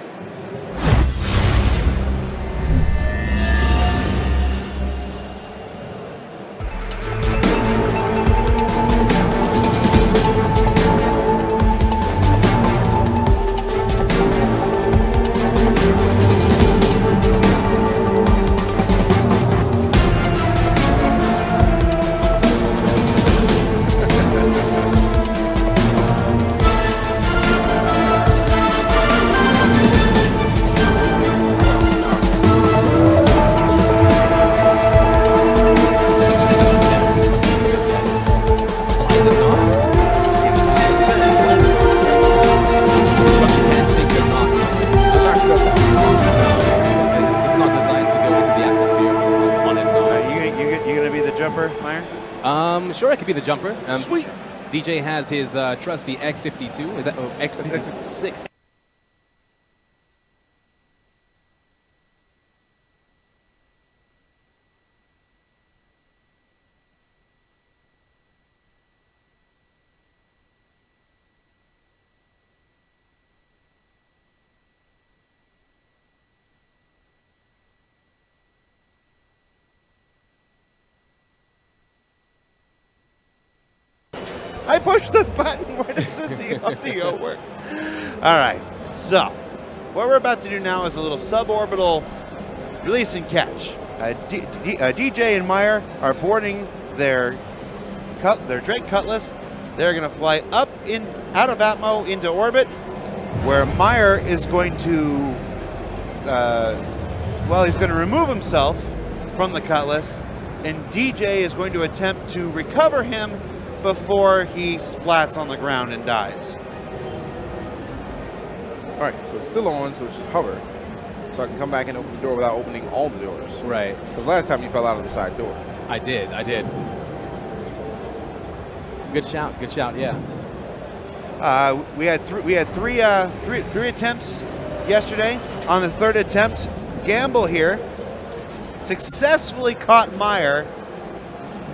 D: Sure, I could be the jumper.
C: Sweet.
D: DJ has his trusty X52. Is that X56?
C: X56.
A: I pushed the button. Why doesn't the audio work? All right. So, what we're about to do now is a little suborbital release and catch. DJ and Meyer are boarding their Drake Cutlass. They're going to fly up out of Atmo into orbit, where Meyer is going to, he's going to remove himself from the Cutlass, and DJ is going to attempt to recover him before he splats on the ground and dies.
C: All right, so it's still on, so it should hover. So I can come back and open the door without opening all the doors.
D: Right.
C: Because last time you fell out of the side door.
D: I did. Good shout, yeah.
A: We had three attempts yesterday. On the third attempt, Gamble here successfully caught Meyer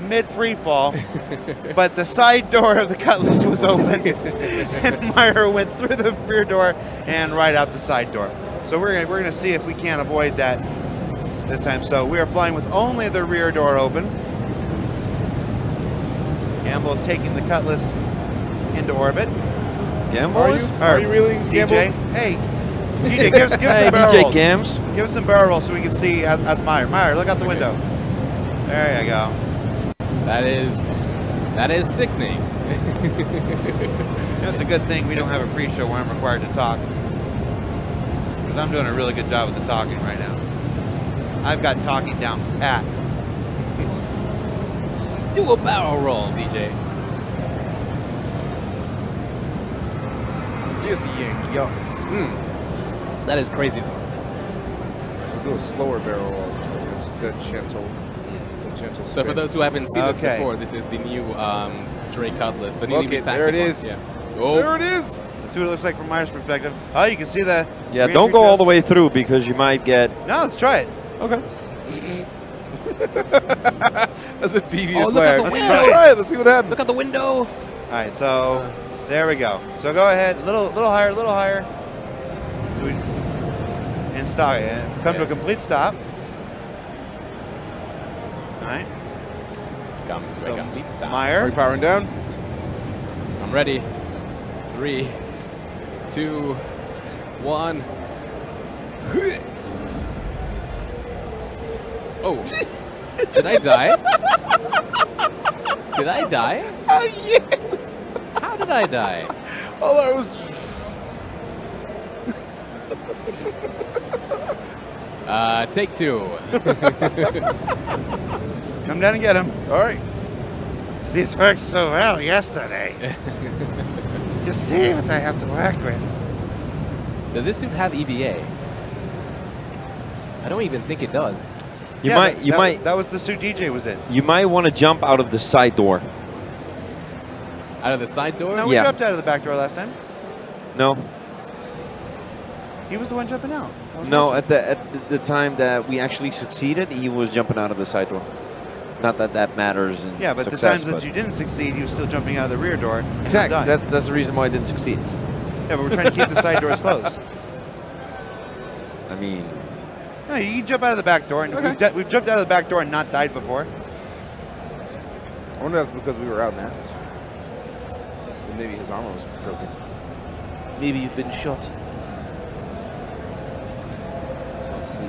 A: mid-free fall, but the side door of the Cutlass was open, and Meyer went through the rear door and right out the side door. So we're gonna see if we can avoid that this time. So we are flying with only the rear door open. Gamble is taking the Cutlass into orbit.
B: Gamble is?
C: Are you really, Gamble?
A: DJ, hey, DJ, give us
B: Hey,
A: some barrel
B: DJ
A: rolls.
B: Gams.
A: Give us some barrel rolls so we can see at Meyer. Meyer, look out the window. There you go.
D: That is sickening.
A: It's a good thing we don't have a pre-show where I'm required to talk, because I'm doing a really good job with the talking right now. I've got talking down pat.
D: Do a barrel roll, DJ.
C: Just yes.
D: That is crazy.
C: Just do a slower barrel roll. It's that gentle.
D: So for those who haven't seen this before, this is the new Drake Cutlass. The newly refactored
C: there it is.
D: Yeah. Oh.
C: There it is.
A: Let's see what it looks like from Meyer's perspective. Oh, you can see the.
B: Yeah, don't go all the way through because you might get.
A: No, let's try it.
B: Okay.
C: That's a devious
D: look
C: lag.
D: out the
C: Let's
D: window.
C: try it. Let's see what happens.
D: Look out the window.
A: All right, so there we go. So go ahead, a little higher. So we and stop it. Come to a complete stop. All right.
D: Come to a complete stop.
A: Meyer.
C: Are we powering down?
D: I'm ready. 3, 2, 1. Oh. Did I die? Did I die?
C: Yes.
D: How did I die?
C: All I was.
D: Take two.
A: Come down and get him.
C: All right.
A: This worked so well yesterday. You see what I have to work with.
D: Does this suit have EVA? I don't even think it does.
B: You
A: Yeah,
B: might.
A: That was the suit DJ was in.
B: You might want to jump out of the side door.
D: Out of the side door?
A: No, we
B: Yeah.
A: jumped out of the back door last time.
B: No,
A: He was the one jumping out. I was
B: no.
A: watching.
B: At the time that we actually succeeded, he was jumping out of the side door. Not that that matters in
A: Yeah, but
B: success,
A: the times that
B: but-
A: you didn't succeed, he was still jumping out of the rear door. and
B: Exactly.
A: not dying.
B: That's the reason why I didn't succeed.
A: Yeah, but we're trying to keep the side doors closed.
B: I mean,
A: No, you jump out of the back door, and we've jumped out of the back door and not died before.
C: I wonder if that's because we were out in the atmosphere. And maybe his armor was broken.
B: maybe you've been shot.
C: So let's see.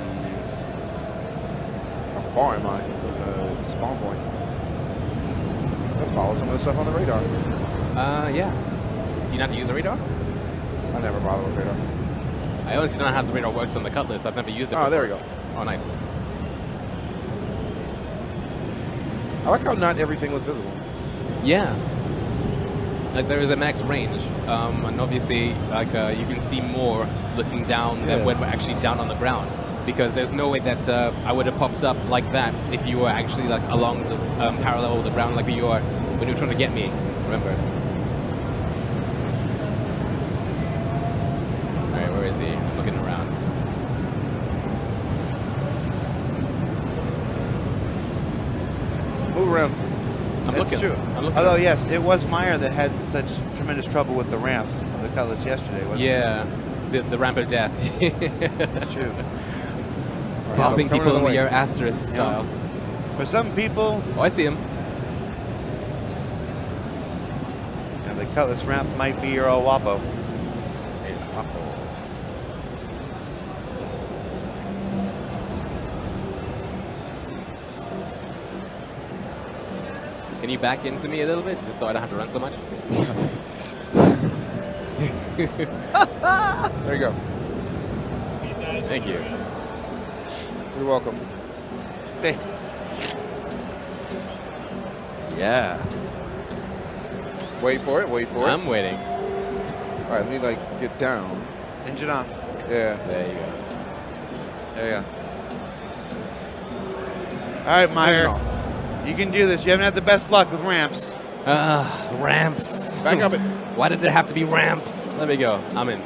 C: How far am I from the spawn point? Let's follow some of the stuff on the radar.
D: Yeah. Do you not have to use the radar?
C: I never bother with radar.
D: I honestly don't know how the radar works on the Cutlass. I've never used it before.
C: Oh, there we go.
D: Oh, nice.
C: I like how not everything was visible.
D: Yeah. Like there is a max range, and obviously, like you can see more looking down than when we're actually down on the ground, because there's no way that I would have popped up like that if you were actually like along the parallel with the ground, like you are when you were trying to get me. Remember? All right, where is he? I'm looking around.
C: Move around.
D: I'm
A: That's
D: looking.
A: true.
D: I'm looking.
A: Although, yes, it was Meyer that had such tremendous trouble with the ramp of the Cutlass yesterday, wasn't
D: Yeah, the ramp of death.
A: it? True.
D: Bopping
C: coming
D: people
C: the
D: in the
C: way.
D: air, asterisk style.
A: For some people,
D: Oh, I see him.
A: the Cutlass ramp might be your old Wapo.
D: Can you back into me a little bit, just so I don't have to run so much?
C: There you go.
D: Thank you.
C: You're welcome.
B: Yeah.
C: Wait for it. Wait for it.
D: I'm waiting.
C: All right, let me like get down.
A: Engine off.
C: Yeah.
D: There you go.
A: There you go. All right, Meyer.
C: Engine
A: You can do this. You haven't had the best luck with ramps.
D: Ramps.
C: Back up it.
D: Why did it have to be ramps? Let me go. I'm in.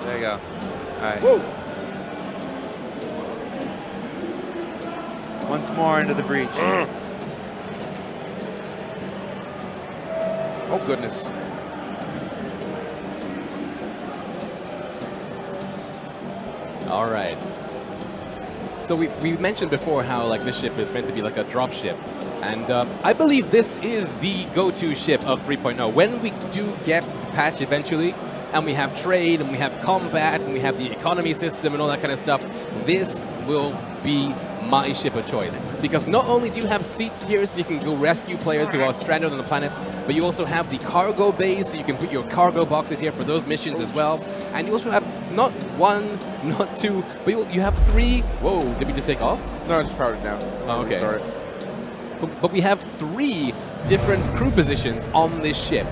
A: There you go. All right.
C: Whoa.
A: Once more into the breach.
C: Oh goodness.
D: All right. So we mentioned before how like this ship is meant to be like a drop ship. And I believe this is the go-to ship of 3.0. When we do get the patch eventually, and we have trade, and we have combat, and we have the economy system and all that kind of stuff, this will be my ship of choice. Because not only do you have seats here so you can go rescue players who are stranded on the planet, but you also have the cargo bay so you can put your cargo boxes here for those missions as well. And you also have not one, not two, but you have three. Whoa, did we just take off?
C: No, I just powered it down.
D: Oh, okay.
C: Restart it.
D: But we have three different crew positions on this ship.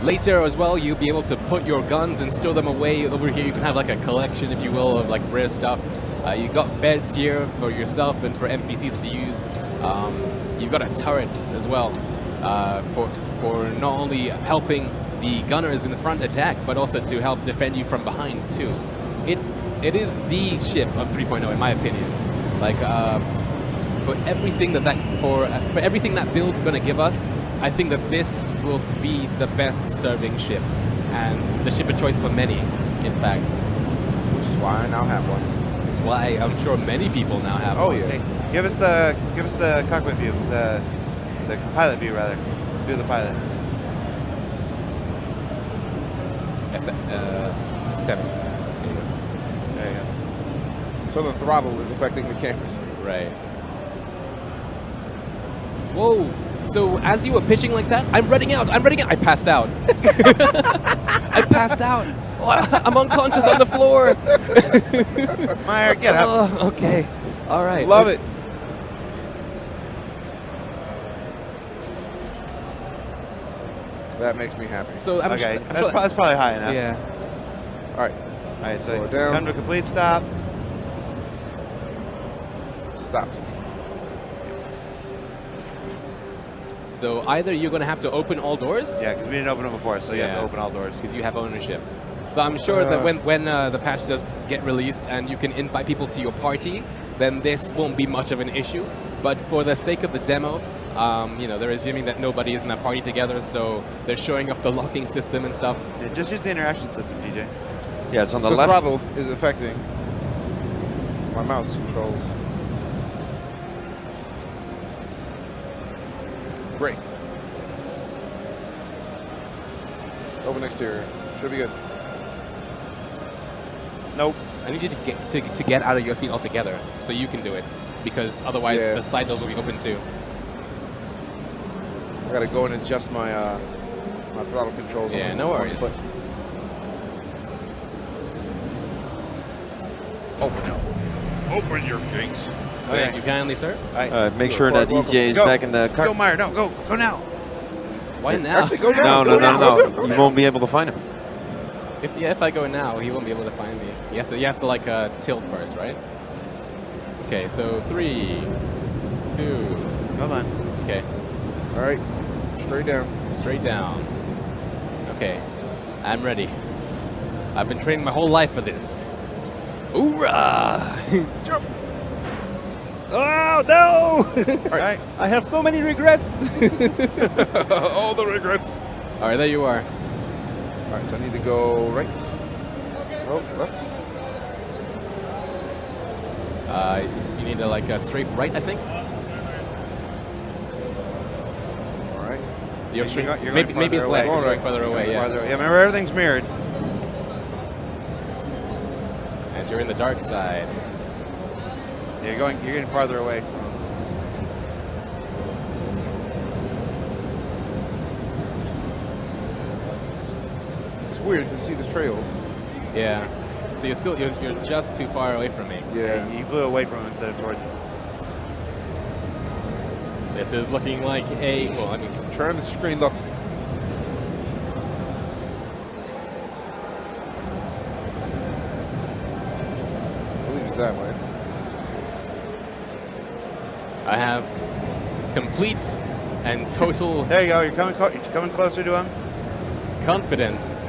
D: Later as well, you'll be able to put your guns and store them away over here. You can have like a collection, if you will, of like rare stuff. You've got beds here for yourself and for NPCs to use. You've got a turret as well for not only helping the gunners in the front attack, but also to help defend you from behind too. It is the ship of 3.0 in my opinion. Like for everything for everything that build's going to give us, I think that this will be the best serving ship and the ship of choice for many, in fact.
C: Which is why I now have one.
D: That's why I'm sure many people now have.
C: Oh
D: one.
C: yeah.
A: Hey, give us the cockpit view, the pilot view rather. View of the pilot.
D: 7.
A: There you go.
C: So the throttle is affecting the cameras.
D: Right. Whoa. So as you were pitching like that, I'm running out. I passed out. I passed out. I'm unconscious on the floor.
A: Meyer, get up.
D: Oh, okay. All right.
C: Love it. That makes me happy.
D: So I'm
A: Okay,
D: I'm
A: that's probably high enough.
D: yeah.
C: All right,
A: All right, so
C: Slow it down.
A: come to a complete stop.
C: stopped.
D: So either you're going to have to open all doors.
A: Yeah, because we didn't open them before, so you have to
D: Yeah.
A: open all doors.
D: Because you have ownership. So I'm sure that when the patch does get released and you can invite people to your party, then this won't be much of an issue. But for the sake of the demo, you know, they're assuming that nobody is in a party together, so they're showing up the locking system and stuff.
A: Yeah, just use the interaction system, DJ.
B: Yeah, it's on the
C: The
B: left.
C: throttle is affecting my mouse controls. Great. Open exterior. Should be good.
A: Nope.
D: I need you to get out of your seat altogether so you can do it, because otherwise
C: Yeah.
D: the side doors will be open too.
C: I gotta go and adjust my my throttle controls.
D: Yeah,
C: on
D: no
C: one
D: worries.
C: foot. Open up. Open your gates.
D: Thank you kindly, sir.
A: All right.
B: Make sure that DJ is
A: Go.
B: back in the car.
A: Go, Meyer. No, go. Go now.
D: Why now?
C: Actually, go down.
B: No,
C: Go down.
B: no. You won't be able to find him.
D: If I go now, he won't be able to find me. He has to like tilt first, right? Okay, so 3, 2.
A: Hold on.
D: Okay,
C: All right. Straight down.
D: straight down. Okay, I'm ready. I've been training my whole life for this. Hoorah!
C: Jump.
D: Oh no!
A: All right.
D: I have so many regrets.
C: All the regrets.
D: All right, there you are.
C: All right, so I need to go right. Oh, left.
D: You need to like strafe right, I think.
C: All right.
D: You're
A: You're
D: straight.
A: going- you're
D: Maybe
A: going
D: it's
A: farther
D: left.
A: away.
D: It's going further away. Yeah.
A: Farther away. Yeah, remember everything's mirrored.
D: And you're in the dark side.
A: Yeah, you're getting farther away.
C: It's weird. You can see the trails.
D: Yeah. So you're just too far away from me.
C: Yeah.
A: You flew away from him instead of towards him.
D: This is looking like a well. I mean,
C: Turn the screen. Look. I believe it's that way.
D: I have complete and total
A: There you go. You're coming closer to him.
D: confidence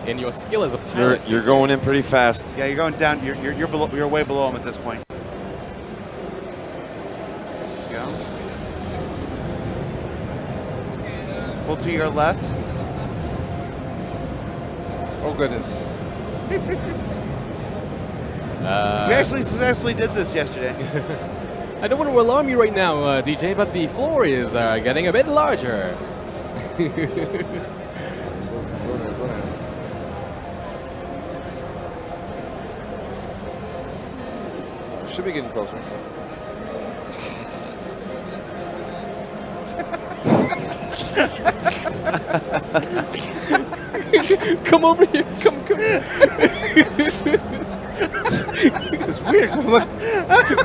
D: in your skill as a pilot.
B: You're going in pretty fast.
A: Yeah, you're going down. You're below. You're way below him at this point. Go. Pull to your left.
C: Oh goodness.
A: We actually successfully did this yesterday.
D: I don't want to alarm you right now, DJ, but the floor is getting a bit larger.
C: Slow down, slow down. Should be getting closer.
D: Come over here. Come.
C: It's weird. 'Cause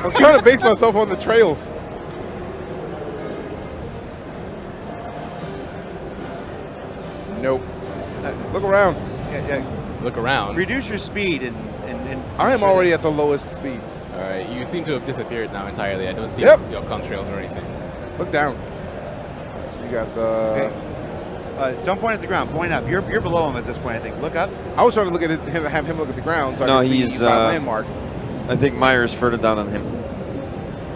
C: I'm trying to base myself on the trails. Nope. Look around.
A: Yeah.
D: Look around.
A: Reduce your speed and.
C: I am already at the lowest speed.
D: All right, you seem to have disappeared now entirely. I don't see
C: Yep.
D: your contrails or anything.
C: Look down. So you got the.
A: Okay. Don't point at the ground. Point up. You're below him at this point. I think. Look up.
C: I was trying to look at it, have him look at the ground so
B: No,
C: I could see
B: he's,
C: my landmark.
B: I think Meyer's further down than him.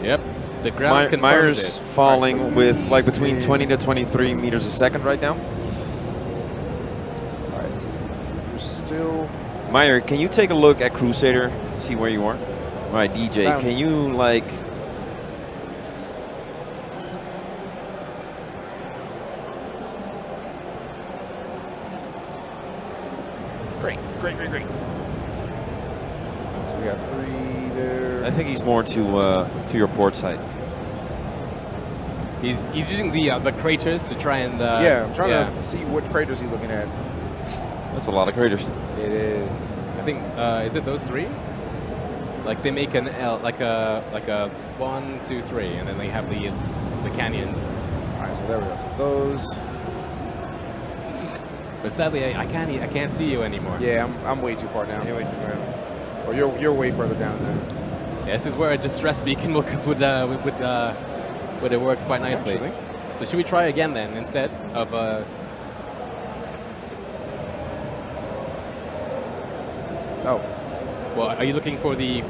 D: Yep. The ground confirms
B: Meyer's
D: it.
B: falling
C: Alright, so
B: with like between
C: see.
B: 20 to 23 meters a second right now.
C: All right. You're still.
B: Meyer, can you take a look at Crusader, see where you are? All right, DJ,
C: Down.
B: can you like...
C: Great. So we got 3 there.
B: I think he's more to your port side.
D: He's using the craters to try and
C: Yeah, I'm trying to see what craters he's looking at.
B: That's a lot of craters.
C: It is.
D: I think is it those three? Like they make an L, like a 1, 2, 3, and then they have the canyons.
C: All right, so there we go. So those.
D: But sadly, I can't see you anymore.
C: Yeah, I'm way too far down.
A: Yeah, wait, wait.
C: Or you're way further down than.
D: Yeah, this is where a distress beacon would work quite nicely.
C: Actually.
D: So should we try again then instead of?
C: Oh,
D: Well, are you looking for the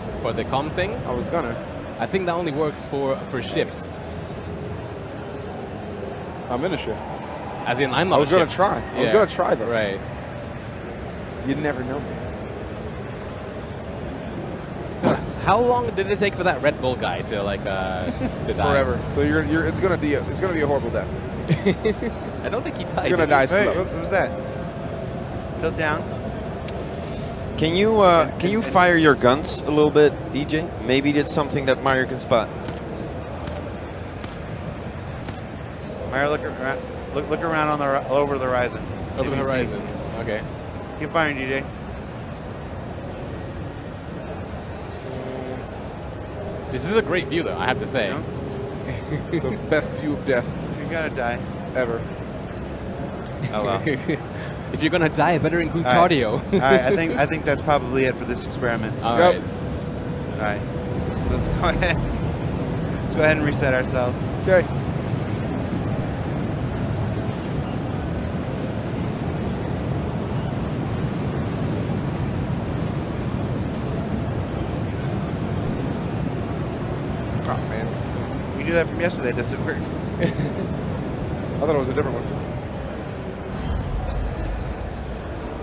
D: com thing?
C: I was gonna.
D: I think that only works for ships.
C: I'm in a ship.
D: As in, I'm not.
C: I was
D: a
C: gonna
D: ship.
C: try. I was gonna try though.
D: Right.
C: You'd never know me.
D: So how long did it take for that Red Bull guy to to die?
C: Forever. So it's gonna be a horrible death.
D: I don't think he died.
C: You're gonna die
A: Hey,
C: slow.
A: what was that? Tilt down.
B: Can you fire your guns a little bit, DJ? Maybe that's something that Mario can spot.
A: Mario, look around on the over the horizon. See
D: Over
A: what
D: the
A: you see.
D: horizon. Okay.
A: Keep firing, DJ.
D: This is a great view, though, I have to say.
A: No?
C: It's the best view of death
A: You gotta die.
C: ever.
A: Oh well.
D: If you're gonna die, it better include
A: All right.
D: cardio.
A: All right, I think that's probably it for this experiment.
D: All
C: Yep.
D: right.
A: All right. So let's go ahead. Let's go ahead and reset ourselves.
C: Okay. Oh man,
A: We do that from yesterday. Does it work?
C: I thought it was a different one.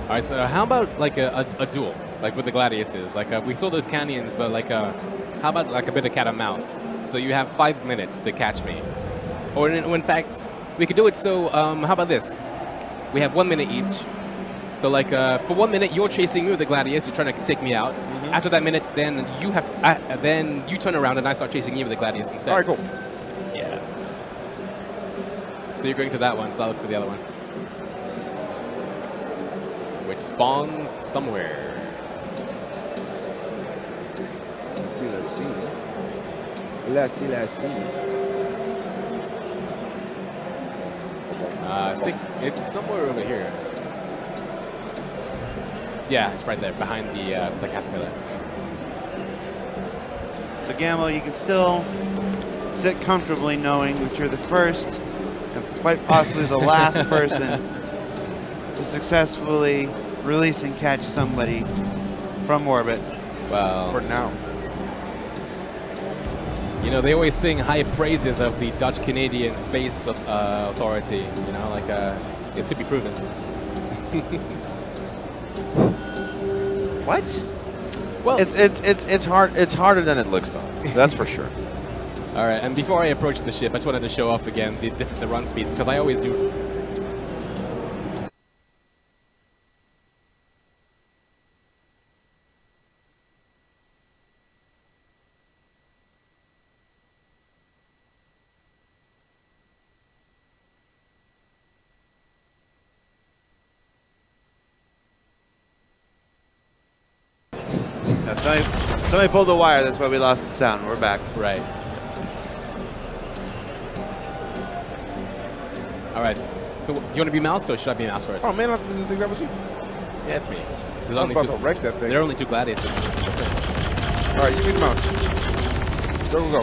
D: All right. So how about like a duel, like with the gladiators? Like we saw those canyons, but like how about like a bit of cat and mouse? So you have 5 minutes to catch me, or in fact, we could do it. So how about this? We have 1 minute each. So like for 1 minute, you're chasing me with the gladiators. You're trying to take me out. After that minute, then then you turn around and I start chasing you with the gladiators instead.
C: All right, cool.
D: Yeah. So you're going to that one, so I'll look for the other one. Which spawns somewhere.
C: Let's see. Let's see.
D: I think it's somewhere over here. Yeah, it's right there, behind the caterpillar.
A: So Gamble, you can still sit comfortably knowing that you're the first and quite possibly the last person to successfully release and catch somebody from orbit.
D: Well,
C: For now.
D: you know, they always sing high praises of the Dutch-Canadian Space Authority. You know, like it's to be proven.
A: What?
D: Well,
B: It's hard. It's harder than it looks, though. That's for sure.
D: all right. And before I approach the ship, I just wanted to show off again the run speed, because I always do.
A: No, somebody pulled the wire. That's why we lost the sound. We're back.
D: Right. All right. So, do you want to be mouse or should I be mouse first?
C: Oh man, I didn't think that was you.
D: Yeah, it's me. There's
C: I was
D: only
C: about
D: two.
C: to wreck that thing.
D: There are only 2 gladiators.
C: All right, you need the mouse. Go.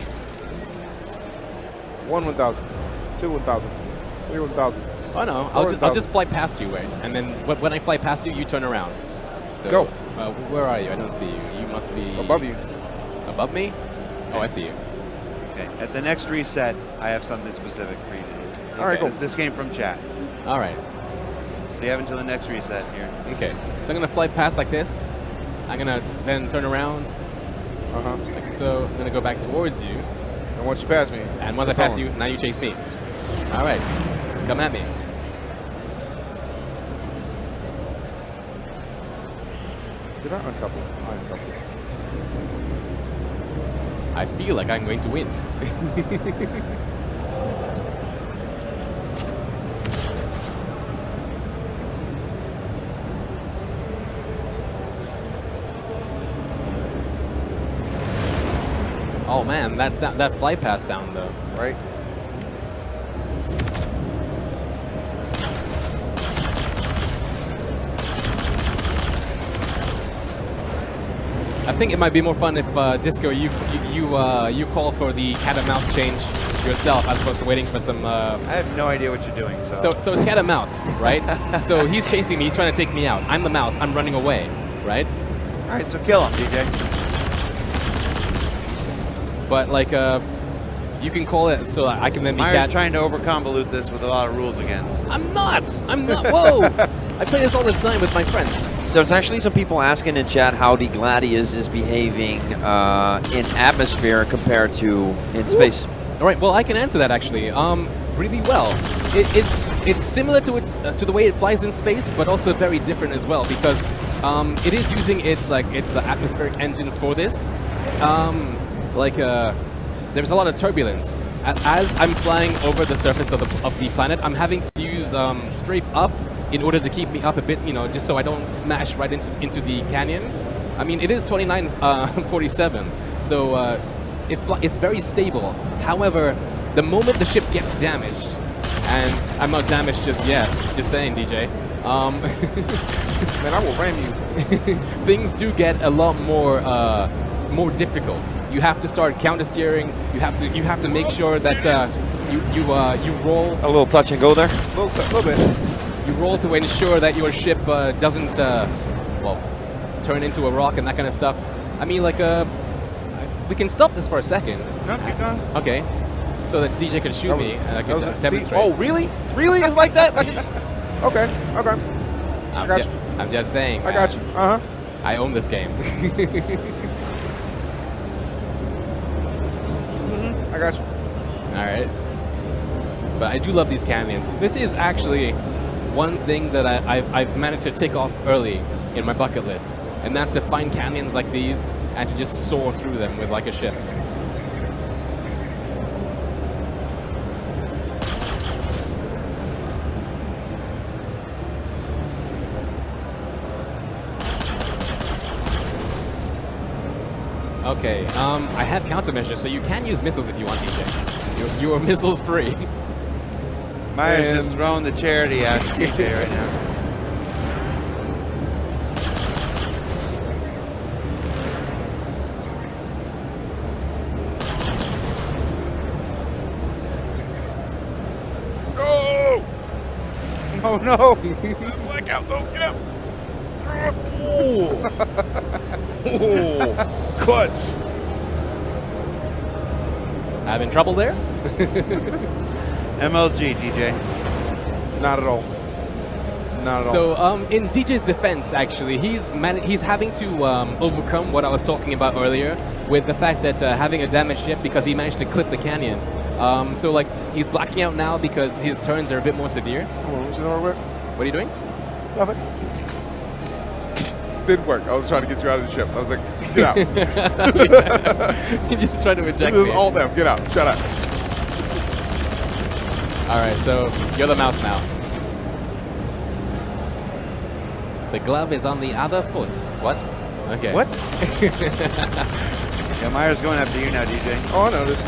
C: 1 1,000. 2 1,000. 3 1,000.
D: Oh no, I'll just fly past you, right? And then when I fly past you, you turn around. So,
C: Go.
D: Where are you? I don't see you. You must be
C: Above you.
D: Above me? Oh, I see you.
A: Okay. At the next reset, I have something specific for you to do.
C: All right, cool.
A: This came from chat.
D: All right.
A: So you have until the next reset here.
D: Okay. So I'm gonna fly past like this. I'm gonna then turn around. Like so. I'm gonna go back towards you.
C: And once you pass me.
D: And once I
C: it's
D: pass
C: on.
D: you, now you chase me. All right. Come at me.
C: Did I uncouple? I uncoupled.
D: I feel like I'm going to win. Oh man, that flight path sound though.
C: Right.
D: I think it might be more fun if Disco, you call for the cat and mouse change yourself as opposed to waiting for some.
A: I have no idea what you're doing.
D: So it's cat and mouse, right? So he's chasing me. He's trying to take me out. I'm the mouse. I'm running away, right?
A: All right, so kill him, DJ.
D: But like, you can call it so I can then be
A: Myers
D: cat.
A: trying to overconvolute this with a lot of rules again.
D: I'm not. Whoa! I play this all the time with my friends.
B: There's actually some people asking in chat how the Gladius is behaving in atmosphere compared to in space.
D: All right, well, I can answer that actually. Really well. It's similar to the way it flies in space, but also very different as well because it is using its atmospheric engines for this. There's a lot of turbulence. As I'm flying over the surface of the planet, I'm having to use strafe up in order to keep me up a bit, just so I don't smash right into the canyon. I mean, it is 2947, so it's very stable. However, the moment the ship gets damaged, and I'm not damaged just yet, just saying, DJ.
C: Man, I will ram you.
D: Things do get a lot more difficult. You have to start counter steering. You have to make sure that you roll
B: A little touch and go there.
C: A little bit.
D: You roll to ensure that your ship doesn't turn into a rock and that kind of stuff. I mean, like we can stop this for a second.
A: No, keep going.
D: Okay, so that DJ can shoot me and I can demonstrate.
C: Oh, really? Really? It's like that? Okay. I got you.
D: I'm just saying.
C: I got you.
D: I own this game.
C: I got you.
D: All right. But I do love these canyons. This is actually one thing that I've managed to tick off early in my bucket list, and that's to find canyons like these and to just soar through them with like a ship. Okay, I have countermeasures, so you can use missiles if you want, DJ. You are missiles free.
A: Myers is throwing the charity at DJ right now.
C: Oh no! Blackout! Don't get out! Ooh! Ooh! Clutch!
D: Having trouble there?
A: MLG, DJ.
C: Not at all. Not at all.
D: So, in DJ's defense, actually, he's having to overcome what I was talking about earlier with the fact that having a damaged ship because he managed to clip the canyon. So, like, he's blacking out now because his turns are a bit more severe. What are you doing?
C: Nothing. Didn't work. I was trying to get you out of the ship. I was like, get out.
D: You just tried to eject
C: This
D: me.
C: is all them. Get out. Shut up.
D: All right, so you're the mouse now. The glove is on the other foot. What? Okay.
A: What? Yeah, Myers going after you now, DJ.
C: Oh, I noticed.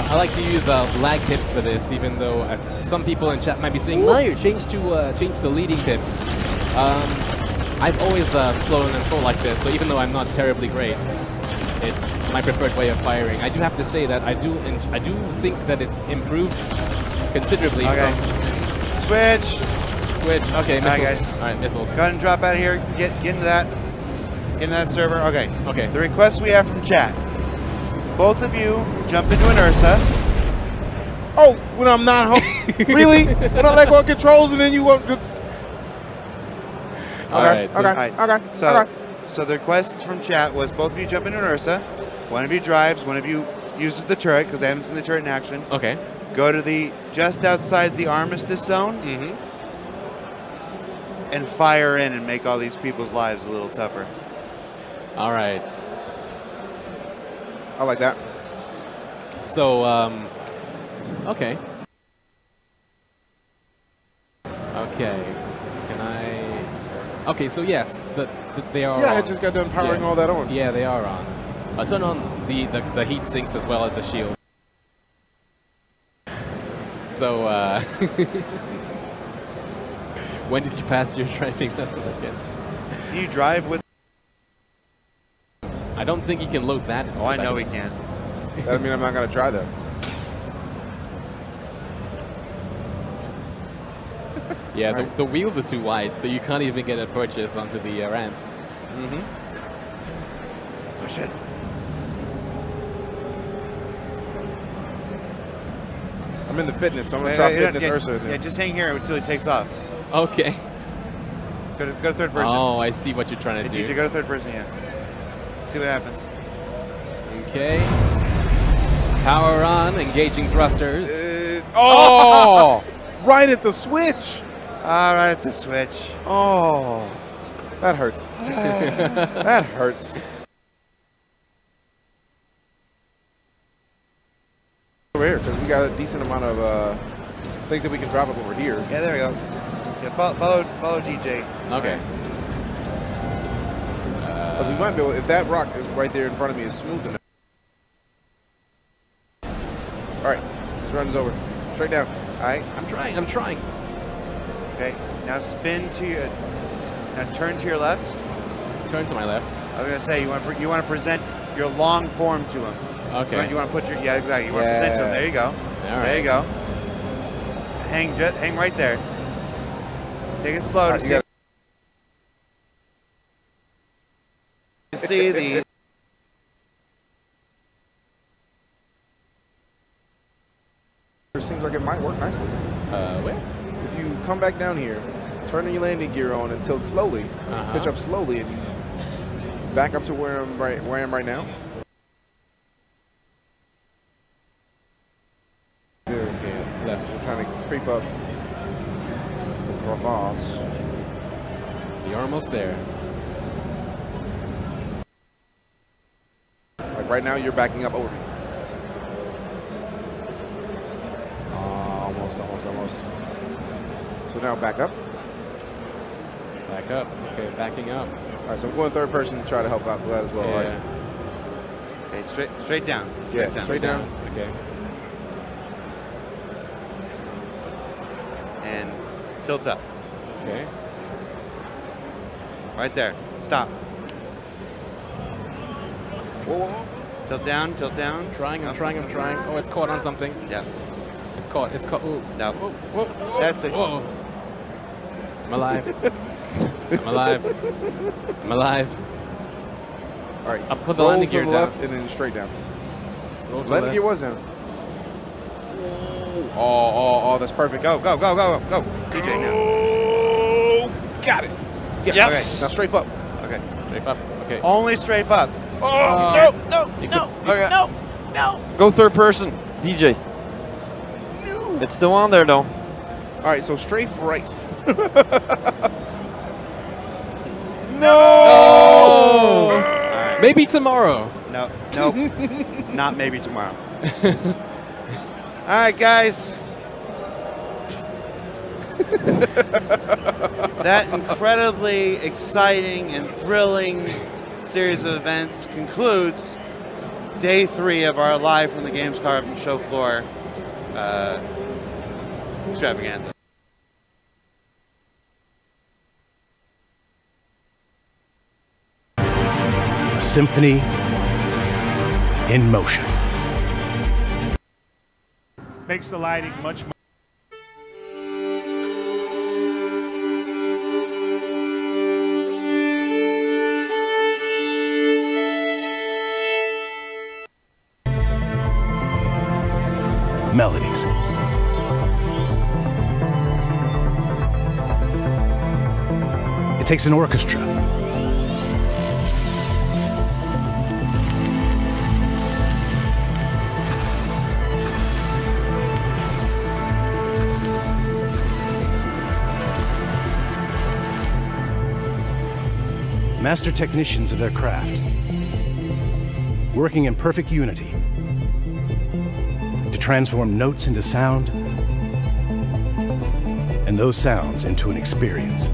D: I like to use lag tips for this, even though some people in chat might be saying, "Meyer, change the leading tips." I've always flown and full like this, so even though I'm not terribly great, it's my preferred way of firing. I do have to say that I do think that it's improved considerably.
A: Okay. Switch.
D: Okay, missiles.
A: All right, guys.
D: All right, missiles.
A: Go ahead and drop out of here. Get into that. Get into that server. Okay.
D: Okay.
A: The request we have from chat. Both of you jump into an Ursa.
C: Oh, when I'm not home. Really? When I let go of controls and then you want to...
A: So the request from chat was both of you jump into an Ursa. One of you drives, one of you uses the turret, because I haven't seen the turret in action.
D: Okay.
A: Go to the just outside the armistice zone. And fire in and make all these people's lives a little tougher.
D: All right.
C: I like that.
D: So, okay. Okay. Can I? Okay, so yes, they are.
C: Yeah, I
D: on.
C: just got done powering all that on.
D: Yeah, they are on. I'll turn on the heat sinks as well as the shield. So, when did you pass your driving lesson again?
A: Do you drive with?
D: I don't think you can load that.
A: Oh, I know we can.
C: That doesn't mean I'm not going to try that.
D: Yeah,
C: Right.
D: the wheels are too wide, so you can't even get a purchase onto the ramp.
A: Push it.
C: I'm into fitness, so I'm going to try fitness Ursa.
A: Yeah, just hang here until he takes off.
D: Okay.
A: Go to third person.
D: Oh, I see what you're trying to
A: Hey,
D: do.
A: DJ, go to third person, yeah. See what happens.
D: Okay. Power on, engaging thrusters.
C: Oh! Right at the switch.
A: All right, at the switch.
C: Oh, that hurts. That hurts. Over here, because we got a decent amount of things that we can drive up over here.
A: Yeah, there we go. Yeah, follow DJ.
D: Okay.
C: Because we might be able, if that rock is right there in front of me is smooth enough. All right, this run is over. Straight down.
A: All right.
D: I'm trying.
A: Okay. Now spin to your. Now turn to your left.
D: Turn to my left.
A: I was gonna say you want to present your long form to him.
D: Okay.
A: You want to put your exactly. You want to present to him. There you go.
D: All
A: There you go. Hang right there. Take it slow to see the.
C: It seems like it might work nicely.
D: Where?
C: If you come back down here, turn your landing gear on and tilt slowly, pitch up slowly, and you back up to where I am right now.
D: Okay. Left.
C: We're trying to creep up the crevasse.
D: You're almost there.
C: Like right now, you're backing up over me. Almost. So now back up.
D: Back up. Okay, backing up.
C: All right, so I'm going third person to try to help out with that as well.
D: Yeah.
C: Right?
A: Okay, straight down.
C: Straight down.
D: Okay.
A: And tilt up.
D: Okay.
A: Right there. Stop.
C: Whoa.
A: Tilt down.
D: I'm trying. Oh, it's caught on something.
A: Yeah.
D: It's caught. Ooh.
A: No.
D: Whoa.
A: That's it.
D: Whoa. I'm alive. I'm alive.
C: All right.
D: I'll put the
C: roll
D: landing
C: to
D: gear
C: the
D: down.
C: left and then straight down.
D: Roll to
C: Landing
D: the
C: gear was down. Oh, that's perfect.
A: Go. DJ now.
C: Oh, got it.
A: Yes.
C: Okay, now strafe up.
A: Okay.
D: Straight up. Okay.
A: Only strafe up.
B: No. Go third person, DJ.
C: No.
B: It's still on there though.
C: All right, so strafe right. No.
D: Oh.
A: Right.
D: Maybe tomorrow.
A: No. Not maybe tomorrow. All right, guys. That incredibly exciting and thrilling series of events concludes day 3 of our live from the Gamescom show floor extravaganza.
F: A symphony in motion.
G: Makes the lighting much more.
F: Melodies. It takes an orchestra. Master technicians of their craft. working in perfect unity to transform notes into sound and those sounds into an experience.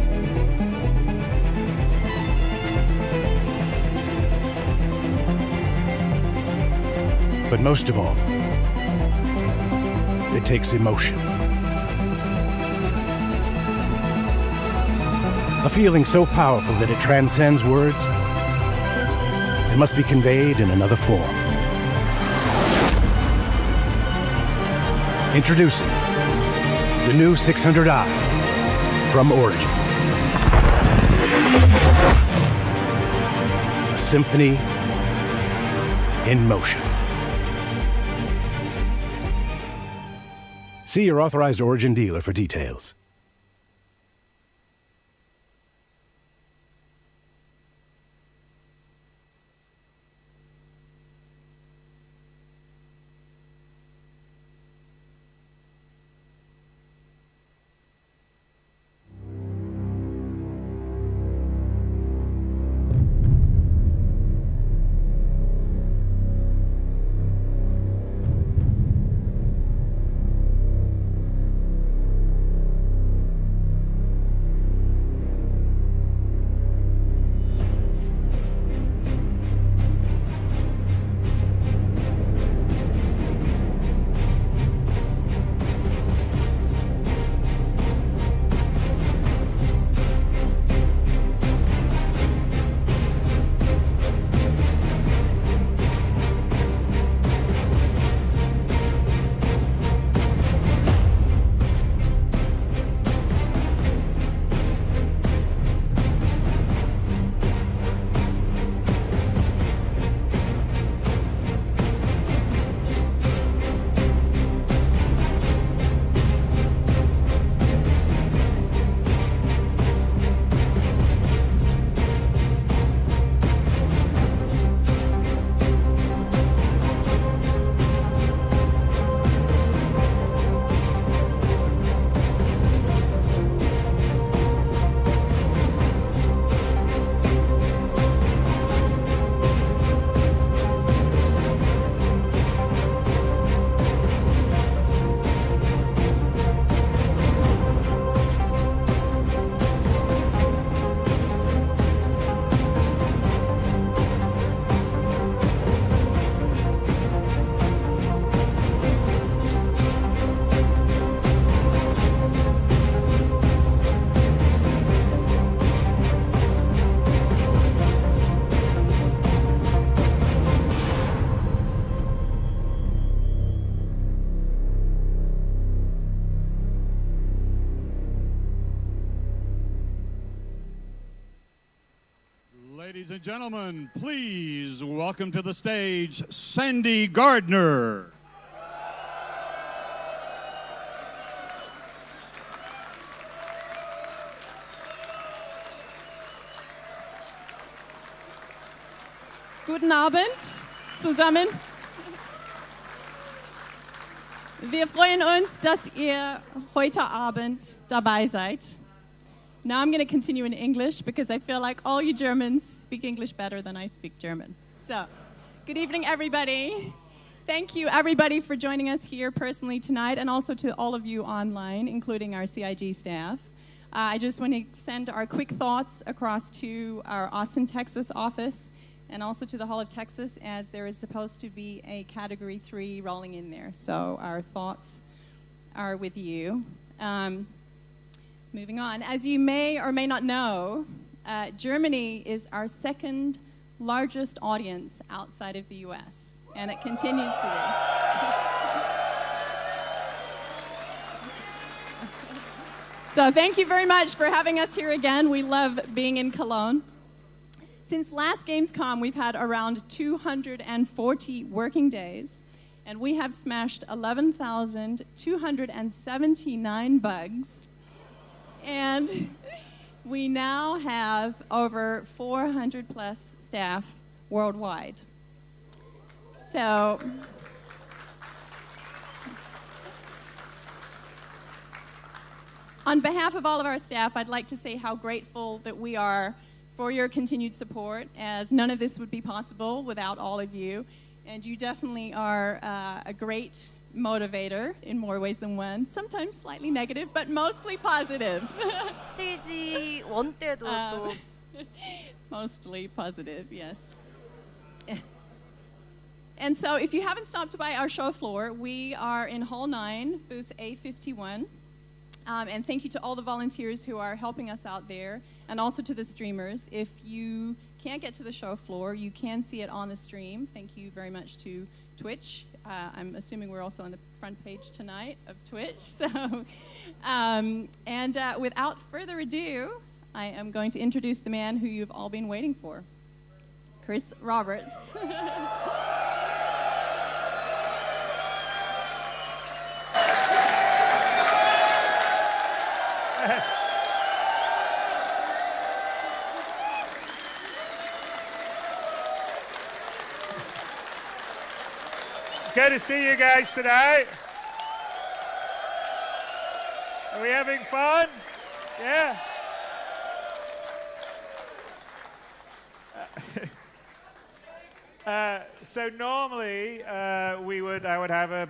F: But most of all, it takes emotion. A feeling so powerful that it transcends words and must be conveyed in another form. Introducing the new 600i from Origin. A symphony in motion. See your authorized Origin dealer for details.
H: Ladies and gentlemen, please welcome to the stage Sandy Gardner.
I: Guten Abend zusammen. Wir freuen uns, dass ihr heute Abend dabei seid. Now I'm going to continue in English because I feel like all you Germans speak English better than I speak German. So, good evening, everybody. Thank you, everybody, for joining us here personally tonight, and also to all of you online, including our CIG staff. I just want to send our quick thoughts across to our Austin, Texas office, and also to the Hall of Texas, as there is supposed to be a Category 3 rolling in there. So our thoughts are with you. Moving on, as you may or may not know, Germany is our second largest audience outside of the US, and it continues to be. So thank you very much for having us here again. We love being in Cologne. Since last Gamescom, we've had around 240 working days, and we have smashed 11,279 bugs. And we now have over 400 plus staff worldwide. So on behalf of all of our staff, I'd like to say how grateful that we are for your continued support, as none of this would be possible without all of you. And you definitely are a great motivator in more ways than one. Sometimes slightly negative, but mostly positive.
J: 스테이지 1 때도 또
I: mostly positive, yes. And so if you haven't stopped by our show floor, we are in Hall 9, booth A51. And thank you to all the volunteers who are helping us out there, and also to the streamers. If you can't get to the show floor, you can see it on the stream. Thank you very much to Twitch. I'm assuming we're also on the front page tonight of Twitch. So, without further ado, I am going to introduce the man who you've all been waiting for, Chris Roberts.
G: Good to see you guys tonight. Are we having fun? Yeah. So normally I would have a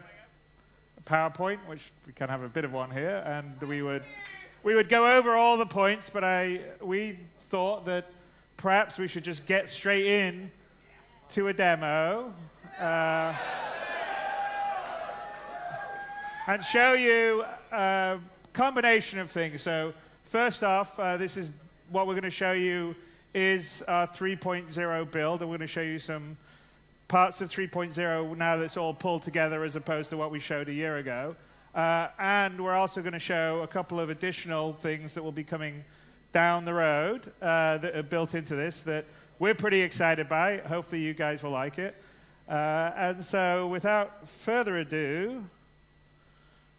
G: PowerPoint, which we can have a bit of one here, and we would go over all the points, but we thought that perhaps we should just get straight in to a demo and show you a combination of things. So first off, this is what we're going to show you is our 3.0 build, and we're going to show you some parts of 3.0 now that it's all pulled together as opposed to what we showed a year ago. And we're also going to show a couple of additional things that will be coming down the road that are built into this that we're pretty excited by. Hopefully you guys will like it. And so without further ado,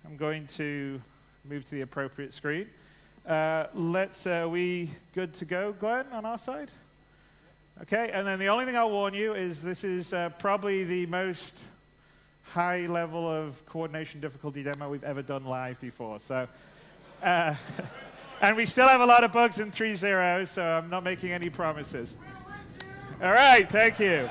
G: I'm going to move to the appropriate screen. We good to go, Glenn, on our side? Okay, and then the only thing I'll warn you is this is probably the most high level of coordination difficulty demo we've ever done live before. So, and we still have a lot of bugs in 3.0, so I'm not making any promises. All right, thank you.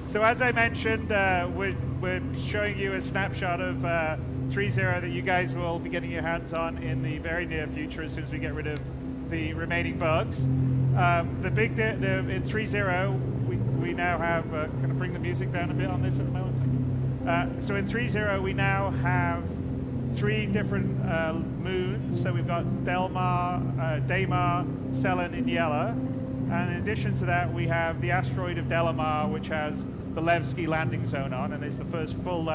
G: So as I mentioned, we're showing you a snapshot of 3.0 that you guys will be getting your hands on in the very near future as soon as we get rid of the remaining bugs. In 3.0, we now have, can I bring the music down a bit on this at the moment? So in 3.0, we now have 3 different moons. So we've got Delmar, Daymar, Selen, and Yella. And in addition to that, we have the asteroid of Delamar, which has the Levski landing zone on, and it's the first full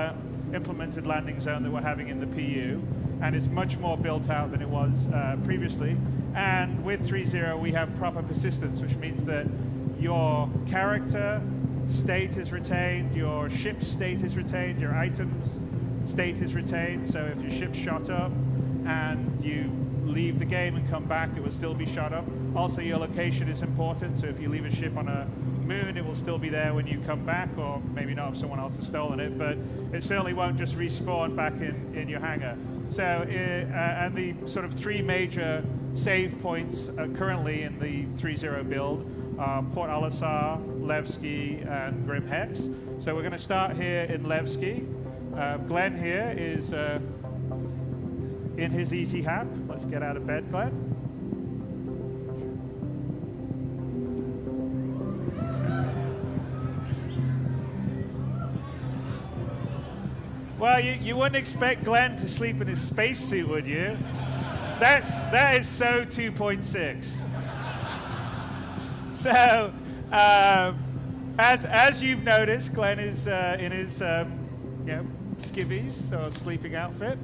G: implemented landing zone that we're having in the PU. And it's much more built out than it was previously. And with 3.0, we have proper persistence, which means that your character state is retained, your ship state is retained, your items state is retained. So if your ship's shot up and you leave the game and come back, it will still be shot up. Also, your location is important, so if you leave a ship on a moon, it will still be there when you come back, or maybe not if someone else has stolen it, but it certainly won't just respawn back in your hangar. So, and the sort of 3 major save points currently in the 3.0 build are Port Olisar, Levski, and Grim Hex. So we're going to start here in Levski. Glenn here is in his easy hap. Let's get out of bed, Glenn. Well, you wouldn't expect Glenn to sleep in his spacesuit, would you? That is so 2.6. So, as you've noticed, Glenn is in his skivvies or sleeping outfit.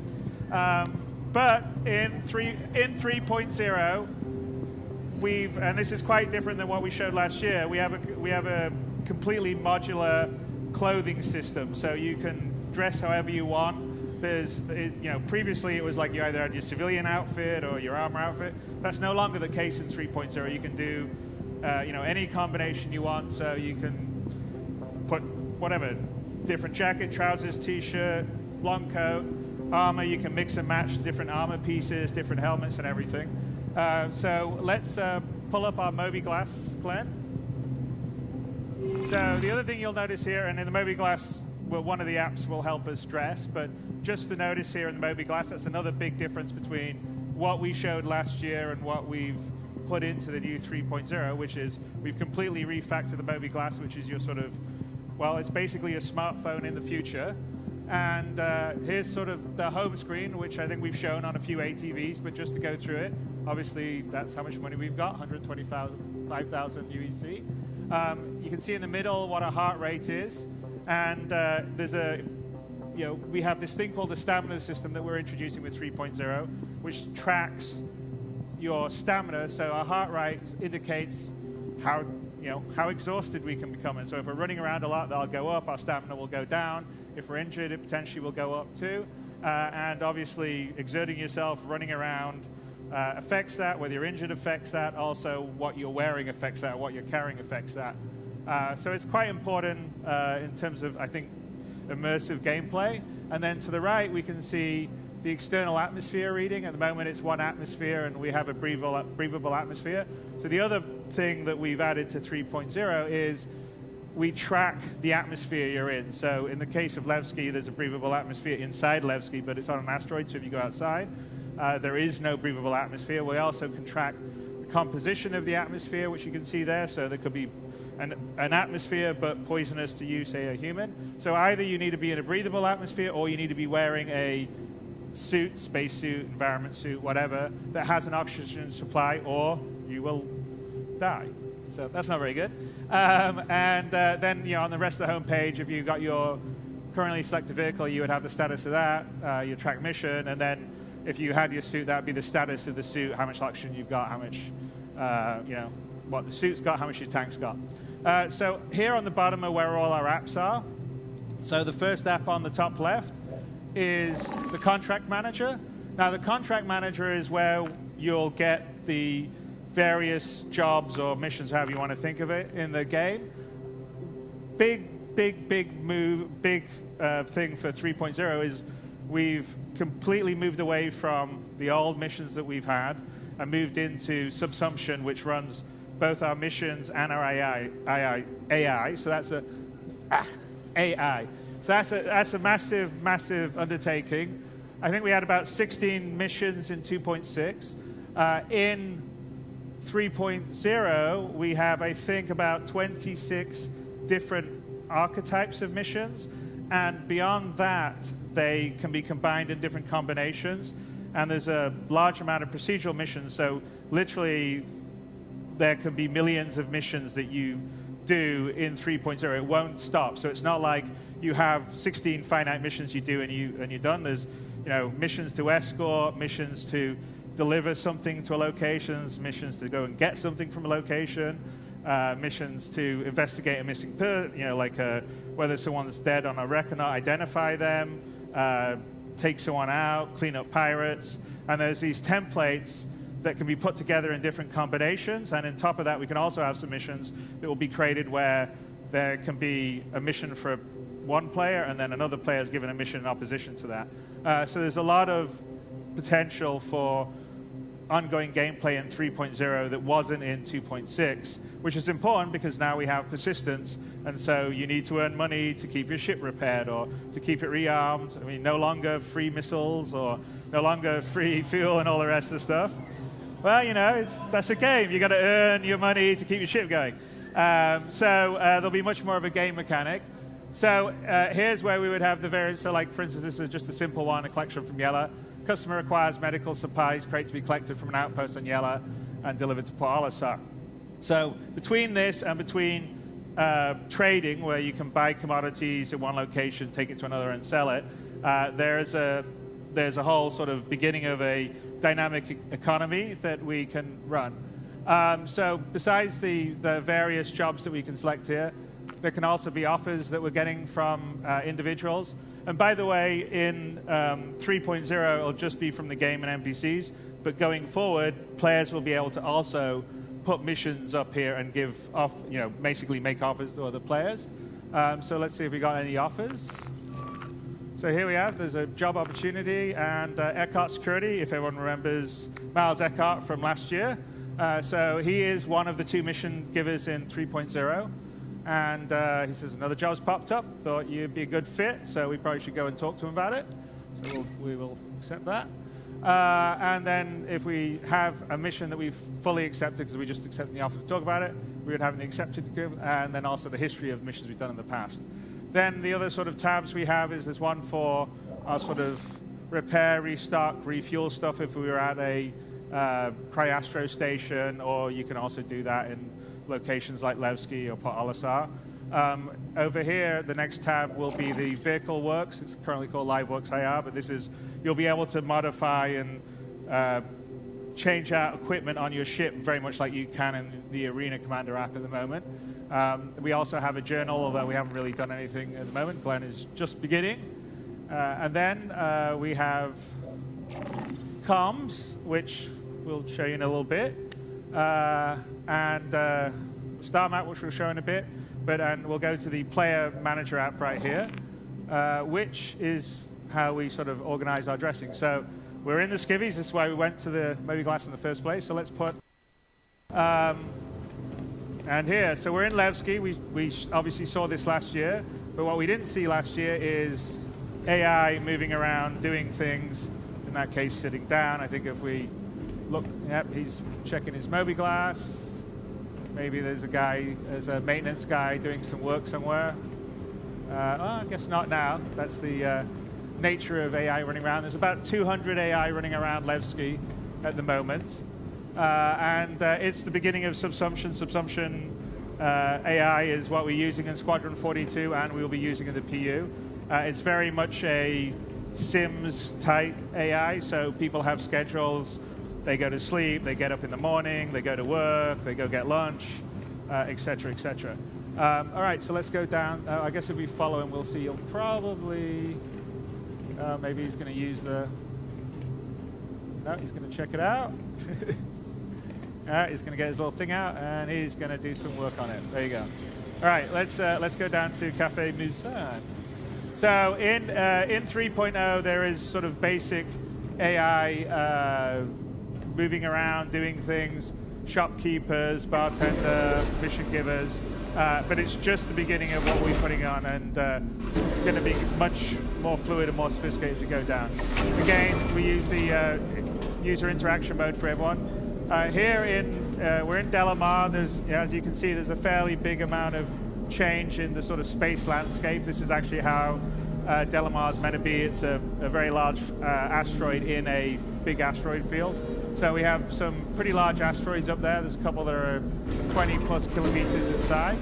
G: But in 3.0, and this is quite different than what we showed last year. We have a completely modular clothing system, so you can dress however you want. Previously it was like you either had your civilian outfit or your armor outfit. That's no longer the case in 3.0. You can do, any combination you want. So you can put whatever different jacket, trousers, t-shirt, long coat, armor. You can mix and match different armor pieces, different helmets and everything. So let's pull up our mobiGlas, Glenn. So the other thing you'll notice here, and in the mobiGlas, well, one of the apps will help us dress, but just to notice here in the mobiGlas, that's another big difference between what we showed last year and what we've put into the new 3.0, which is we've completely refactored the mobiGlas, which is your sort of, well, it's basically a smartphone in the future. And here's sort of the home screen, which I think we've shown on a few ATVs, but just to go through it, obviously that's how much money we've got, 125,000 UEC. You can see in the middle what our heart rate is, and there's a, we have this thing called the stamina system that we're introducing with 3.0, which tracks your stamina. So our heart rate indicates how exhausted we can become. And so if we're running around a lot, that'll go up, our stamina will go down. If we're injured, it potentially will go up too. And obviously, exerting yourself, running around affects that. Whether you're injured affects that. Also, what you're wearing affects that. What you're carrying affects that. So it's quite important in terms of, I think, immersive gameplay. And then to the right, we can see the external atmosphere reading. At the moment, it's 1 atmosphere, and we have a breathable atmosphere. So the other thing that we've added to 3.0 is we track the atmosphere you're in. So in the case of Levski, there's a breathable atmosphere inside Levski, but it's on an asteroid, so if you go outside, there is no breathable atmosphere. We also can track the composition of the atmosphere, which you can see there. So there could be an atmosphere, but poisonous to you, say, a human. So either you need to be in a breathable atmosphere, or you need to be wearing a suit, spacesuit, environment suit, whatever, that has an oxygen supply, or you will die. So that's not very good. Then on the rest of the homepage, if you've got your currently selected vehicle, you would have the status of that, your track mission, and then if you had your suit, that would be the status of the suit, how much oxygen you've got, how much, what the suit's got, how much your tank's got. So here on the bottom are where all our apps are. So the first app on the top left is the contract manager. Now the contract manager is where you'll get the various jobs or missions, however you want to think of it, in the game. Big thing for 3.0 is we've completely moved away from the old missions that we've had and moved into Subsumption, which runs both our missions and our AI. So that's AI. So that's a massive undertaking. I think we had about 16 missions in 2.6. In 3.0, we have, I think, about 26 different archetypes of missions. And beyond that, they can be combined in different combinations. And there's a large amount of procedural missions. So literally, there can be millions of missions that you do in 3.0. It won't stop. So it's not like you have 16 finite missions you do and you're done. There's missions to escort, missions to deliver something to a location, missions to go and get something from a location, missions to investigate a missing person, like whether someone's dead on a wreck or not, identify them, take someone out, clean up pirates. And there's these templates that can be put together in different combinations. And on top of that, we can also have some missions that will be created where there can be a mission for one player, and then another player is given a mission in opposition to that. So there's a lot of potential for ongoing gameplay in 3.0 that wasn't in 2.6, which is important because now we have persistence, and so you need to earn money to keep your ship repaired or to keep it rearmed. I mean, no longer free missiles or no longer free fuel and all the rest of the stuff. Well, that's a game. You got to earn your money to keep your ship going. So there'll be much more of a game mechanic. So here's where we would have the variants. So like, for instance, this is just a simple one, a collection from Yella. Customer requires medical supplies, crate to be collected from an outpost on Yella and delivered to Port Olisar. So between this and between trading, where you can buy commodities in one location, take it to another and sell it, there's a whole sort of beginning of a dynamic economy that we can run. So besides the various jobs that we can select here, there can also be offers that we're getting from individuals. And by the way, in 3.0, it'll just be from the game and NPCs. But going forward, players will be able to also put missions up here and give off, basically make offers to other players. So let's see if we got any offers. So here we have, there's a job opportunity and Eckhart Security, if everyone remembers Miles Eckhart from last year. So he is one of the 2 mission givers in 3.0. And he says, another job's popped up, thought you'd be a good fit, so we probably should go and talk to him about it. So we will accept that. And then if we have a mission that we've fully accepted, because we just accepted the offer to talk about it, we would have the accepted, and then also the history of missions we've done in the past. Then the other sort of tabs we have is there's one for our sort of repair, restock, refuel stuff if we were at a Cryastro station, or you can also do that in locations like Levski or Port Olisar. Over here, the next tab will be the vehicle works. It's currently called Live Works IR, but this is, you'll be able to modify and change out equipment on your ship very much like you can in the Arena Commander app at the moment. We also have a journal, although we haven't really done anything at the moment. Glenn is just beginning. And then we have comms, which we'll show you in a little bit. And Star Map, which we'll show in a bit. And we'll go to the Player Manager app right here, which is how we sort of organize our dressing. So we're in the skivvies. This is why we went to the Moby Glass in the first place. So let's put... and here, so we're in Levski. We obviously saw this last year, but what we didn't see last year is AI moving around, doing things, in that case sitting down. I think if we look, yep, he's checking his Moby Glass. Maybe there's a maintenance guy doing some work somewhere. Oh, I guess not now. That's the nature of AI running around. There's about 200 AI running around Levski at the moment. And it's the beginning of subsumption. Subsumption AI is what we're using in Squadron 42, and we will be using in the PU. It's very much a Sims-type AI, so people have schedules. They go to sleep, they get up in the morning, they go to work, they go get lunch, et cetera, et cetera. All right, so let's go down. I guess if we follow him, we'll see he'll probably... maybe he's going to use the... No, he's going to check it out. He's going to get his little thing out, and he's going to do some work on it. There you go. All right, let's go down to Café Musan. So in 3.0, there is sort of basic AI moving around, doing things, shopkeepers, bartender, mission givers, but it's just the beginning of what we're putting on, and it's going to be much more fluid and more sophisticated as we go down. Again, we use the user interaction mode for everyone. Here we're in Delamar. There's, as you can see, there's a fairly big amount of change in the sort of space landscape. This is actually how Delamar is meant to be. It's a very large asteroid in a big asteroid field. So we have some pretty large asteroids up there. There's a couple that are 20 plus kilometers inside.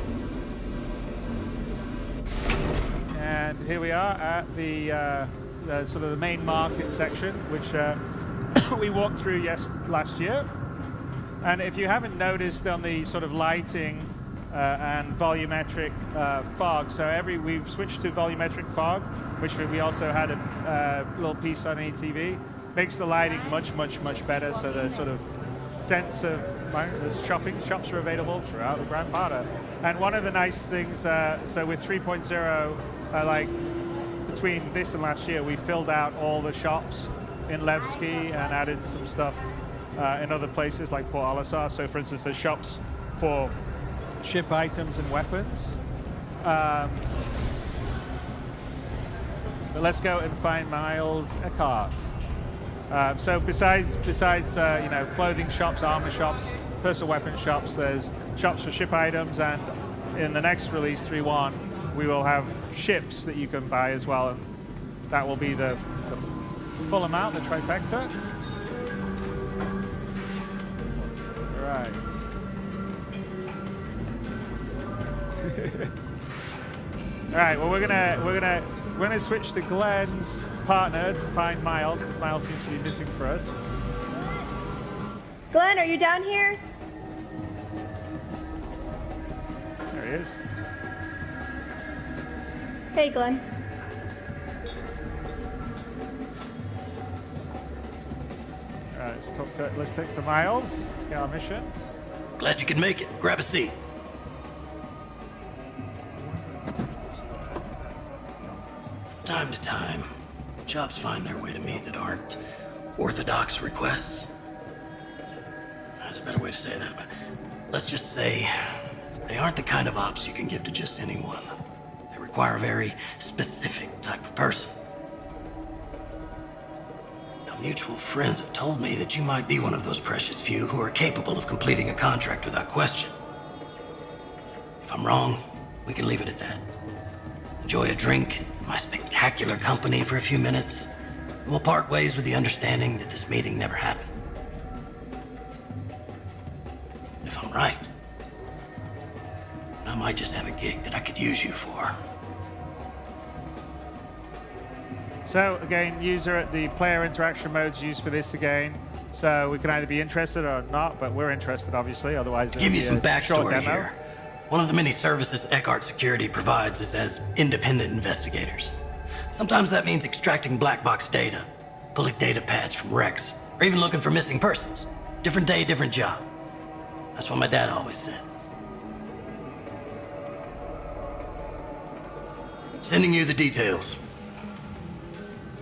G: And here we are at the sort of the main market section, which we walked through last year. And if you haven't noticed on the sort of lighting and volumetric fog, so we've switched to volumetric fog, which we also had a little piece on ETV. Makes the lighting much, much, much better, so the sort of sense of the shops are available throughout the Grand Parter. And one of the nice things, so with 3.0, like between this and last year, we filled out all the shops in Levski and added some stuff in other places like Port Olisar. So for instance, there's shops for ship items and weapons. But let's go and find Miles Eckhart. So besides clothing shops, armor shops, personal weapon shops, there's shops for ship items, and in the next release 3.1 we will have ships that you can buy as well, and that will be the full amount, the trifecta. Right. All right. Well, we're gonna switch to Glenn's partner to find Miles, because Miles seems to be missing for us.
K: Glenn, are you down here?
G: There he is.
K: Hey, Glenn.
G: All right, let's talk to Miles. Get our mission.
L: Glad you could make it. Grab a seat. time to time, jobs find their way to me that aren't orthodox requests. That's a better way to say that, but let's just say they aren't the kind of ops you can give to just anyone. They require a very specific type of person. Now, mutual friends have told me that you might be one of those precious few who are capable of completing a contract without question. If I'm wrong, we can leave it at that. Enjoy a drink in my spectacular company for a few minutes, and we'll part ways with the understanding that this meeting never happened. If I'm right, I might just have a gig that I could use you for.
G: So again, user, the player interaction mode's used for this again. So we can either be interested or not, but we're interested, obviously. Otherwise,
L: give you some backstory
G: demo
L: here. One of the many services Eckhart Security provides is as independent investigators. Sometimes that means extracting black box data, pulling data pads from wrecks, or even looking for missing persons. Different day, different job. That's what my dad always said. Sending you the details.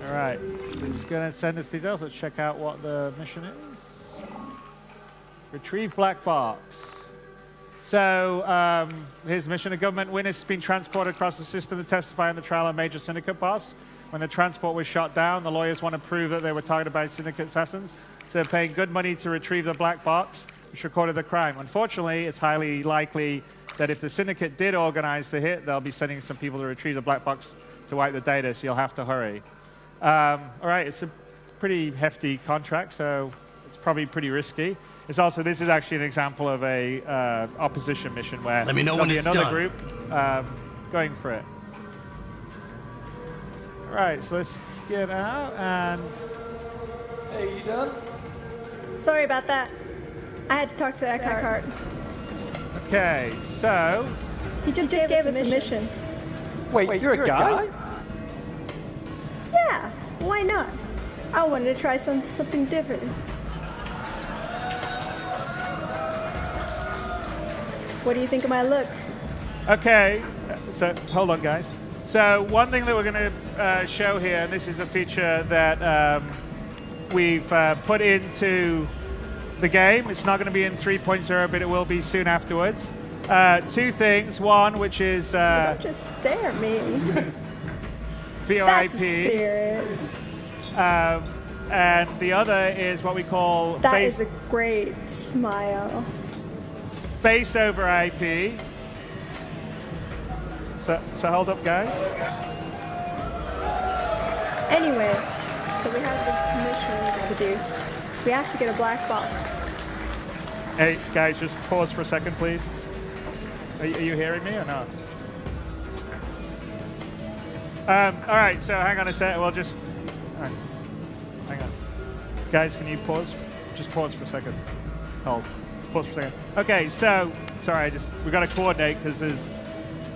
G: All right, so he's going to send us details. Let's check out what the mission is. Retrieve black box. So here's the mission. A government witness has been transported across the system to testify in the trial of a major syndicate boss. When the transport was shot down, the lawyers want to prove that they were targeted by syndicate assassins. So they're paying good money to retrieve the black box, which recorded the crime. Unfortunately, it's highly likely that if the syndicate did organize the hit, they'll be sending some people to retrieve the black box to wipe the data, so you'll have to hurry. All right, it's a pretty hefty contract, so it's probably pretty risky. It's also, this is actually an example of a opposition mission where
L: let me know when it's
G: another
L: done.
G: Group going for it. All right, so let's get out and...
M: Hey, you done?
K: Sorry about that. I had to talk to Eckhart.
G: Okay, so...
K: He just gave us a mission.
M: Wait, you're a guy?
K: Yeah, why not? I wanted to try something different. What do you think of my look?
G: Okay, so hold on, guys. So one thing that we're going to show here, and this is a feature that we've put into the game. It's not going to be in 3.0, but it will be soon afterwards. Two things. One, which is...
K: Don't just stare at me.
G: VoIP.
K: That's a spirit.
G: And the other is what we call...
K: That is a great smile.
G: Face over IP. So hold up, guys.
K: Anyway, so we have this mission we got to do. We have to get a black box.
G: Hey, guys, just pause for a second, please. Are you hearing me or not? All right, so hang on a sec. We'll just... All right. Hang on. Guys, can you pause? Just pause for a second. Hold. Pause for a second. Okay, so... Sorry, we've got to coordinate because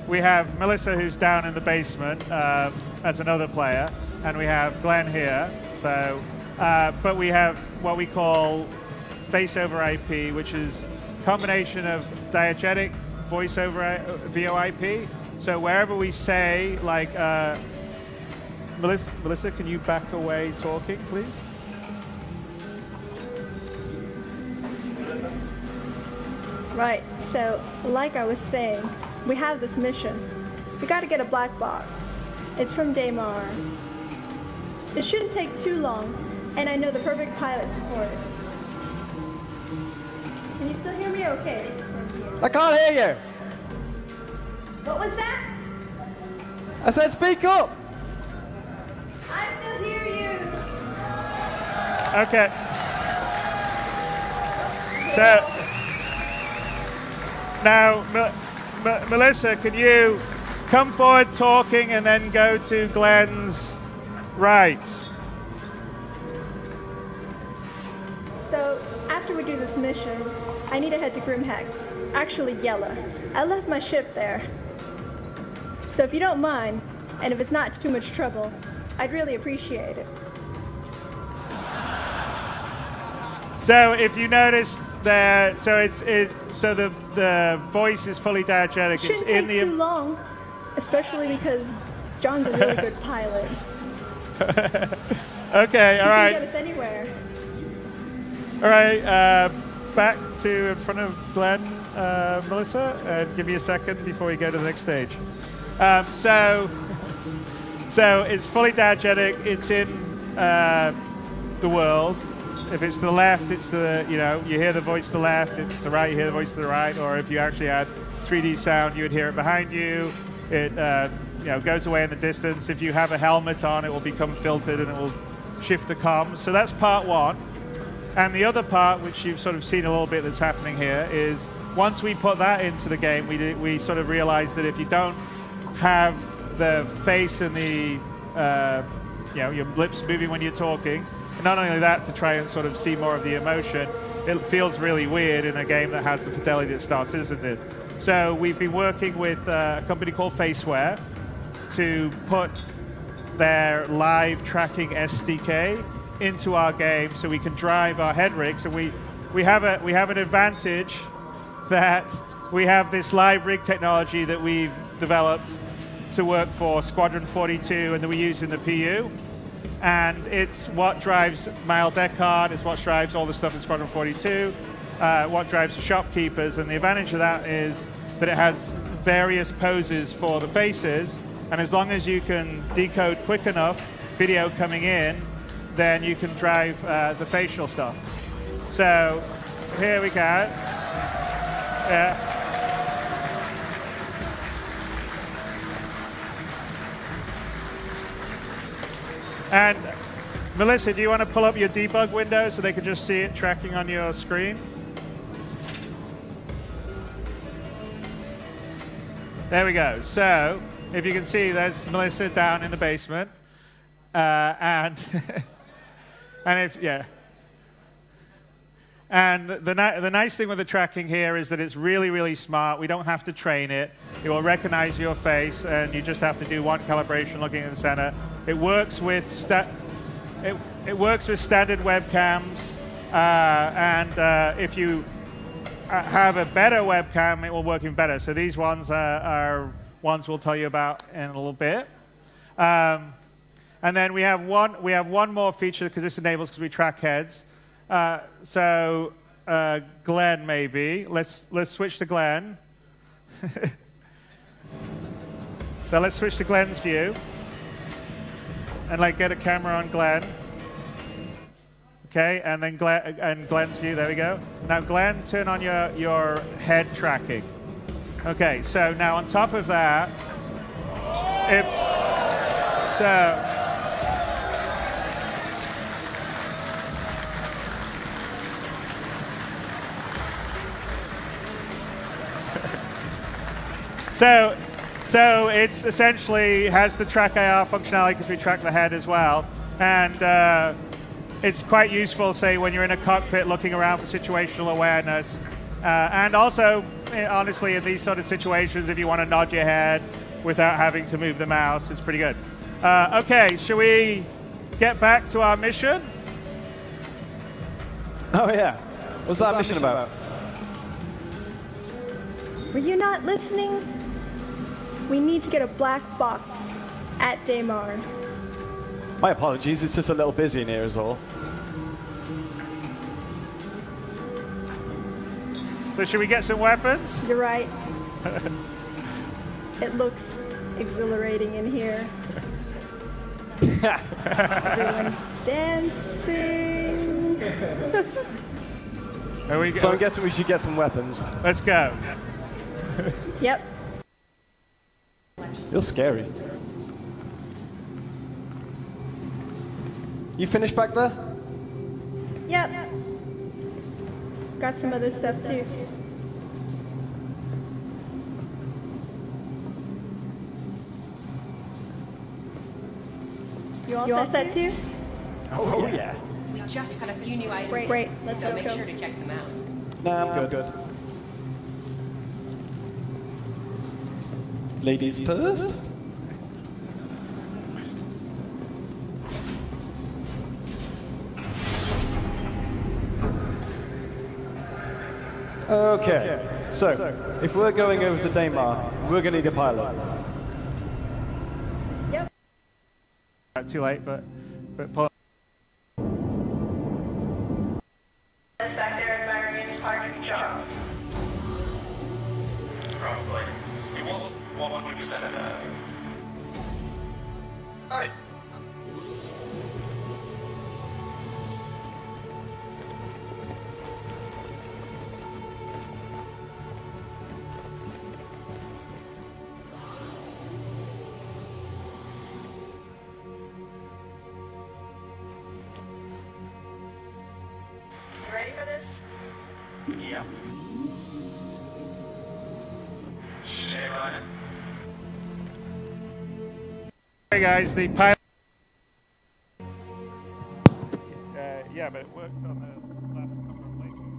G: we have Melissa who's down in the basement as another player, and we have Glenn here. So, but we have what we call face over IP, which is a combination of diegetic voice over VoIP. So wherever we say, like, Melissa, can you back away talking, please?
K: Right, so like I was saying, we have this mission. We got to get a black box. It's from Daymar. It shouldn't take too long, and I know the perfect pilot for it. Can you still hear me okay?
M: I can't hear you.
K: What was that?
M: I said speak up.
K: I still hear you.
G: Okay. So now, Melissa, can you come forward talking and then go to Glenn's right?
K: So after we do this mission, I need to head to Grimhex, actually Yella. I left my ship there. So if you don't mind, and if it's not too much trouble, I'd really appreciate it.
G: So if you notice there, so so the voice is fully diegetic.
K: Shouldn't
G: It's in
K: take
G: the
K: too long, especially because John's a really good pilot.
G: Okay, all right.
K: He can get us anywhere.
G: All right, back to in front of Glenn, Melissa, and give me a second before we go to the next stage. So it's fully diegetic. It's in the world. If it's to the left, it's the, you hear the voice to the left. If it's to the right, you hear the voice to the right. Or if you actually had 3D sound, you would hear it behind you. It goes away in the distance. If you have a helmet on, it will become filtered and it will shift the comms. So that's part one. And the other part, which you've sort of seen a little bit that's happening here, is once we put that into the game, we sort of realized that if you don't have the face and the your lips moving when you're talking, and not only that, to try and sort of see more of the emotion, it feels really weird in a game that has the fidelity that Star Citizen did. So we've been working with a company called Faceware to put their live tracking SDK into our game so we can drive our head rigs. And we have an advantage that we have this live rig technology that we've developed to work for Squadron 42 and that we use in the PU. And it's what drives Miles Eckhart, it's what drives all the stuff in Squadron 42, what drives the shopkeepers. And the advantage of that is that it has various poses for the faces. And as long as you can decode quick enough video coming in, then you can drive the facial stuff. So here we go. Yeah. And Melissa, do you want to pull up your debug window so they can just see it tracking on your screen? There we go. So if you can see, there's Melissa down in the basement. And And the nice thing with the tracking here is that it's really, really smart. We don't have to train it. It will recognize your face, and you just have to do one calibration looking in the center. It works with it works with standard webcams, and if you have a better webcam, it will work even better. So these ones are ones we'll tell you about in a little bit. And then we have one more feature because this enables, because we track heads. So Glenn, maybe let's switch to Glenn. So let's switch to Glenn's view and get a camera on Glenn. Okay, and then Glenn's view. There we go. Now Glenn, turn on your head tracking. Okay, so now on top of that, So it's essentially has the track AR functionality because we track the head as well, and it's quite useful, say, when you're in a cockpit looking around for situational awareness, and also, honestly, in these sort of situations, if you want to nod your head without having to move the mouse, it's pretty good. Okay, shall we get back to our mission?
M: Oh yeah, what's that mission about?
K: Were you not listening? We need to get a black box at Daymar.
M: My apologies, it's just a little busy in here is all.
G: So should we get some weapons?
K: You're right. It looks exhilarating in here. Everyone's dancing.
M: So I'm guessing we should get some weapons.
G: Let's go.
K: Yep.
M: You're scary. You finished back there?
K: Yep. Got some other stuff too. You all set too?
M: Oh yeah.
N: We just had a few new items.
K: Great. Let's
N: so make
K: go.
N: sure to check them out.
M: Nah, I'm good. Ladies first. Okay, so if we're going over to Daymar, we're going to need a pilot.
K: Yep.
G: too late, but pull.
K: That's back there admiring his parking job.
O: Probably. It wasn't 100% perfect. Hi.
K: Ready for this?
O: Yeah. Stay right.
G: Hey guys, the pilot. Yeah, but it worked on the last couple of lasers.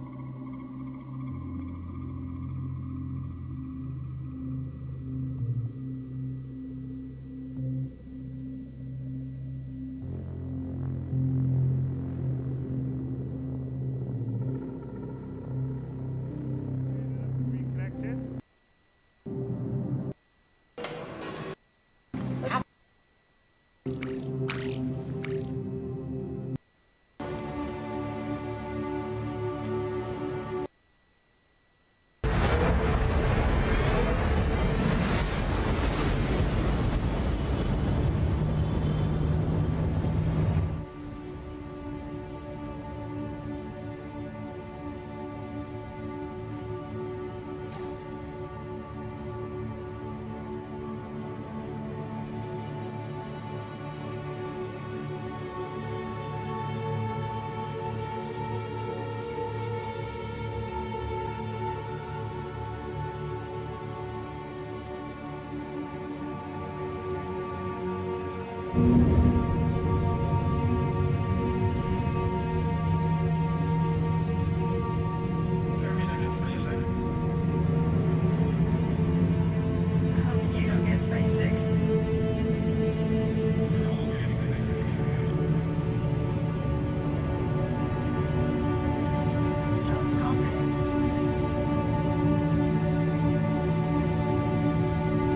G: Reconnected.
K: You don't get spicy. John's confident.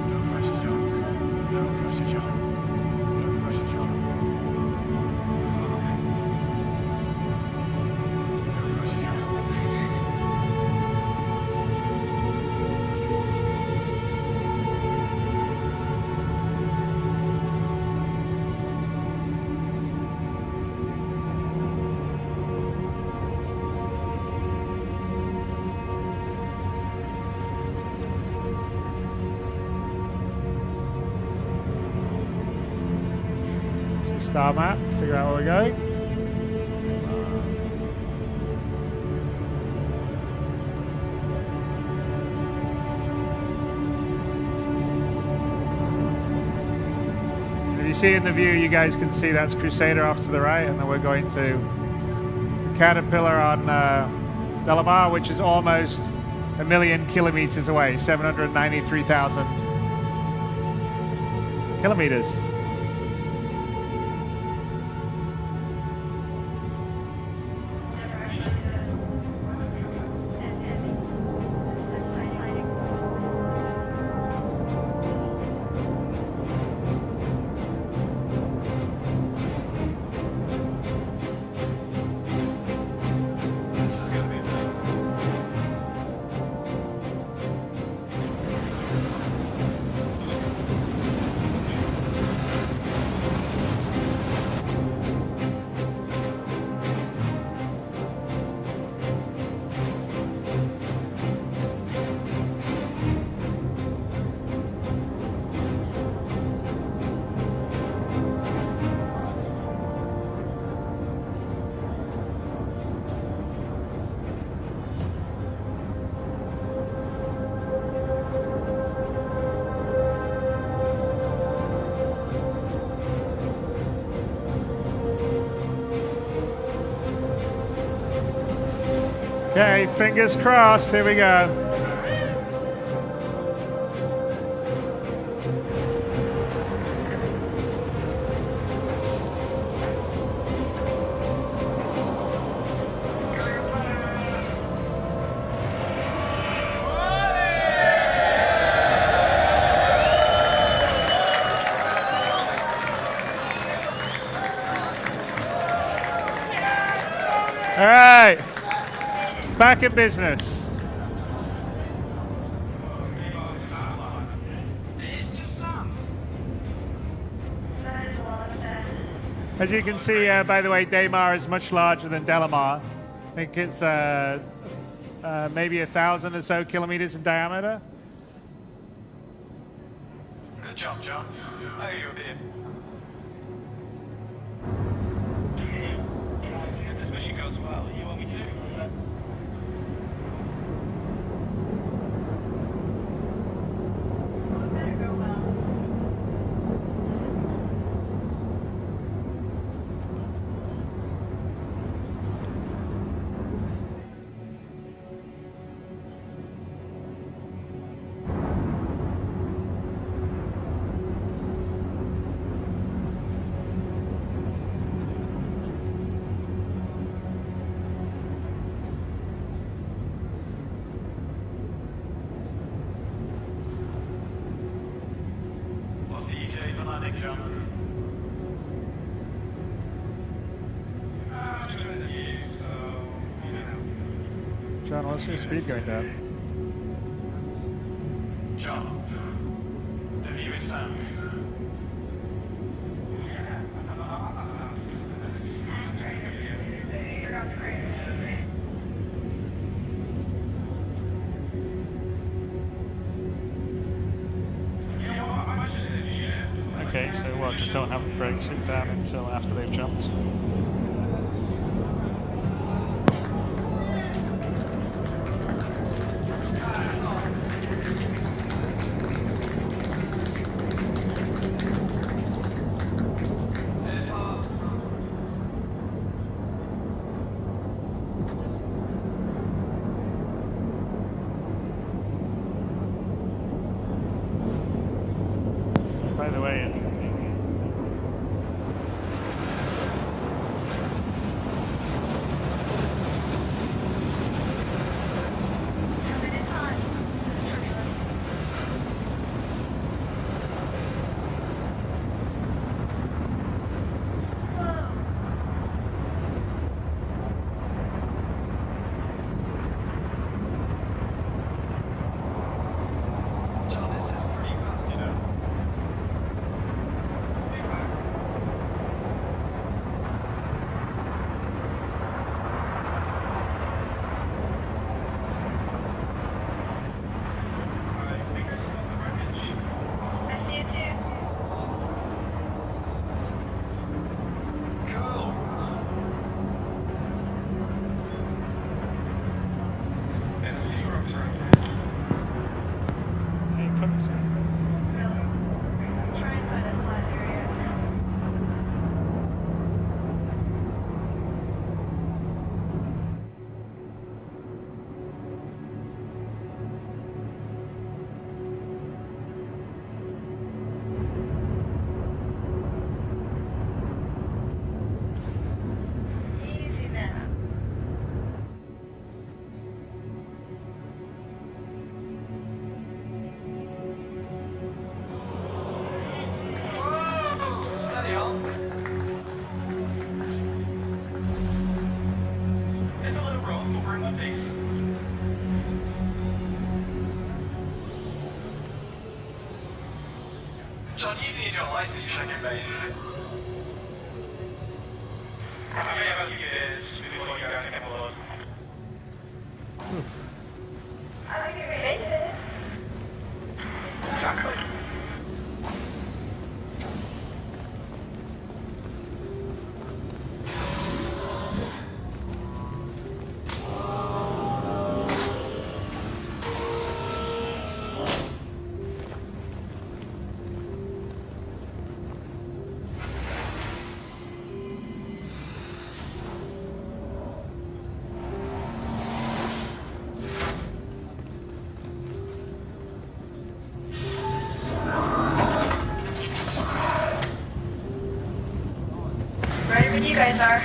O: No pressure, John. No pressure, John. No pressure, John. Stop it. No pressure, John.
G: Star map, figure out where we're going. And if you see in the view, you guys can see that's Crusader off to the right, and then we're going to Caterpillar on Delamar, which is almost 1 million kilometers away, 793,000 kilometers.
O: This is gonna be fun.
G: Okay, fingers crossed. Here we go. Back in business. As you can see, by the way, Daymar is much larger than Delamar. I think it's maybe 1,000 or so kilometers in diameter.
O: Good job, John. Oh, you're a bit. If this mission goes well, you want me to?
G: John, what's your speed going down?
O: John, the view is sound.
G: Okay, so what, just don't have the brakes sit down until after they've jumped? By the way,
O: John, this is pretty fast, you know.
K: I see it too.
O: Cool. There's a few rocks around here.
K: Try and find a flat area. Easy now.
O: Steady on. It's a little rough, but we're in one piece. John, you need your license check in, mate. Okay, about you guys before you guys come along.
K: I like it related.
O: Exactly.
K: Ready when you guys are.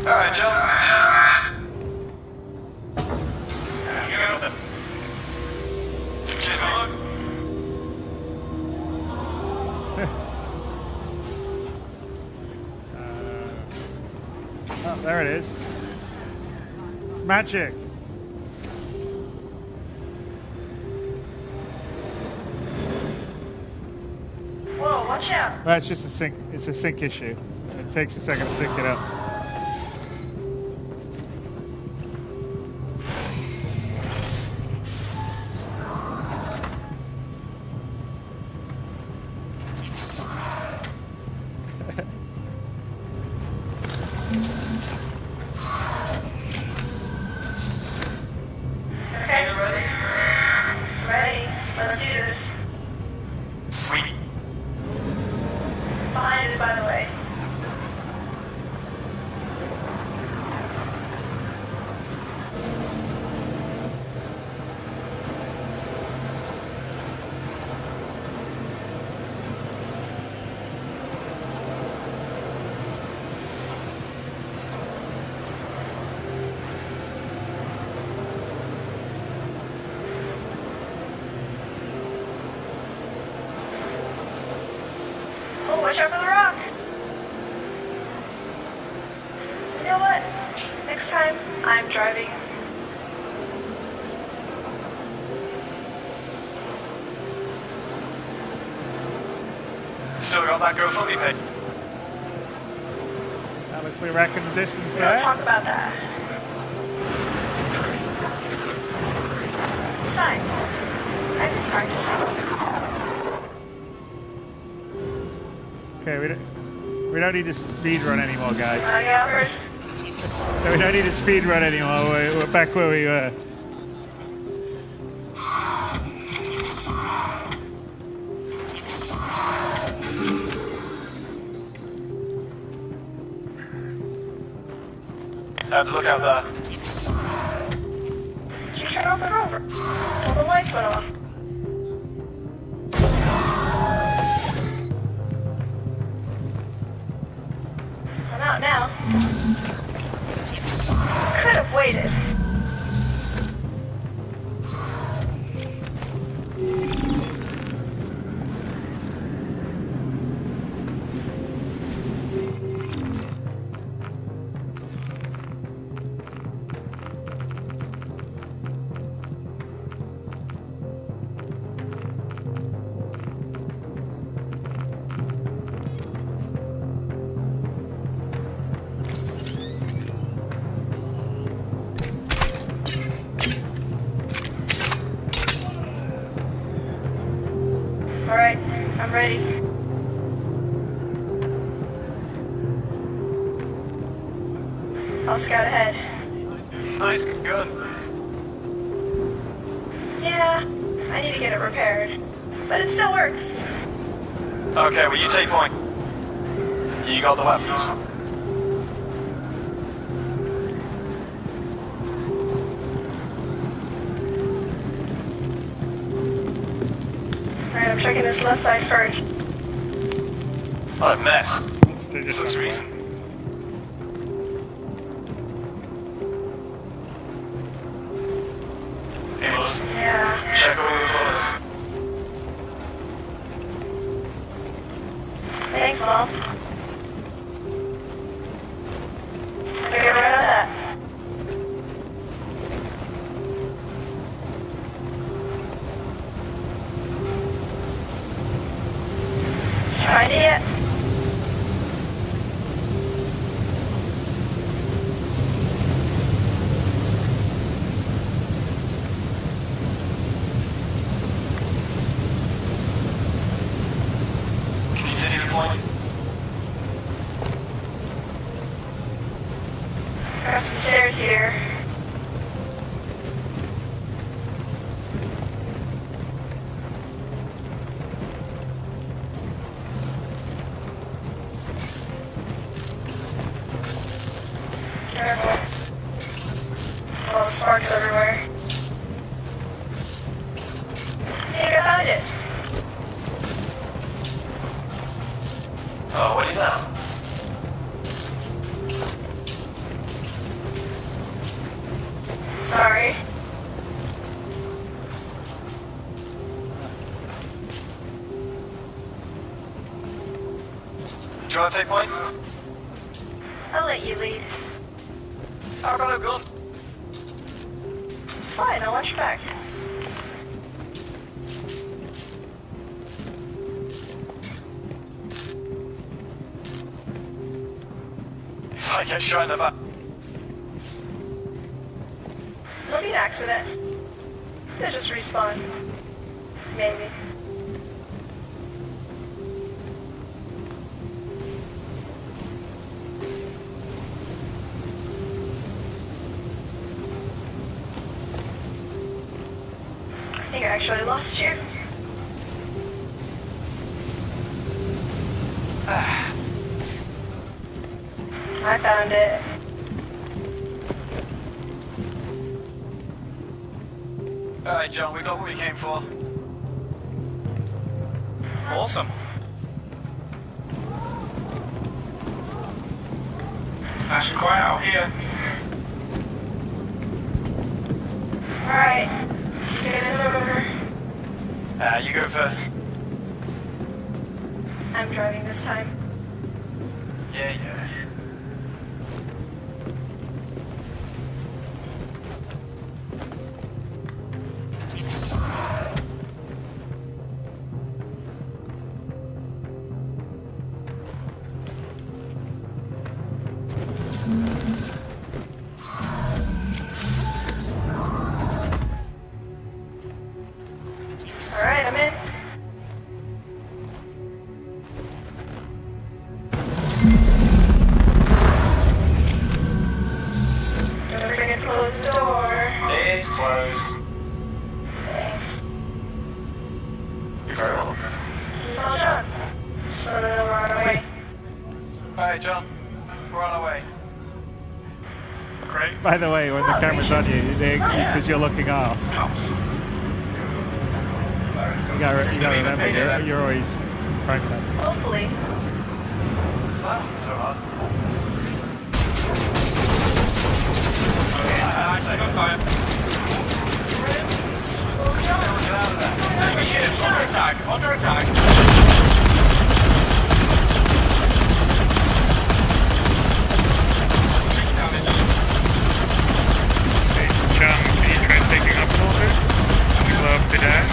O: Alright, John. You got it. Cheers, mate.
G: There it is. It's magic.
K: Whoa, watch out.
G: Well, it's just a sync. It's a sync issue. It takes a second to sync it up.
K: Okay. Ready? Ready. Let's do this.
L: Sweet.
K: It's behind us, by the way. Oh, watch out for the rock. You know what? Next time, I'm driving.
L: Still got that go fully paid.
G: Obviously wrecking the distance
K: We
G: there.
K: don't talk about that. Besides, I've been practicing.
G: Okay, we don't need to speed run anymore, guys.
K: Yeah, first.
G: So we don't need to speed run anymore. We're back where we were.
L: Let's look out there.
K: Did you turn off the rover? Well, the lights went off. I'm out now. Could have waited. All right, I'm ready. I'll scout ahead.
L: Nice gun.
K: Yeah, I need to get it repaired, but it still works.
L: Okay, well, you take point. You got the weapons.
K: Alright, I'm checking this left side first.
L: What a mess. This looks recent.
K: Yeah.
L: Check all the colors.
K: Thanks, Mom. I'll get right on that. Find it yet?
L: Can you see the point?
K: Got some stairs here. Careful. All the sparks everywhere. I think I found it.
L: Oh, what do you know?
K: Sorry.
L: Do you want to take point?
K: I'll let you lead.
L: I've got a gun.
K: It's fine, I'll watch your back.
L: If I get shot in the back.
K: It'll be an accident. They'll just respawn. Maybe. I think I actually lost you. I found it.
L: Alright, John, we got what we came for. Awesome. Nice and quiet out here.
K: Alright. Get in the river.
L: You go first.
K: I'm driving this time.
L: Yeah.
K: Alright, I'm in. Don't forget to close the door.
L: It's closed.
K: Thanks.
L: You're very welcome.
K: Call John. Just let him know we're on our way.
L: Alright, John. We're on our way.
G: Great. By the way, when the camera's on you, because you're looking off. You gotta remember, you're always prime time.
K: Hopefully.
L: That wasn't so hard. I say on fire. Get out of there. Enemy ships under attack. Under attack. Taking damage.
G: Hey, John, can you try taking up a little bit? We love to dash.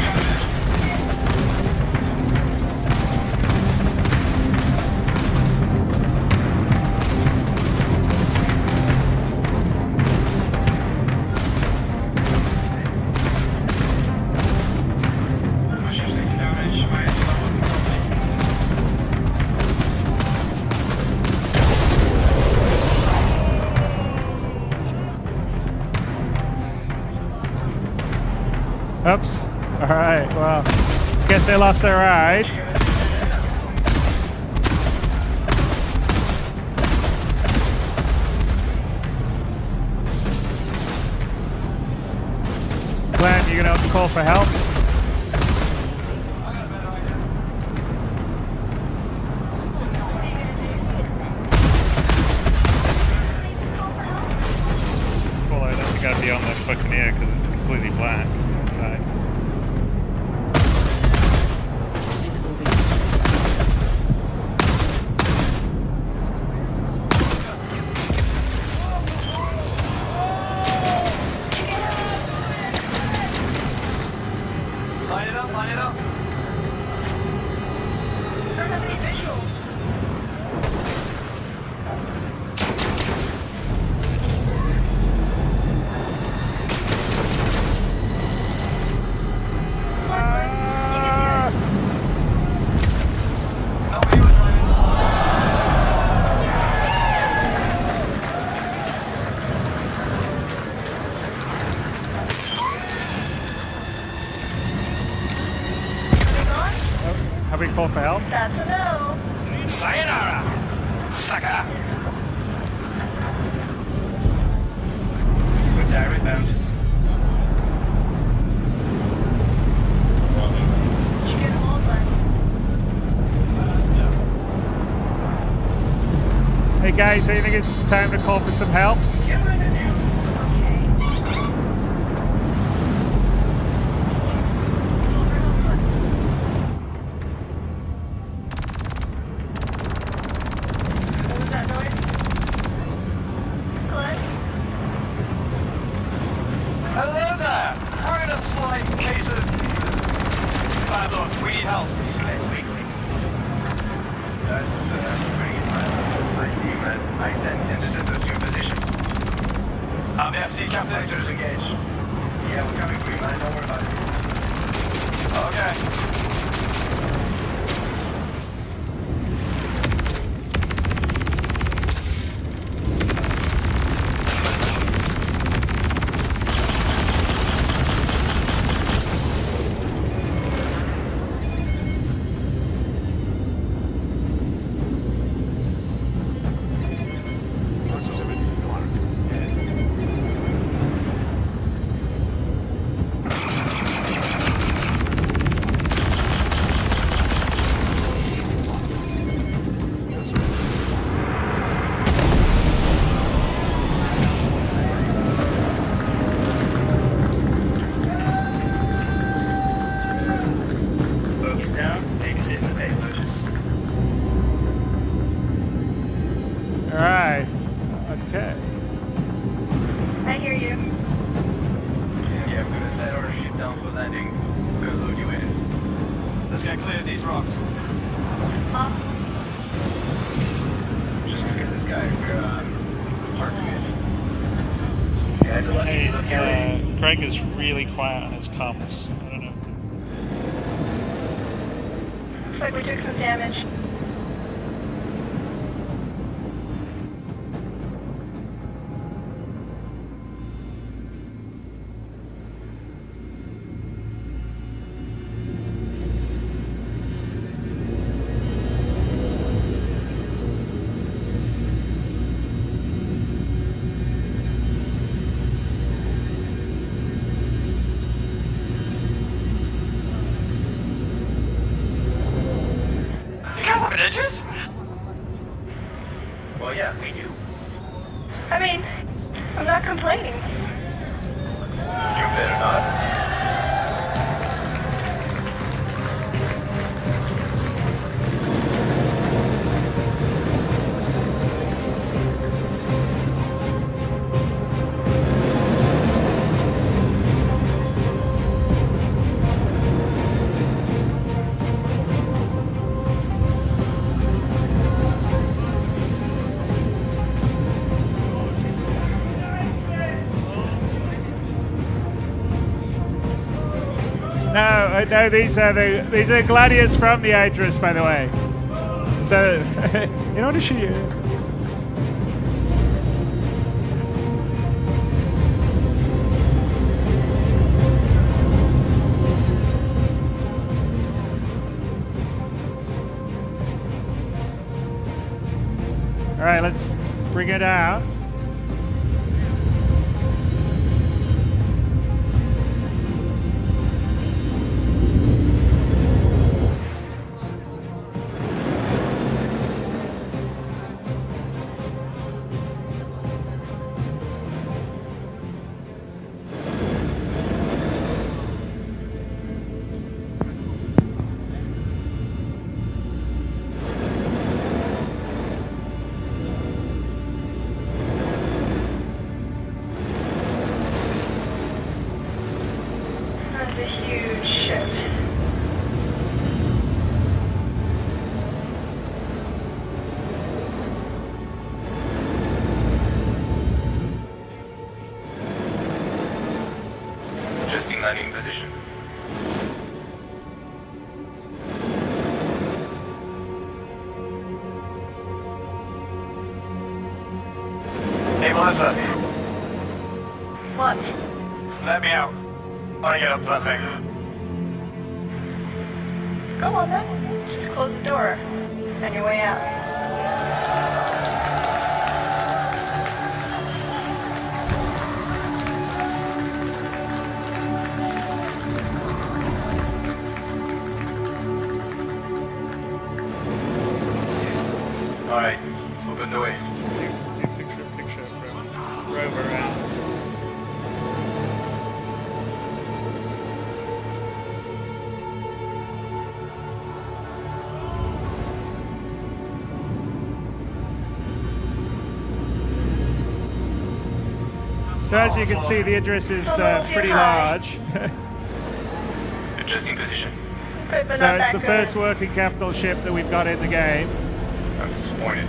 G: Oops. Alright, well, guess they lost their ride. Glenn, you gonna call for help? Well, I don't think I'd be on the Buccaneer because it's completely black inside.
L: Line it up, line it up.
K: I don't have any visual.
G: Have we called for help?
K: That's a no.
L: Sayonara, sucker. Good direct bound.
K: Did you get them all, Glenn?
G: Hey guys, I think it's time to call for some help.
K: What was that noise? Glenn?
P: Hello there! Having a slight case of bad luck. We need help.
Q: Let's weekly. That's pretty mild. I see, man. I sent interceptors to your position.
P: Merci, Captain.
Q: Sectors engaged. Yeah, we're coming for you, man. Don't worry about it.
P: Okay.
G: Greg is really quiet on his comms. I don't know.
K: Looks like we took some damage.
Q: Well, yeah, we do.
K: I mean, I'm not complaining.
Q: You better not.
G: No, these are gladiators from the Idris, by the way. So, in order to shoot you. All right, let's bring it out.
K: That's a huge ship.
Q: Adjusting landing position.
P: Hey, Melissa.
K: What?
P: Let me out. I want to get up to that thing.
K: Go on then. Just close the door on your way out.
Q: All right, open the way.
G: Picture from Rover and So as you can see, the Idris is pretty large.
Q: Adjusting position.
K: Good, but
G: So
K: not
G: it's
K: that
G: the
K: good.
G: first working capital ship that we've got in the game.
Q: I'm disappointed.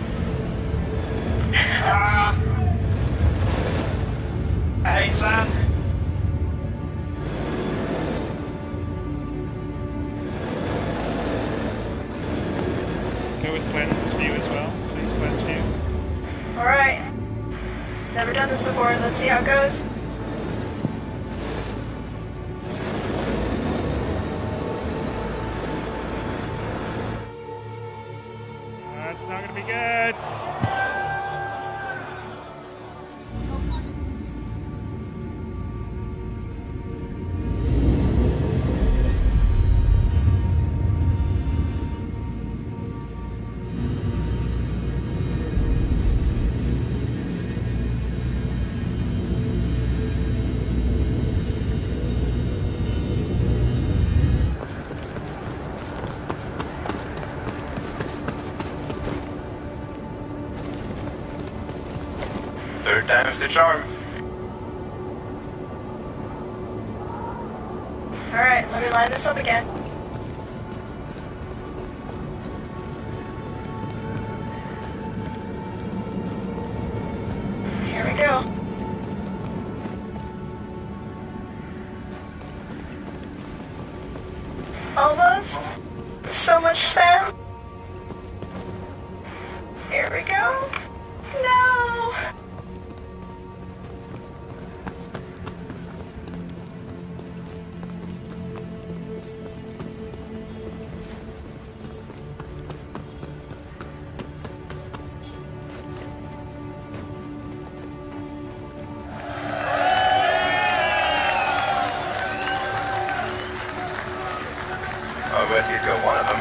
P: I hate sand.
G: Go with Glenn's view as well, please, Glenn's view.
K: Alright. Never done this before. Let's see how it goes.
G: That's not going to be good.
Q: Third time's the charm.
K: Alright, let me line this up again. Here we go. Almost. So much sand. Here we go. No!
Q: Oh, but he's got one of them.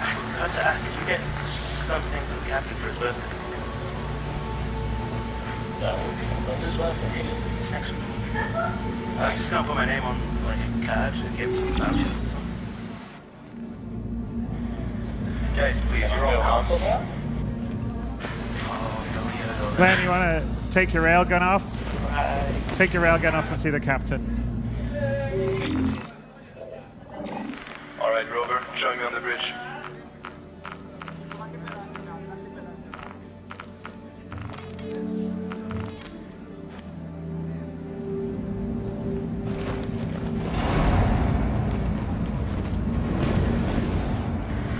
L: I forgot to ask, did you get something from Captain for his birthday? No, that's his birthday. It's next week. I was just gonna put my name on like a card and give him some vouchers or something.
Q: Guys, please, you're all comms.
G: Glenn, you want to take your railgun off? Take your railgun off and see the captain.
Q: All right, Rover, join me on the bridge.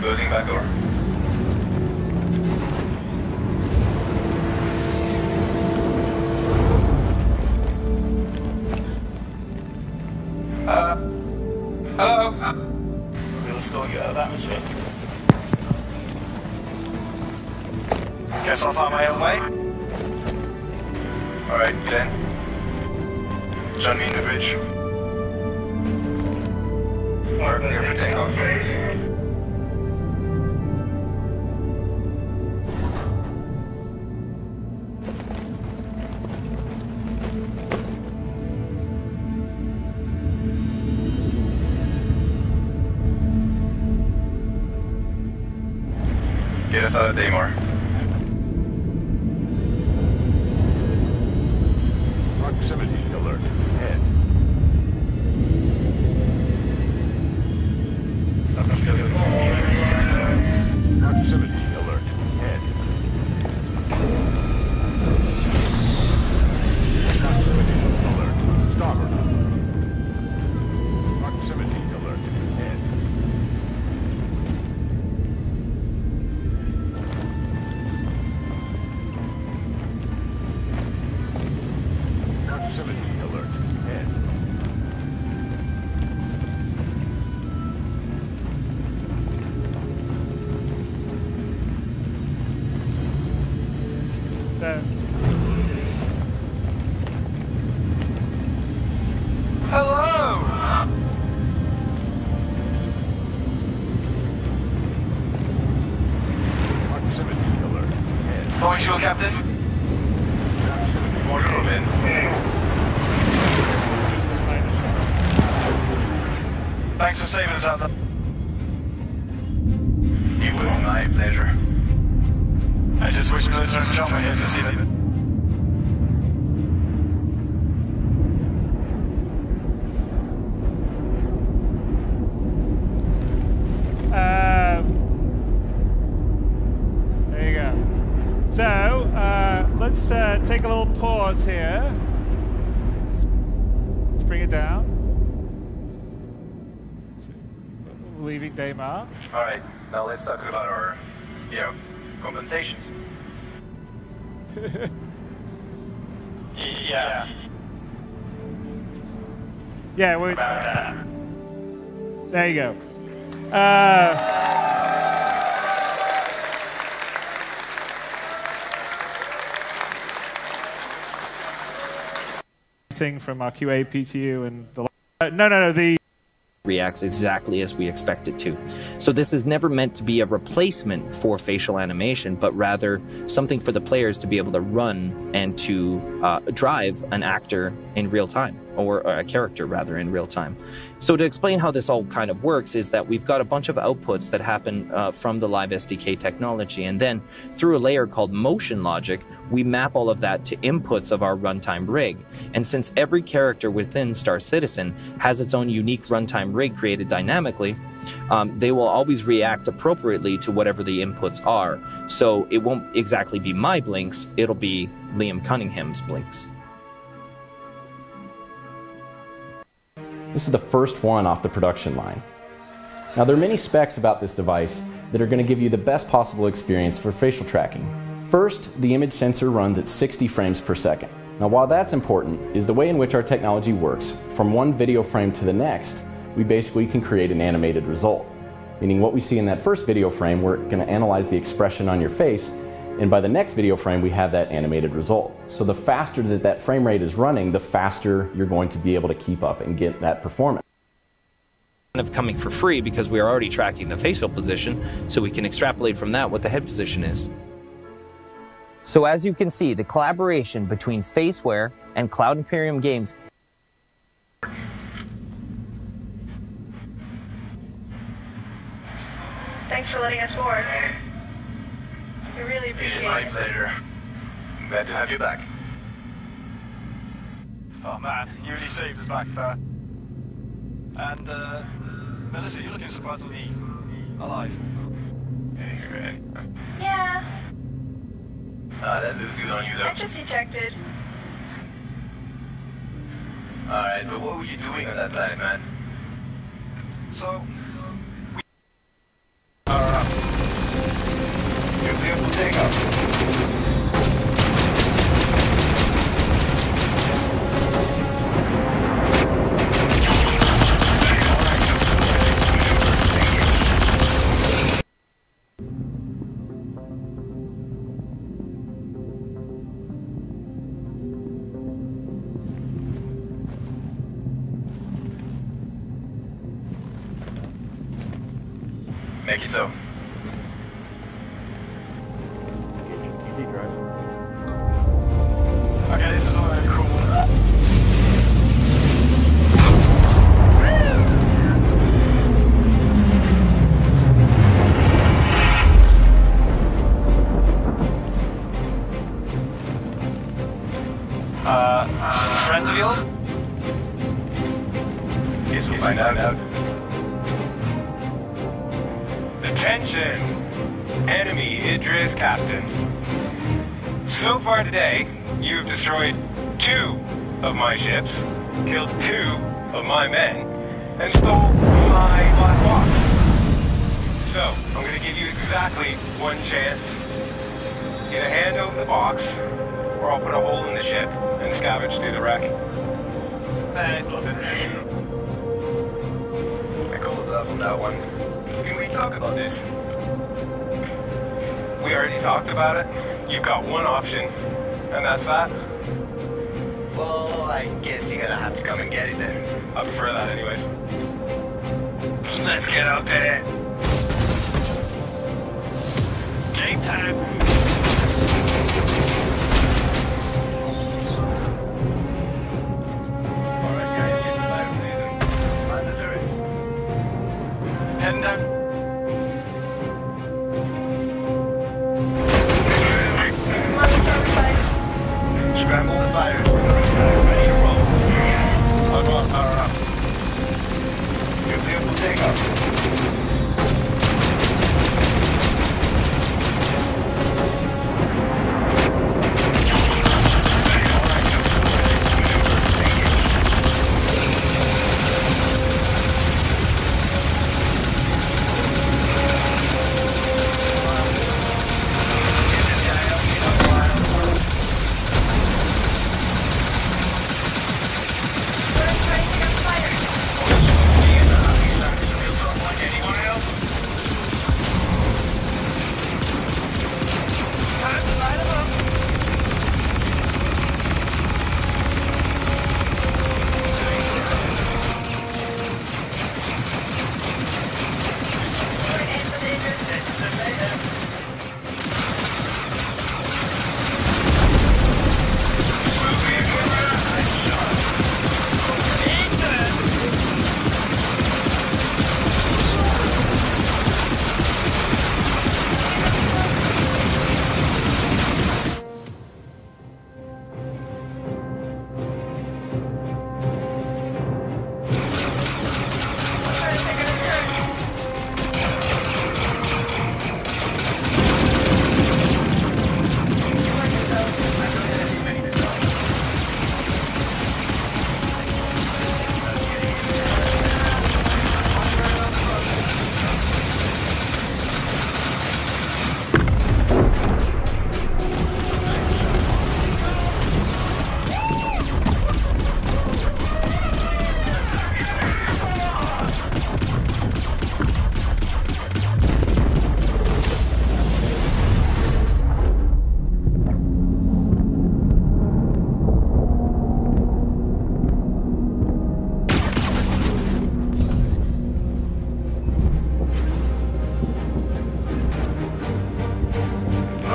Q: Closing back door.
P: Hello?
L: We're gonna score you out of atmosphere.
P: Guess I'll find my own way.
Q: All right, Glenn. Join me in the bridge. We're clear for takeoff. Get us out of Daymar.
O: Proximity alert. Head. Proximity alert. Head. Proximity alert. Starboard. Proximity alert. Head. Proximity alert. Head.
G: So,
P: Hello!
O: Proximity alert. Head.
P: Bonjour, Captain.
Q: Bonjour, Ben.
P: Thanks for saving us out there.
Q: It was my pleasure.
P: I just wish Melissa and John were here to see them.
G: pause here. Let's bring it down. Leaving Daymar.
Q: All right, now let's talk about our, compensations. Yeah.
G: Yeah, we. There you go. Thing from our QA PTU and the. No. The.
R: Reacts exactly as we expect it to. So this is never meant to be a replacement for facial animation, but rather something for the players to be able to run and to drive an actor in real time, or a character rather in real time. So to explain how this all kind of works is that we've got a bunch of outputs that happen from the Live SDK technology, and then through a layer called motion logic, we map all of that to inputs of our runtime rig. And since every character within Star Citizen has its own unique runtime rig created dynamically, they will always react appropriately to whatever the inputs are. So it won't exactly be my blinks, it'll be Liam Cunningham's blinks.
S: This is the first one off the production line. Now there are many specs about this device that are going to give you the best possible experience for facial tracking. First, the image sensor runs at 60 frames per second. Now while that's important, is the way in which our technology works. From one video frame to the next, we basically can create an animated result. Meaning what we see in that first video frame, we're going to analyze the expression on your face, and by the next video frame we have that animated result. So the faster that frame rate is running, the faster you're going to be able to keep up and get that performance.
R: Of coming for free because we are already tracking the facial position, so we can extrapolate from that what the head position is. So as you can see, the collaboration between Faceware and Cloud Imperium Games.
K: Thanks for letting us board. We really appreciate it.
Q: It is my pleasure. Glad to have you back.
P: Oh man, you really saved us back there. And, Melissa, you're looking surprisingly alive.
K: Yeah.
Q: That looks good on you though.
K: I just ejected.
Q: Alright, but what were you doing on that planet, man?
P: So,
Q: you're clear for takeoff. Make it so.
P: okay, this is all really cool. Friends of yours?
Q: Guess we'll find out.
T: Attention! Enemy Idris Captain. So far today, you've destroyed 2 of my ships, killed 2 of my men, and stole my black box. So, I'm gonna give you exactly 1 chance. Either hand over the box, or I'll put a hole in the ship and scavenge through the wreck.
P: He's bluffing.
Q: I call a bluff on that one.
T: Can we talk about this? We already talked about it. You've got 1 option, and that's that.
Q: Well, I guess you're gonna have to come and get it then.
T: I prefer that anyways. Let's get out there.
P: Game time.
Q: Alright, guys, get the fire, please, and mind the turrets.
P: Heading down.
Q: Scramble the fires. Ready to roll. I'll go on power up. You're clear for takeoff.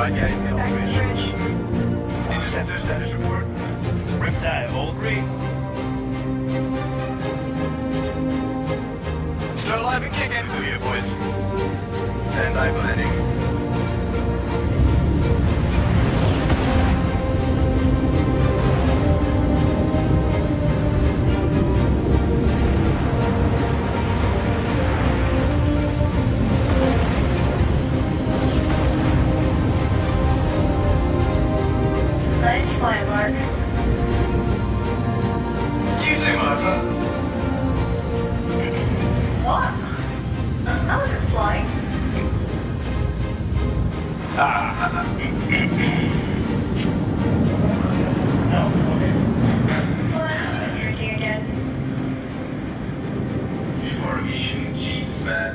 Q: Bad guys in the operation. Interceptor status report. Riptide, all green. Still alive and kicking through here, boys. Stand by for landing.
K: Nice flight, Mark.
Q: You too, Martha.
K: What? I wasn't flying. What? Drinking again.
Q: Formation, Jesus, man.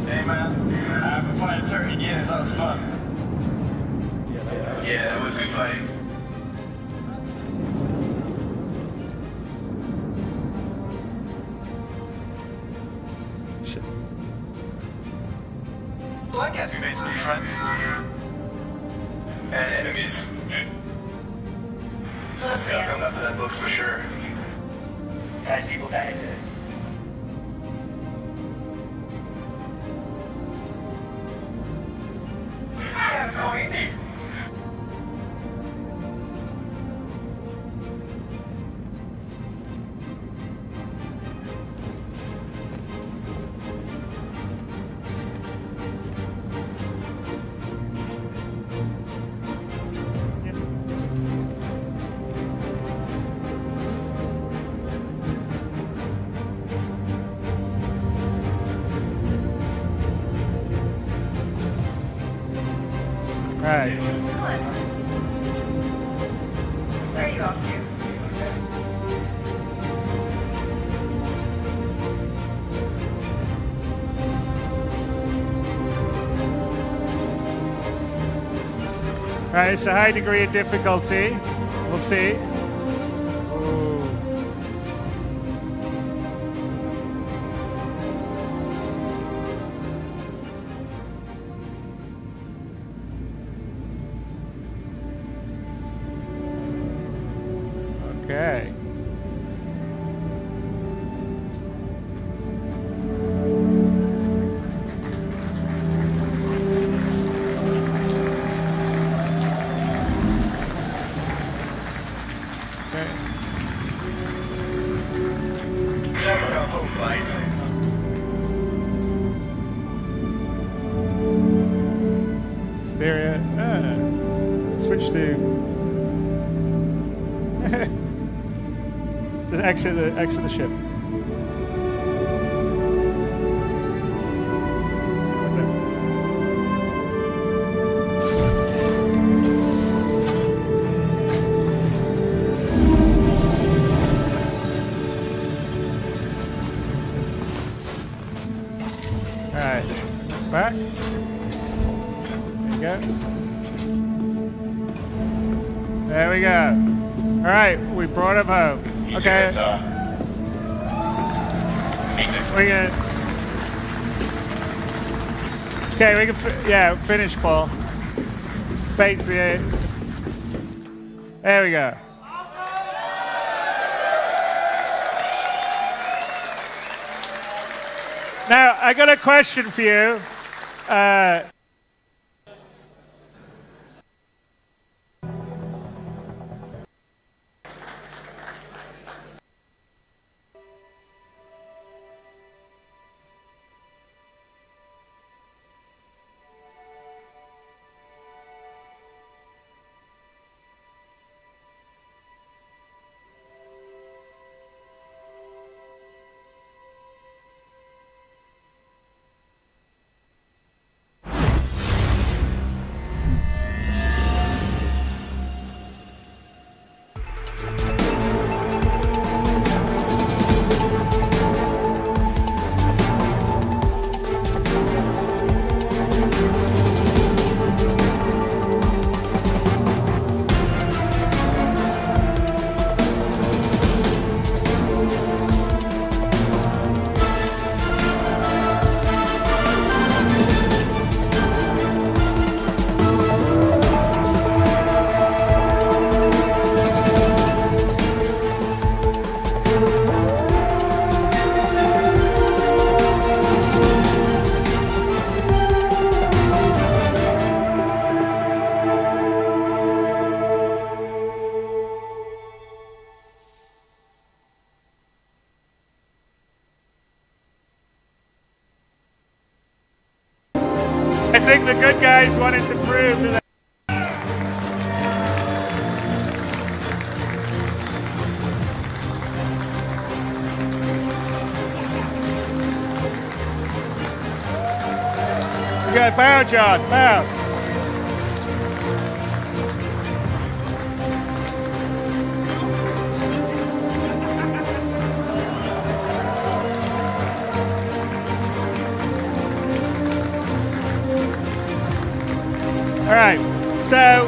Q: Hey, man. I haven't fired a turkey in years. That was fun. Yeah, it was good fighting.
G: Shit.
Q: So I guess we made some new friends. And enemies.
K: Mostly
Q: I've come after that books for sure.
K: Nice people back there.
Q: I'm going.
G: Right.
K: Where are you off to?
G: Right, it's a high degree of difficulty. We'll see. Ooh. Okay. Stereo. Switch to. Just exit the ship. All right, back. There you go. There we go. All right, we brought him home. Okay. We can. Okay, we can. Finish, Paul. Fake the. There we go. Now I got a question for you. think the good guys wanted to prove that. Good, bow, John, bow. All right, so